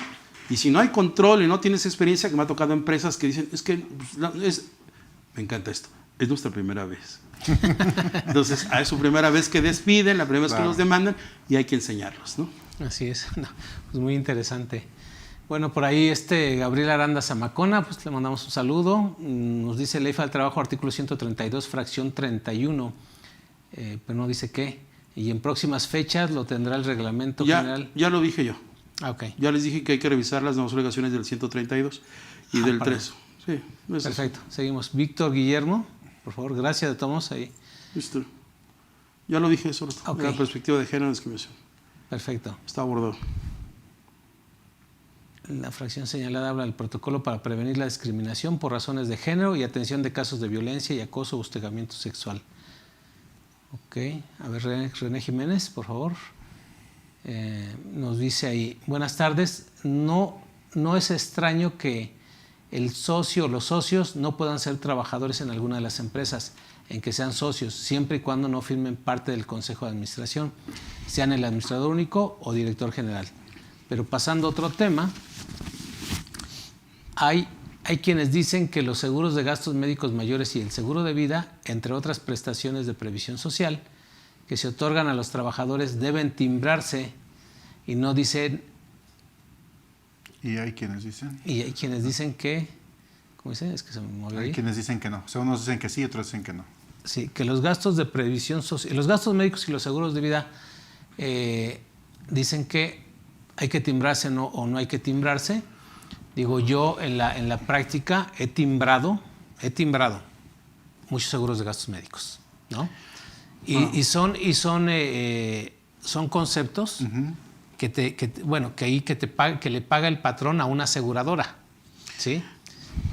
Speaker 2: Y si no hay control y no tienes experiencia, que me ha tocado empresas que dicen, me encanta esto, es nuestra primera vez. Entonces, es su primera vez que despiden, la primera vez que los demandan y hay que enseñarlos, ¿no?
Speaker 1: Así es, no, pues muy interesante. Bueno, por ahí Gabriel Aranda Zamacona, pues le mandamos un saludo. Nos dice Ley del Trabajo, artículo 132, fracción 31, pero no dice qué. Y en próximas fechas lo tendrá el reglamento general.
Speaker 2: Ya lo dije yo.
Speaker 1: Okay.
Speaker 2: Ya les dije que hay que revisar las nuevas obligaciones del 132 y del 3. Sí,
Speaker 1: perfecto, seguimos. Víctor Guillermo, por favor, gracias de todos ahí.
Speaker 2: Listo. Ya lo dije eso, la perspectiva de género y discriminación.
Speaker 1: Perfecto.
Speaker 2: Está abordado.
Speaker 1: La fracción señalada habla del protocolo para prevenir la discriminación por razones de género y atención de casos de violencia y acoso o hostigamiento sexual. Ok, a ver, René Jiménez, por favor. Nos dice ahí, buenas tardes, no es extraño que el socio o los socios no puedan ser trabajadores en alguna de las empresas en que sean socios, siempre y cuando no firmen parte del Consejo de Administración, sean el administrador único o director general. Pero pasando a otro tema, hay quienes dicen que los seguros de gastos médicos mayores y el seguro de vida, entre otras prestaciones de previsión social, que se otorgan a los trabajadores deben timbrarse y no dicen...
Speaker 3: ¿Y hay quienes dicen?
Speaker 1: Y hay quienes dicen que... ¿Cómo dice? Es que se me movió ahí.
Speaker 3: Hay quienes dicen que no. O sea, unos dicen que sí, otros dicen que no.
Speaker 1: Sí, que los gastos de previsión social, los gastos médicos y los seguros de vida dicen que hay que timbrarse o no hay que timbrarse. Digo, yo en la práctica he timbrado muchos seguros de gastos médicos, ¿no? Y son conceptos que le paga el patrón a una aseguradora, ¿sí?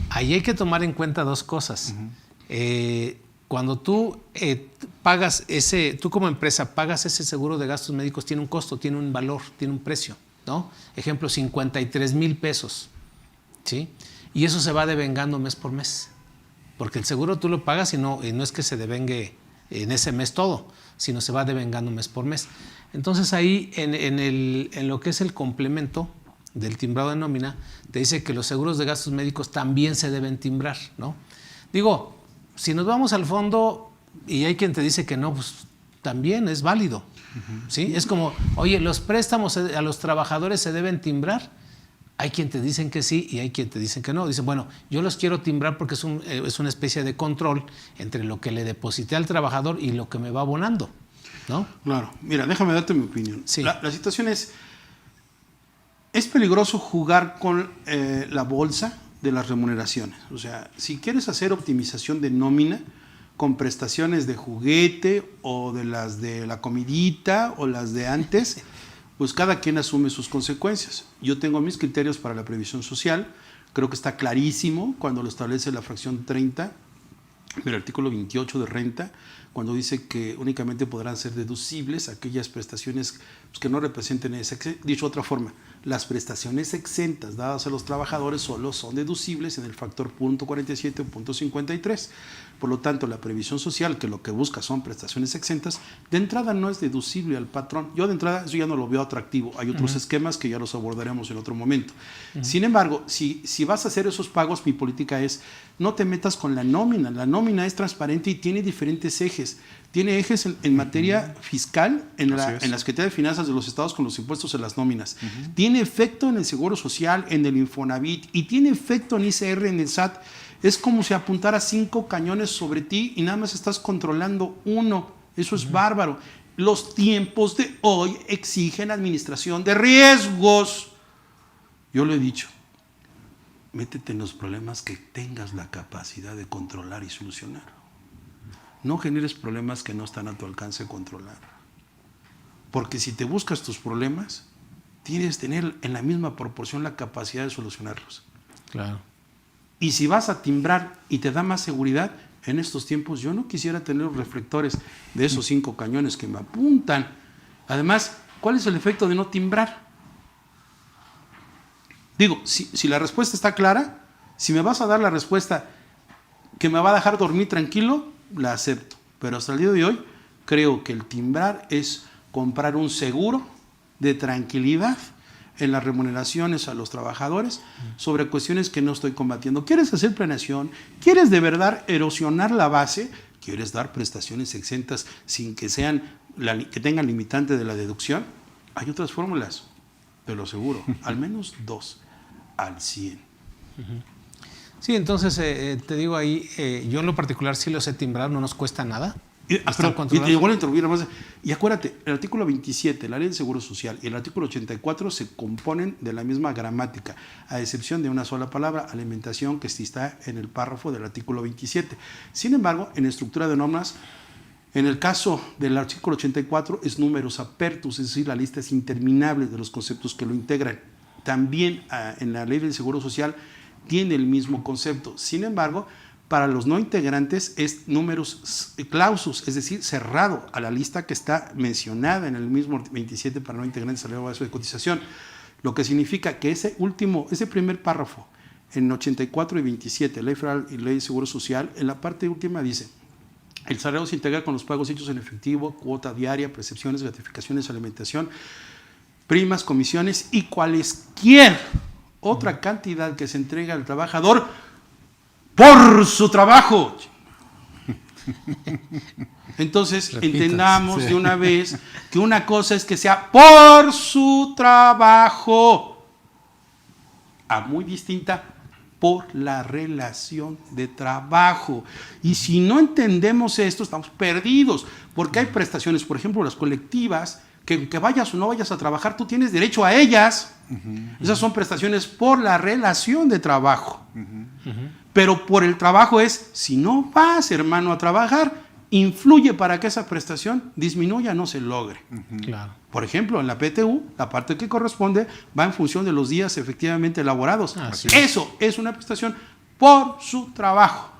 Speaker 1: Ahí hay que tomar en cuenta dos cosas. Cuando tú pagas tú como empresa pagas ese seguro de gastos médicos, tiene un costo, tiene un valor, tiene un precio, ¿no? Ejemplo, 53,000 pesos, ¿sí? Y eso se va devengando mes por mes, porque el seguro tú lo pagas y no es que se devengue en ese mes todo, sino se va devengando mes por mes. Entonces ahí en lo que es el complemento del timbrado de nómina, te dice que los seguros de gastos médicos también se deben timbrar, ¿no? Digo, si nos vamos al fondo y hay quien te dice que no, pues también es válido, ¿sí? Es como, oye, los préstamos a los trabajadores se deben timbrar. Hay quien te dicen que sí y hay quien te dicen que no. Dicen, bueno, yo los quiero timbrar porque es una especie de control entre lo que le deposité al trabajador y lo que me va abonando, ¿no?
Speaker 2: Claro. Mira, déjame darte mi opinión.
Speaker 1: Sí.
Speaker 2: La situación es peligroso jugar con la bolsa de las remuneraciones. O sea, si quieres hacer optimización de nómina con prestaciones de juguete o de las de la comidita o las de antes, pues cada quien asume sus consecuencias. Yo tengo mis criterios para la previsión social, creo que está clarísimo cuando lo establece la fracción 30 del artículo 28 de renta, cuando dice que únicamente podrán ser deducibles aquellas prestaciones que no representen esa. Dicho de otra forma, las prestaciones exentas dadas a los trabajadores solo son deducibles en el factor punto 47 o punto 53. Por lo tanto, la previsión social, que lo que busca son prestaciones exentas, de entrada no es deducible al patrón. Yo de entrada eso ya no lo veo atractivo. Hay otros esquemas que ya los abordaremos en otro momento. Sin embargo, si vas a hacer esos pagos, mi política es no te metas con la nómina. La nómina es transparente y tiene diferentes ejes. Tiene ejes en materia fiscal, en la Secretaría de Finanzas de los estados con los impuestos en las nóminas. Tiene efecto en el Seguro Social, en el Infonavit y tiene efecto en ICR, en el SAT. Es como si apuntara 5 cañones sobre ti y nada más estás controlando uno. Eso es bárbaro. Los tiempos de hoy exigen administración de riesgos. Yo lo he dicho. Métete en los problemas que tengas la capacidad de controlar y solucionar. No generes problemas que no están a tu alcance controlar. Porque si te buscas tus problemas, tienes que tener en la misma proporción la capacidad de solucionarlos.
Speaker 1: Claro.
Speaker 2: Y si vas a timbrar y te da más seguridad, en estos tiempos yo no quisiera tener los reflectores de esos 5 cañones que me apuntan. Además, ¿cuál es el efecto de no timbrar? Digo, si la respuesta está clara, si me vas a dar la respuesta que me va a dejar dormir tranquilo, la acepto. Pero hasta el día de hoy, creo que el timbrar es comprar un seguro de tranquilidad en las remuneraciones a los trabajadores sobre cuestiones que no estoy combatiendo. ¿Quieres hacer planeación? ¿Quieres de verdad erosionar la base? ¿Quieres dar prestaciones exentas sin que que tengan limitante de la deducción? Hay otras fórmulas, te lo aseguro, al menos 2 al 100.
Speaker 1: Sí, entonces te digo ahí, yo en lo particular sí los he timbrado, no nos cuesta nada.
Speaker 2: Y te vuelvo a interrumpir más. Y acuérdate, el artículo 27, la Ley del Seguro Social, y el artículo 84 se componen de la misma gramática, a excepción de una sola palabra, alimentación, que sí está en el párrafo del artículo 27. Sin embargo, en estructura de normas, en el caso del artículo 84 es numerus apertus, es decir, la lista es interminable de los conceptos que lo integran. También en la Ley del Seguro Social tiene el mismo concepto. Sin embargo, para los no integrantes es numerus clausus, es decir, cerrado a la lista que está mencionada en el mismo 27 para no integrantes a la base de cotización. Lo que significa que ese primer párrafo en 84 y 27, Ley Federal y Ley de Seguro Social, en la parte última dice: el salario se integra con los pagos hechos en efectivo, cuota diaria, percepciones, gratificaciones, alimentación, primas, comisiones y cualesquier otra cantidad que se entrega al trabajador por su trabajo. Entonces, entendamos de una vez que una cosa es que sea por su trabajo, a muy distinta por la relación de trabajo. Y si no entendemos esto, estamos perdidos, porque hay prestaciones, por ejemplo, las colectivas, que vayas o no vayas a trabajar, tú tienes derecho a ellas. Esas son prestaciones por la relación de trabajo. Pero por el trabajo es, si no vas, hermano, a trabajar, influye para que esa prestación disminuya, no se logre.
Speaker 1: Claro.
Speaker 2: Por ejemplo, en la PTU, la parte que corresponde va en función de los días efectivamente elaborados. Eso es una prestación por su trabajo.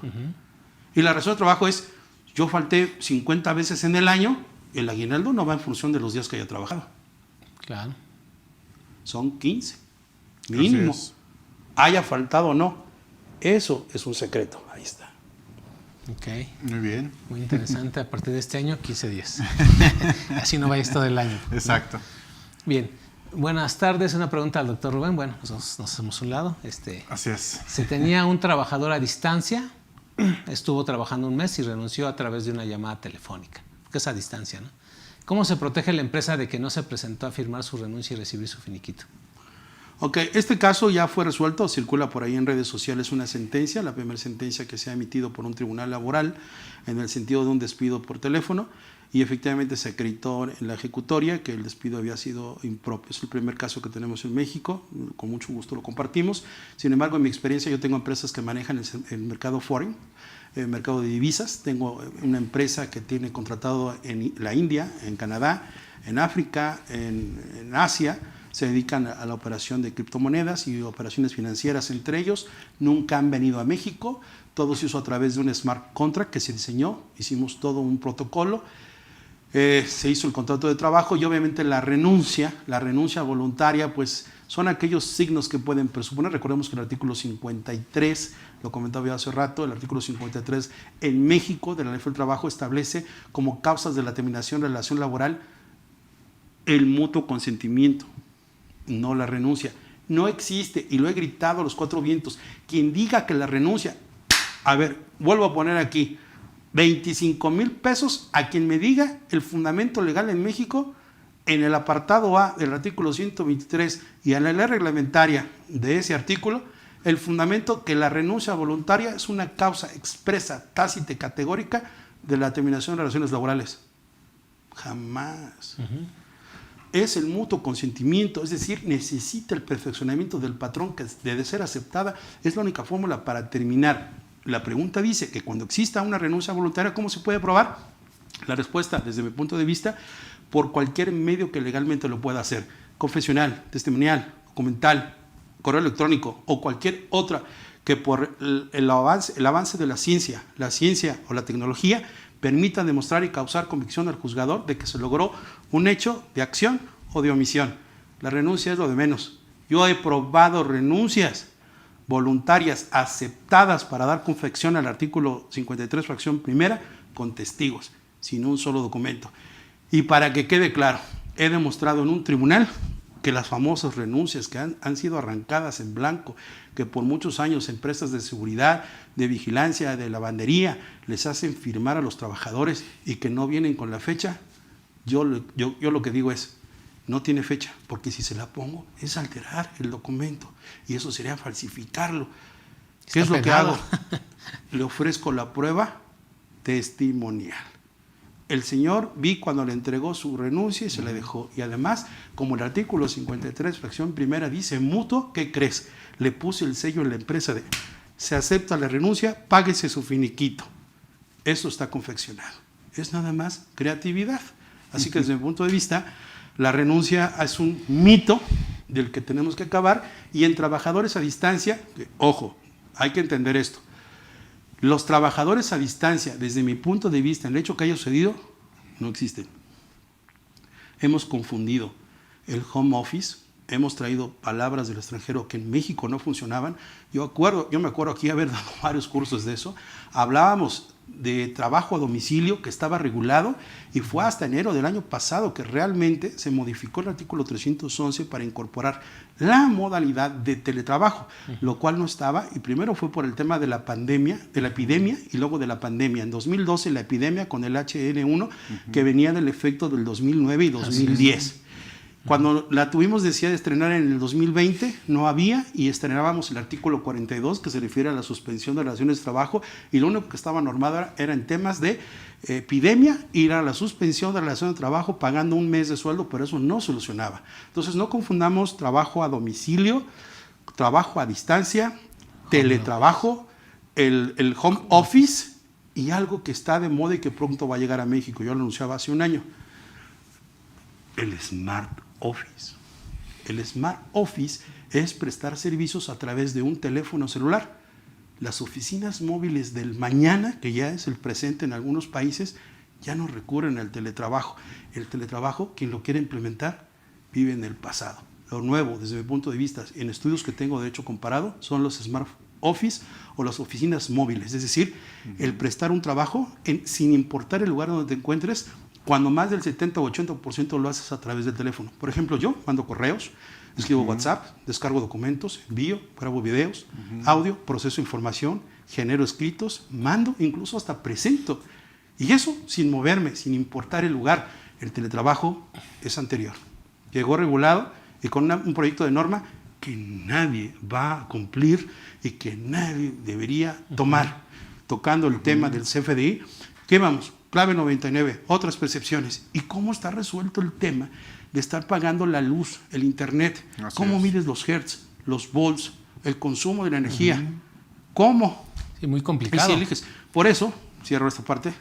Speaker 2: Y la razón de trabajo es, yo falté 50 veces en el año, el aguinaldo no va en función de los días que haya trabajado.
Speaker 1: Claro.
Speaker 2: Son 15, mínimo. Haya faltado o no. Eso es un secreto. Ahí está.
Speaker 1: Ok.
Speaker 3: Muy bien.
Speaker 1: Muy interesante. A partir de este año, 15 días. Así no vayas todo el año.
Speaker 3: Exacto.
Speaker 1: ¿No? Bien. Buenas tardes. Una pregunta al doctor Rubén. Bueno, nos hacemos un lado.
Speaker 3: Así es.
Speaker 1: Se tenía un trabajador a distancia. Estuvo trabajando un mes y renunció a través de una llamada telefónica. Que es a distancia, ¿no? ¿Cómo se protege la empresa de que no se presentó a firmar su renuncia y recibir su finiquito?
Speaker 2: Ok, este caso ya fue resuelto, circula por ahí en redes sociales una sentencia, la primera sentencia que se ha emitido por un tribunal laboral en el sentido de un despido por teléfono, y efectivamente se acreditó en la ejecutoria que el despido había sido impropio. Es el primer caso que tenemos en México, con mucho gusto lo compartimos. Sin embargo, en mi experiencia yo tengo empresas que manejan el mercado foreign, el mercado de divisas. Tengo una empresa que tiene contratado en la India, en Canadá, en África, en Asia. Se dedican a la operación de criptomonedas y operaciones financieras entre ellos. Nunca han venido a México. Todo se hizo a través de un smart contract que se diseñó. Hicimos todo un protocolo. Se hizo el contrato de trabajo y obviamente la renuncia voluntaria, pues son aquellos signos que pueden presuponer. Recordemos que el artículo 53, lo comentaba yo hace rato, el artículo 53 en México de la Ley del Trabajo establece como causas de la terminación de la relación laboral el mutuo consentimiento, no la renuncia. No existe, y lo he gritado a los 4 vientos, quien diga que la renuncia, a ver, vuelvo a poner aquí, 25,000 pesos a quien me diga el fundamento legal en México en el apartado A del artículo 123 y en la ley reglamentaria de ese artículo, el fundamento que la renuncia voluntaria es una causa expresa, tácita y categórica de la terminación de relaciones laborales. Jamás. Es el mutuo consentimiento, es decir, necesita el perfeccionamiento del patrón que debe ser aceptada, es la única fórmula para terminar. La pregunta dice que cuando exista una renuncia voluntaria, ¿cómo se puede probar? La respuesta, desde mi punto de vista, por cualquier medio que legalmente lo pueda hacer. Confesional, testimonial, documental, correo electrónico o cualquier otra que por el avance de la ciencia o la tecnología permita demostrar y causar convicción al juzgador de que se logró un hecho de acción o de omisión. La renuncia es lo de menos. Yo he probado renuncias voluntarias aceptadas para dar confección al artículo 53, fracción primera, con testigos, sin un solo documento. Y para que quede claro, he demostrado en un tribunal que las famosas renuncias que han sido arrancadas en blanco, que por muchos años empresas de seguridad, de vigilancia, de lavandería, les hacen firmar a los trabajadores y que no vienen con la fecha, yo lo que digo es, no tiene fecha, porque si se la pongo es alterar el documento y eso sería falsificarlo. ¿Qué es lo que hago? Le ofrezco la prueba testimonial. El señor vi cuando le entregó su renuncia y se la dejó. Y además, como el artículo 53, fracción primera, dice mutuo, ¿qué crees? Le puse el sello en la empresa de se acepta la renuncia, páguese su finiquito. Eso está confeccionado. Es nada más creatividad. Así que desde mi punto de vista, la renuncia es un mito del que tenemos que acabar. Y en trabajadores a distancia, ojo, hay que entender esto. Los trabajadores a distancia, desde mi punto de vista, en el hecho que haya sucedido, no existen. Hemos confundido el home office, hemos traído palabras del extranjero que en México no funcionaban. Yo me acuerdo aquí haber dado varios cursos de eso. Hablábamos de trabajo a domicilio que estaba regulado y fue hasta enero del año pasado que realmente se modificó el artículo 311 para incorporar la modalidad de teletrabajo, lo cual no estaba, y primero fue por el tema de la pandemia, de la epidemia y luego de la pandemia. En 2012 la epidemia con el HN1 que venía del efecto del 2009 y 2010. Cuando la tuvimos decía de estrenar en el 2020, no había, y estrenábamos el artículo 42 que se refiere a la suspensión de relaciones de trabajo, y lo único que estaba normado era en temas de epidemia, ir a la suspensión de relaciones de trabajo pagando un mes de sueldo, pero eso no solucionaba. Entonces no confundamos trabajo a domicilio, trabajo a distancia, teletrabajo, el home office y algo que está de moda y que pronto va a llegar a México. Yo lo anunciaba hace un año. El Smart Office. El Smart Office es prestar servicios a través de un teléfono celular. Las oficinas móviles del mañana, que ya es el presente en algunos países, ya no recurren al teletrabajo. El teletrabajo, quien lo quiere implementar, vive en el pasado. Lo nuevo, desde mi punto de vista, en estudios que tengo de hecho comparado, son los Smart Office o las oficinas móviles. Es decir, el prestar un trabajo sin importar el lugar donde te encuentres, cuando más del 70 o 80% lo haces a través del teléfono. Por ejemplo, yo mando correos, escribo WhatsApp, descargo documentos, envío, grabo videos, audio, proceso información, genero escritos, mando, incluso hasta presento. Y eso sin moverme, sin importar el lugar. El teletrabajo es anterior. Llegó regulado y con un proyecto de norma que nadie va a cumplir y que nadie debería tomar. Tocando el tema del CFDI, ¿qué vamos? Clave 99, otras percepciones. ¿Y cómo está resuelto el tema de estar pagando la luz, el internet?
Speaker 3: Así
Speaker 2: ¿Cómo
Speaker 3: es.
Speaker 2: mides los hertz, los volts, el consumo de la energía? ¿Cómo?
Speaker 1: Sí, muy
Speaker 2: Y
Speaker 1: complicado.
Speaker 2: si eliges. Por eso, cierro esta parte,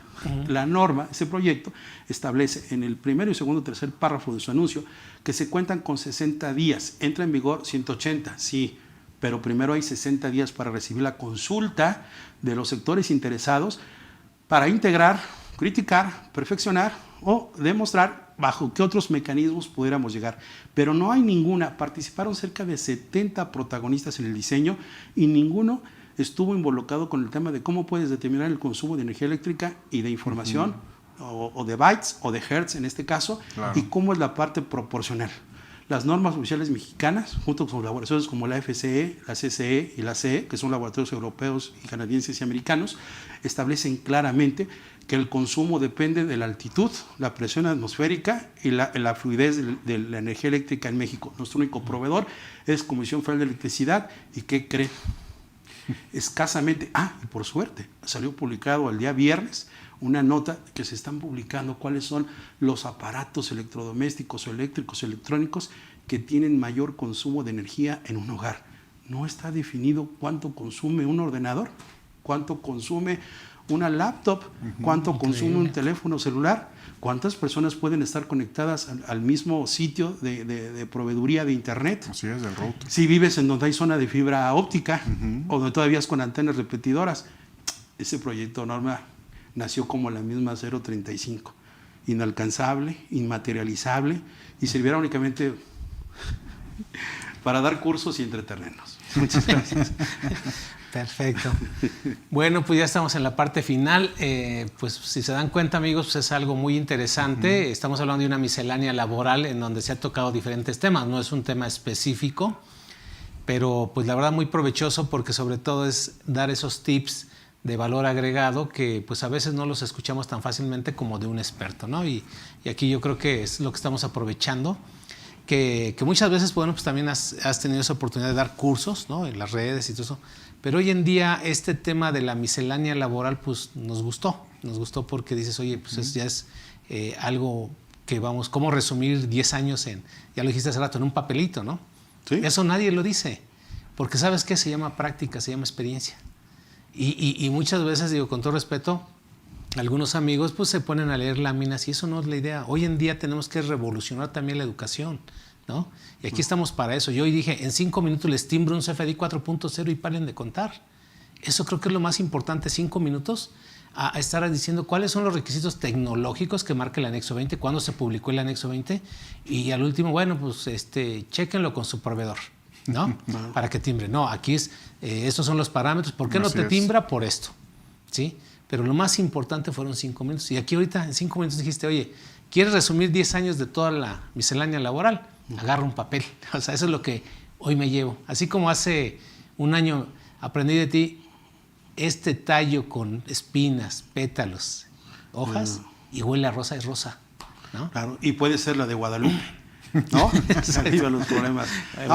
Speaker 2: la norma, ese proyecto, establece en el primero y segundo y tercer párrafo de su anuncio que se cuentan con 60 días. Entra en vigor 180, sí, pero primero hay 60 días para recibir la consulta de los sectores interesados para integrar, criticar, perfeccionar o demostrar bajo qué otros mecanismos pudiéramos llegar. Pero no hay ninguna. Participaron cerca de 70 protagonistas en el diseño y ninguno estuvo involucrado con el tema de cómo puedes determinar el consumo de energía eléctrica y de información, o de bytes o de hertz en este caso,
Speaker 3: Claro.
Speaker 2: y cómo es la parte proporcional. Las normas oficiales mexicanas, junto con laboratorios como la FCE, la CCE y la CE, que son laboratorios europeos y canadienses y americanos, establecen claramente que el consumo depende de la altitud, la presión atmosférica y la fluidez de la energía eléctrica en México. Nuestro único proveedor es Comisión Federal de Electricidad. ¿Y qué cree? Escasamente, y por suerte, salió publicado el día viernes una nota que se están publicando cuáles son los aparatos electrodomésticos o eléctricos, electrónicos que tienen mayor consumo de energía en un hogar. No está definido cuánto consume un ordenador, cuánto consume una laptop, cuánto consume un teléfono celular, cuántas personas pueden estar conectadas al mismo sitio de proveeduría de internet.
Speaker 3: Así es, del router.
Speaker 2: Si vives en donde hay zona de fibra óptica o donde todavía es con antenas repetidoras, ese proyecto de norma nació como la misma 035, inalcanzable, inmaterializable y servirá únicamente para dar cursos y entretenernos. Muchas gracias.
Speaker 1: Perfecto. Bueno, pues ya estamos en la parte final. Pues si se dan cuenta, amigos, pues es algo muy interesante. Estamos hablando de una miscelánea laboral en donde se han tocado diferentes temas. No es un tema específico, pero pues la verdad muy provechoso porque sobre todo es dar esos tips de valor agregado que pues a veces no los escuchamos tan fácilmente como de un experto, ¿no? Y aquí yo creo que es lo que estamos aprovechando. Que muchas veces, bueno, pues también has tenido esa oportunidad de dar cursos, ¿no? En las redes y todo eso. Pero hoy en día este tema de la miscelánea laboral, pues nos gustó porque dices, oye, pues ya es algo que vamos, ¿cómo resumir 10 años ya lo dijiste hace rato, en un papelito, ¿no?
Speaker 2: ¿Sí?
Speaker 1: Eso nadie lo dice, porque ¿sabes qué? Se llama práctica, se llama experiencia. Y muchas veces, digo, con todo respeto, algunos amigos pues se ponen a leer láminas y eso no es la idea. Hoy en día tenemos que revolucionar también la educación, ¿no? Y aquí estamos para eso. Yo hoy dije, en 5 minutos les timbro un CFDI 4.0 y paren de contar. Eso creo que es lo más importante, 5 minutos a estar diciendo cuáles son los requisitos tecnológicos que marca el anexo 20, cuándo se publicó el anexo 20 y al último, bueno, pues chéquenlo con su proveedor, ¿no? Para que timbre. No, aquí estos son los parámetros. ¿Por qué no te timbra? Por esto, ¿sí? Pero lo más importante fueron 5 minutos. Y aquí ahorita en 5 minutos dijiste, oye, ¿quieres resumir 10 años de toda la miscelánea laboral? Agarra un papel. O sea, eso es lo que hoy me llevo. Así como hace un año aprendí de ti este tallo con espinas, pétalos, hojas, y huele a rosa, es rosa, ¿no?
Speaker 2: Claro, y puede ser la de Guadalupe, ¿no? Arriba los problemas.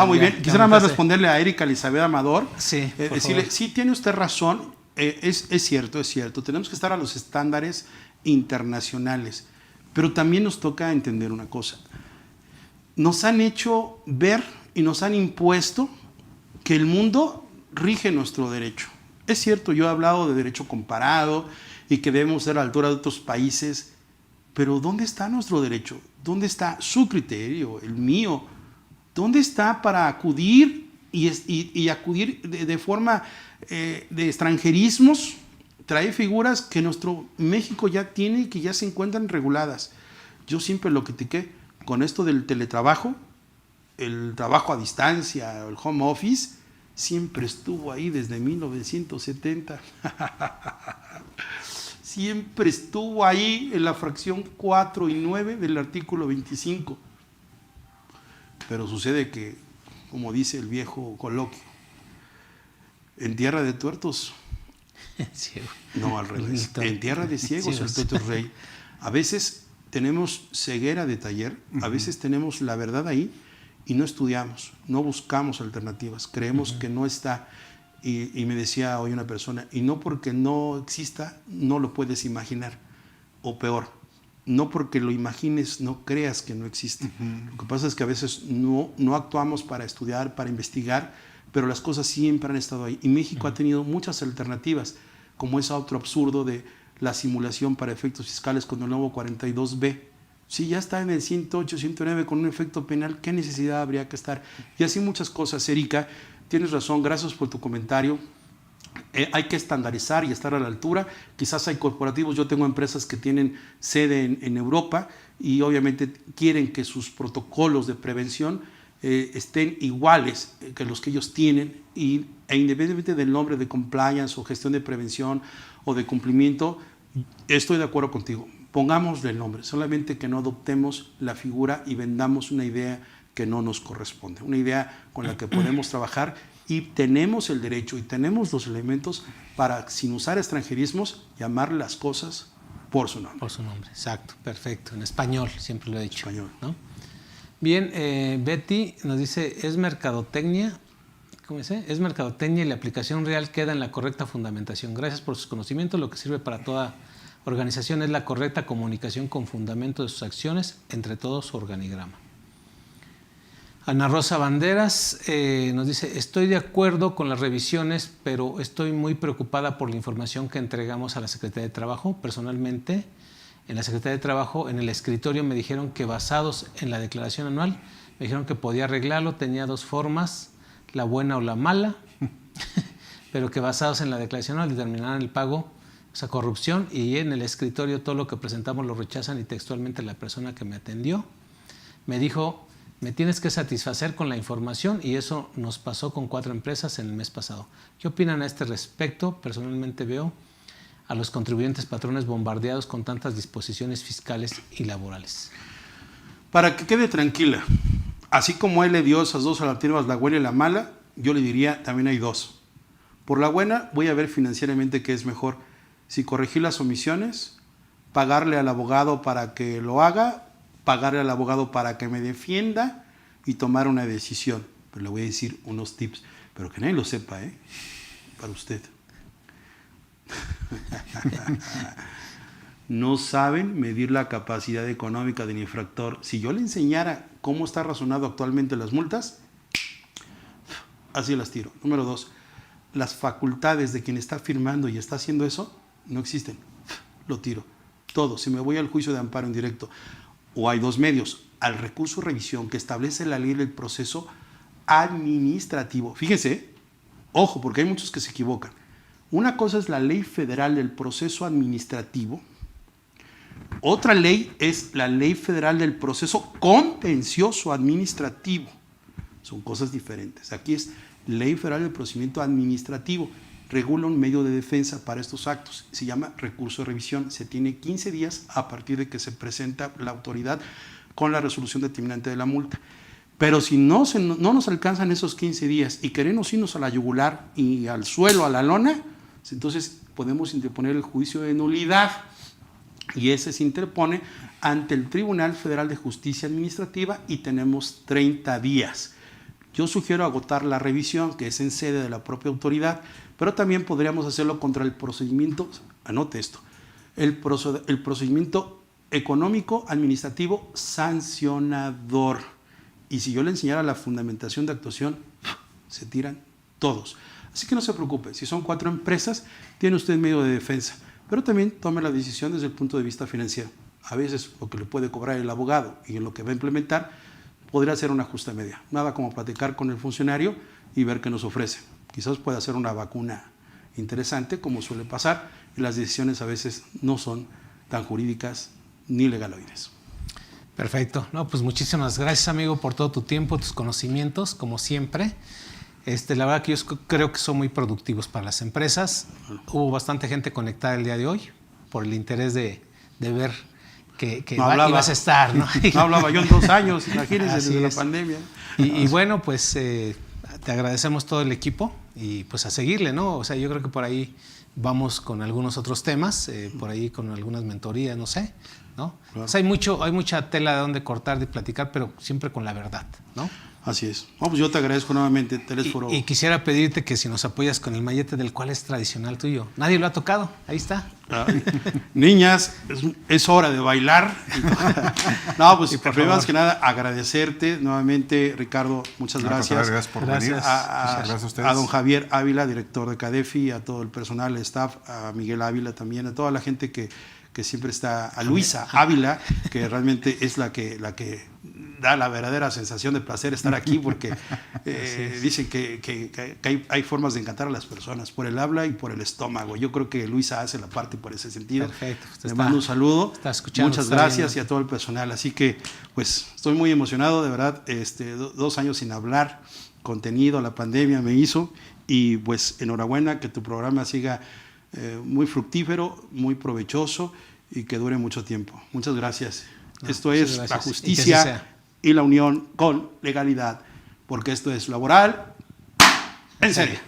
Speaker 2: Muy
Speaker 1: Ya,
Speaker 2: bien. Quisiera nada más
Speaker 1: ya
Speaker 2: responderle a Erika Elizabeth Amador.
Speaker 1: Sí, por
Speaker 2: decirle,
Speaker 1: favor.
Speaker 2: sí, tiene usted razón. Es cierto, es cierto. Tenemos que estar a los estándares internacionales. Pero también nos toca entender una cosa. Nos han hecho ver y nos han impuesto que el mundo rige nuestro derecho. Es cierto, yo he hablado de derecho comparado y que debemos ser a la altura de otros países, pero ¿dónde está nuestro derecho? ¿Dónde está su criterio, el mío? ¿Dónde está para acudir y acudir de forma de extranjerismos? Trae figuras que nuestro México ya tiene y que ya se encuentran reguladas. Yo siempre lo critiqué con esto del teletrabajo, el trabajo a distancia, el home office, siempre estuvo ahí desde 1970. Siempre estuvo ahí en la fracción 4 y 9 del artículo 25. Pero sucede que, como dice el viejo coloquio, en tierra de tuertos, no al revés, en tierra de ciegos el tuerto es rey. A veces tenemos ceguera de taller, a veces tenemos la verdad ahí y no estudiamos, no buscamos alternativas, creemos que no está. Y me decía hoy una persona, y no porque no exista, no lo puedes imaginar. O peor, no porque lo imagines, no creas que no existe. Lo que pasa es que a veces no actuamos para estudiar, para investigar, pero las cosas siempre han estado ahí. Y México ha tenido muchas alternativas, como ese otro absurdo de la simulación para efectos fiscales con el nuevo 42B. Si ya está en el 108, 109 con un efecto penal, ¿qué necesidad habría que estar? Y así muchas cosas, Erika. Tienes razón, gracias por tu comentario. Hay que estandarizar y estar a la altura. Quizás hay corporativos, yo tengo empresas que tienen sede en Europa y obviamente quieren que sus protocolos de prevención estén iguales que los que ellos tienen e independientemente del nombre de compliance o gestión de prevención o de cumplimiento, estoy de acuerdo contigo. Pongámosle el nombre, solamente que no adoptemos la figura y vendamos una idea que no nos corresponde, una idea con la que podemos trabajar y tenemos el derecho y tenemos los elementos para, sin usar extranjerismos, llamar las cosas por su nombre.
Speaker 1: Por su nombre, exacto, perfecto. En español, siempre lo he dicho.
Speaker 2: Español.
Speaker 1: ¿No? Bien, Betty nos dice, es mercadotecnia, ¿cómo dice? Es mercadotecnia y la aplicación real queda en la correcta fundamentación. Gracias por sus conocimientos. Lo que sirve para toda organización es la correcta comunicación con fundamento de sus acciones, entre todos su organigrama. Ana Rosa Banderas nos dice, estoy de acuerdo con las revisiones, pero estoy muy preocupada por la información que entregamos a la Secretaría de Trabajo. Personalmente, en la Secretaría de Trabajo, en el escritorio me dijeron que basados en la declaración anual, me dijeron que podía arreglarlo, tenía 2 formas, la buena o la mala, pero que basados en la declaración anual determinaran el pago, o sea, corrupción, y en el escritorio todo lo que presentamos lo rechazan y textualmente la persona que me atendió me dijo Me tienes que satisfacer con la información y eso nos pasó con 4 empresas en el mes pasado. ¿Qué opinan a este respecto? Personalmente veo a los contribuyentes patrones bombardeados con tantas disposiciones fiscales y laborales.
Speaker 2: Para que quede tranquila, así como él le dio esas 2 alternativas, la buena y la mala, yo le diría también hay 2. Por la buena voy a ver financieramente qué es mejor, si corregir las omisiones, pagarle al abogado para que lo haga, pagarle al abogado para que me defienda y tomar una decisión. Pero le voy a decir unos tips, pero que nadie lo sepa, para usted. No saben medir la capacidad económica del infractor. Si yo le enseñara cómo está razonado actualmente las multas, así las tiro. Número 2, las facultades de quien está firmando y está haciendo eso no existen. Lo tiro. Todo. Si me voy al juicio de amparo en directo, o hay 2 medios, al recurso de revisión que establece la ley del proceso administrativo. Fíjense, ojo, porque hay muchos que se equivocan. Una cosa es la ley federal del proceso administrativo, otra ley es la ley federal del proceso contencioso administrativo. Son cosas diferentes. Aquí es ley federal del procedimiento administrativo. Regula un medio de defensa para estos actos. Se llama recurso de revisión. Se tiene 15 días a partir de que se presenta la autoridad con la resolución determinante de la multa. Pero si no nos alcanzan esos 15 días y queremos irnos a la yugular y al suelo, a la lona, entonces podemos interponer el juicio de nulidad. Y ese se interpone ante el Tribunal Federal de Justicia Administrativa y tenemos 30 días. Yo sugiero agotar la revisión, que es en sede de la propia autoridad, pero también podríamos hacerlo contra el procedimiento, anote esto, el procedimiento económico administrativo sancionador. Y si yo le enseñara la fundamentación de actuación, se tiran todos. Así que no se preocupe, si son 4 empresas, tiene usted medio de defensa, pero también tome la decisión desde el punto de vista financiero. A veces lo que le puede cobrar el abogado y en lo que va a implementar podría ser una justa media. Nada como platicar con el funcionario y ver qué nos ofrece. Quizás pueda ser una vacuna interesante, como suele pasar, y las decisiones a veces no son tan jurídicas ni legaloides.
Speaker 1: Perfecto. No, pues muchísimas gracias, amigo, por todo tu tiempo, tus conocimientos, como siempre. La verdad que yo creo que son muy productivos para las empresas. Hubo bastante gente conectada el día de hoy por el interés de ver que ibas a estar, ¿no?
Speaker 2: No hablaba yo en 2 años, imagínense, desde la pandemia.
Speaker 1: Y bueno, pues te agradecemos todo el equipo y pues a seguirle, ¿no? O sea, yo creo que por ahí vamos con algunos otros temas, por ahí con algunas mentorías, no sé, ¿no? Claro. O sea, hay mucha tela de donde cortar, de platicar, pero siempre con la verdad, ¿no?
Speaker 2: Así es. Bueno, pues yo te agradezco nuevamente, Telésforo.
Speaker 1: Y quisiera pedirte que si nos apoyas con el mallete del cual es tradicional tuyo. Nadie lo ha tocado, ahí está.
Speaker 2: Niñas, es hora de bailar. No, pues primero más que nada agradecerte nuevamente, Ricardo, muchas gracias.
Speaker 3: Gracias por venir.
Speaker 2: Gracias a ustedes. A don Javier Ávila, director de CADEFI, a todo el personal, el staff, a Miguel Ávila también, a toda la gente que siempre está, a Luisa Ávila, que realmente es la que da la verdadera sensación de placer estar aquí, porque dicen que hay formas de encantar a las personas, por el habla y por el estómago. Yo creo que Luisa hace la parte por ese sentido.
Speaker 1: Perfecto.
Speaker 2: Le mando un saludo.
Speaker 1: Está escuchando.
Speaker 2: Muchas gracias y a todo el personal. Así que, pues, estoy muy emocionado, de verdad. 2 años sin hablar, contenido, la pandemia me hizo, y pues enhorabuena, que tu programa siga muy fructífero, muy provechoso y que dure mucho tiempo. Muchas gracias. Esto es la justicia y la unión con legalidad, porque esto es laboral en serio.